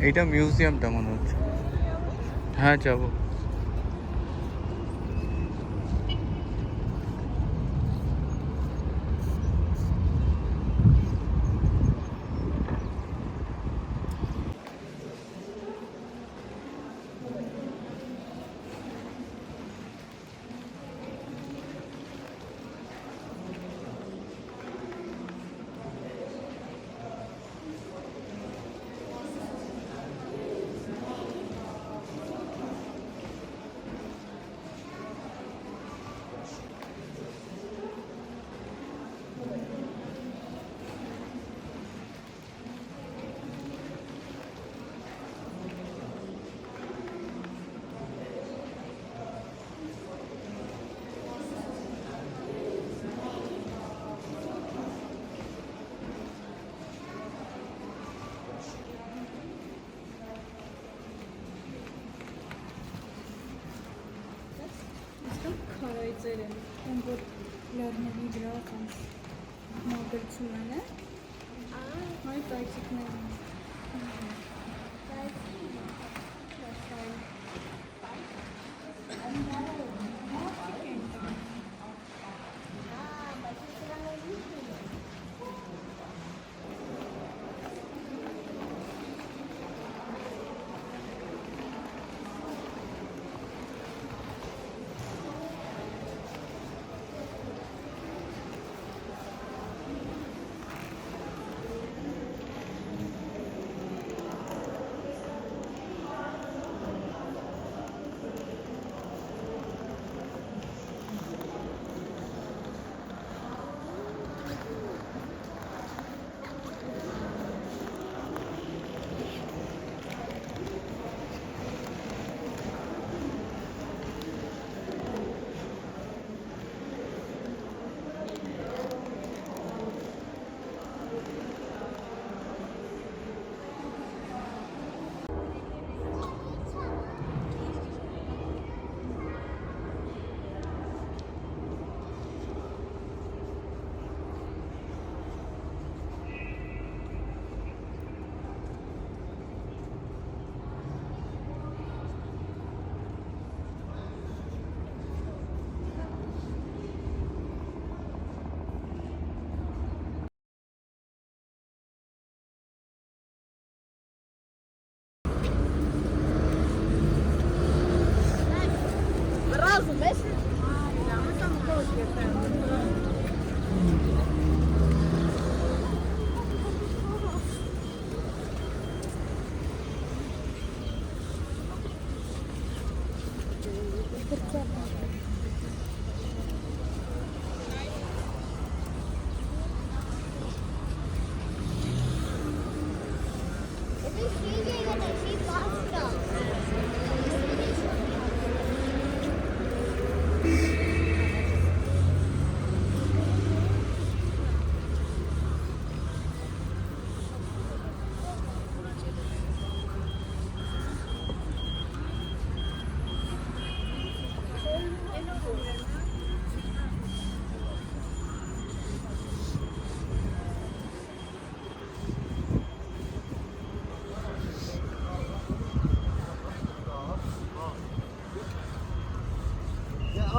এইটা মিউজিয়ামটা মনে হচ্ছে। হ্যাঁ যাবো।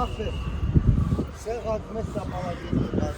Aferin. Sen kalkmazsa bana geliyor.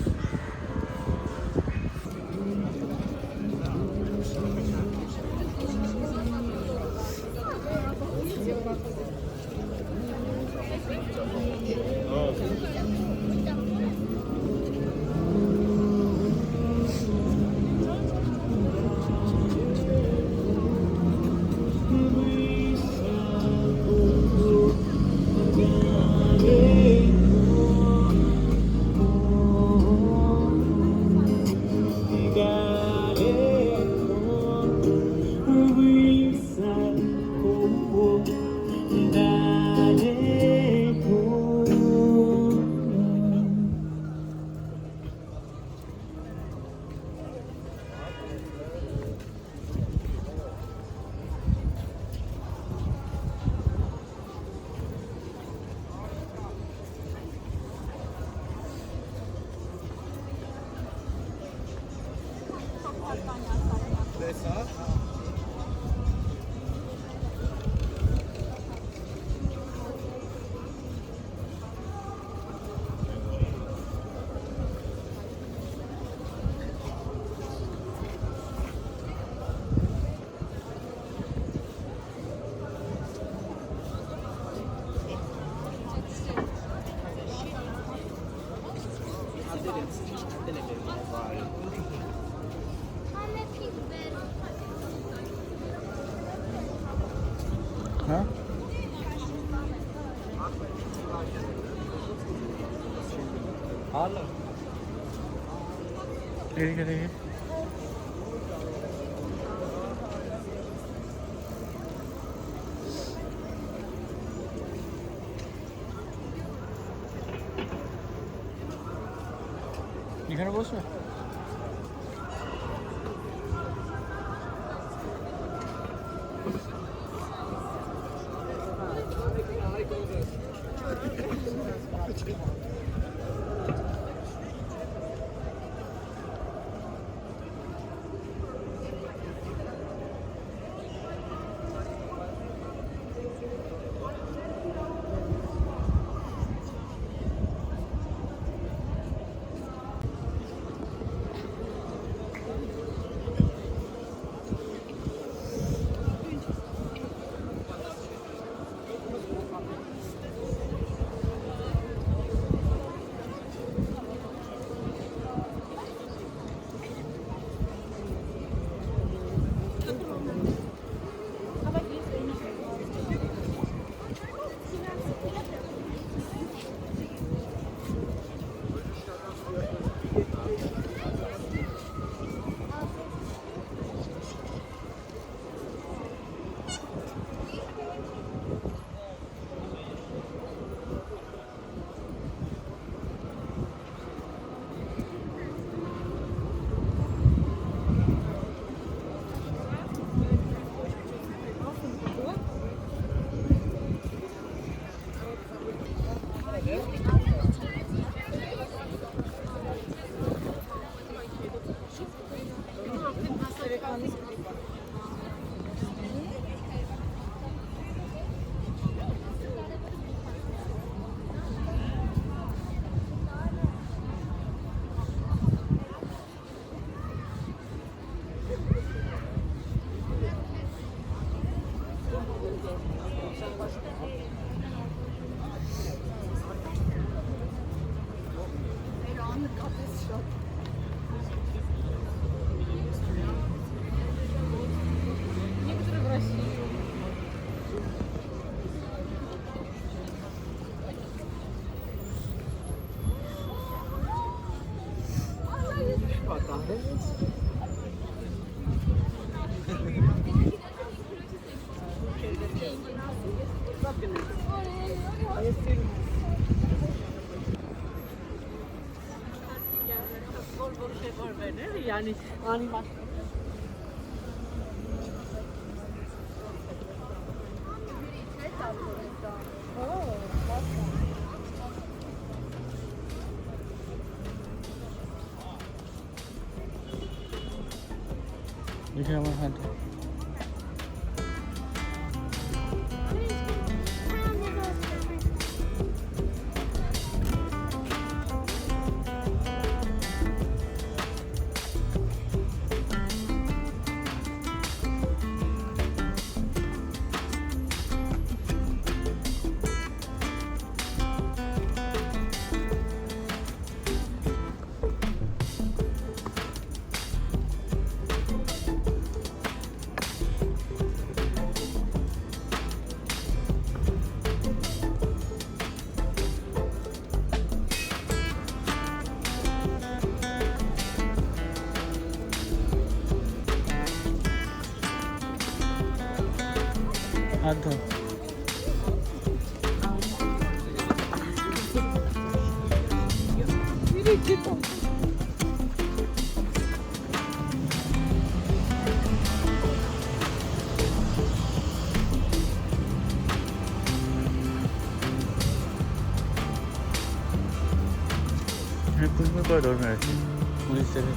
এদিকে দেখি। এখানে বসবে? Yani ani bak. দেখি আমার হাতে। হাত ধর। হ্যাঁ, তুমি করে ধরবে আর কি, পুলিশ থেকে।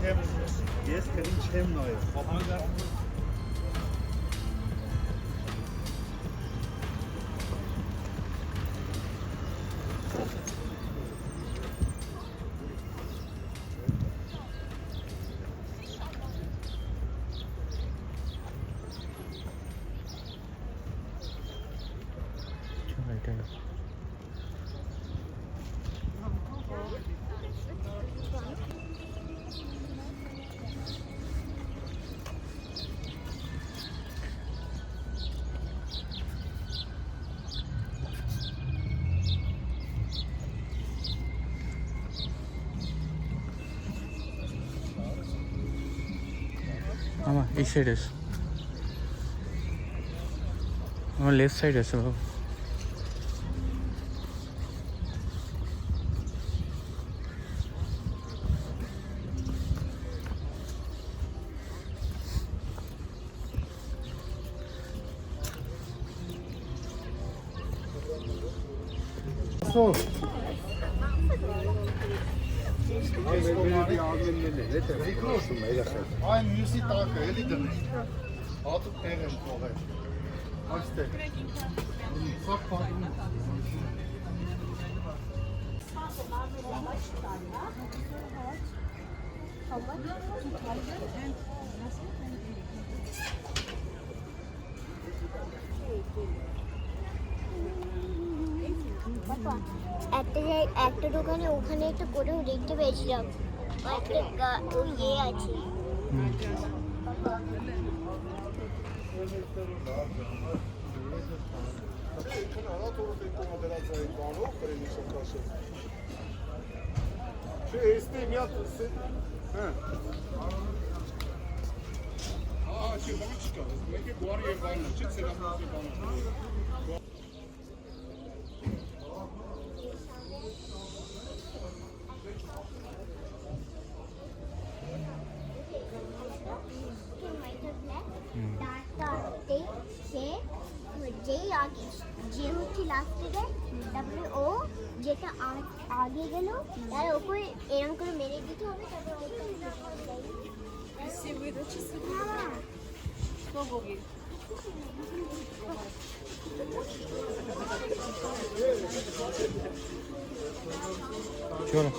Ես քրին չեմ նայել։ আমার এই সাইড আছে, আমার লেফট সাইড আছে বাবু। Այն մյուսի տակը էլի դնես։ Հատուկ տեղ եմ թողել։ Այստեղ։ Սա փակում։ একটা দোকানে ওখানে একটা করেও দেখতে পেয়েছিলাম একটা ইয়ে আছে। যে হচ্ছে লাস্টে যায়, তারপরে ও যেটা আগে গেল তার ওপরে এরকম করে মেরে দিতে হবে, তারপরে চলো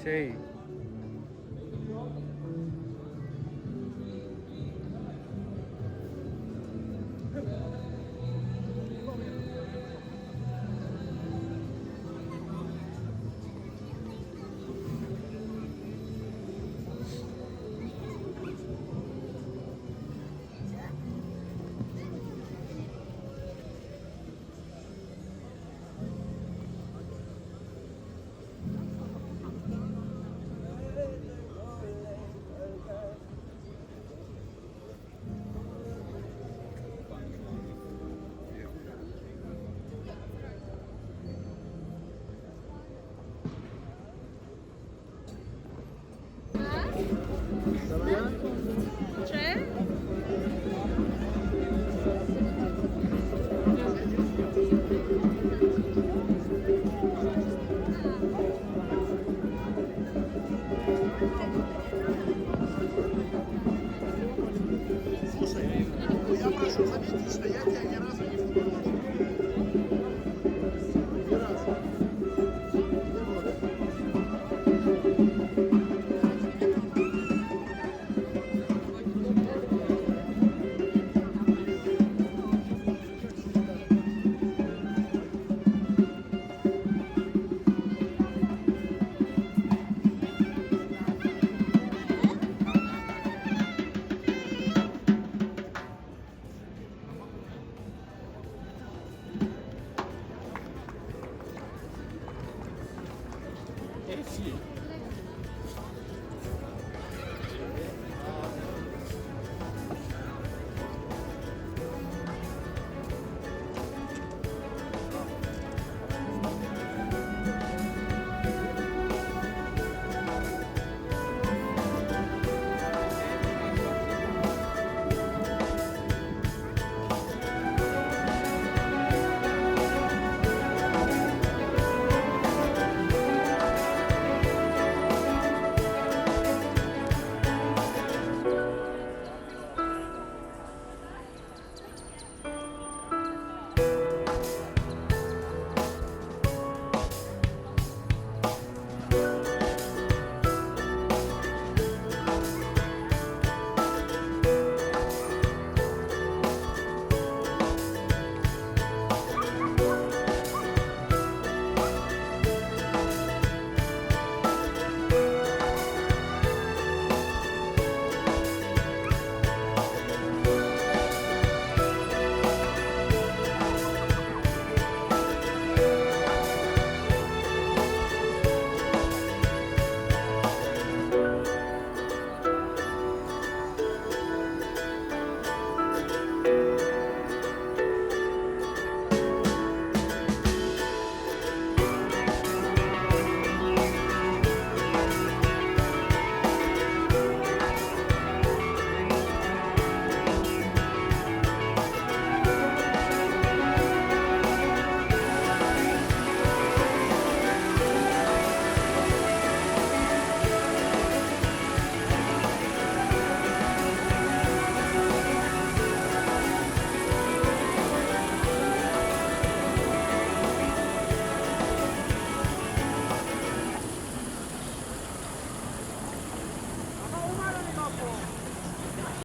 সেই Слушай, я прошу заметить, что я тебя ни разу не вспомнил.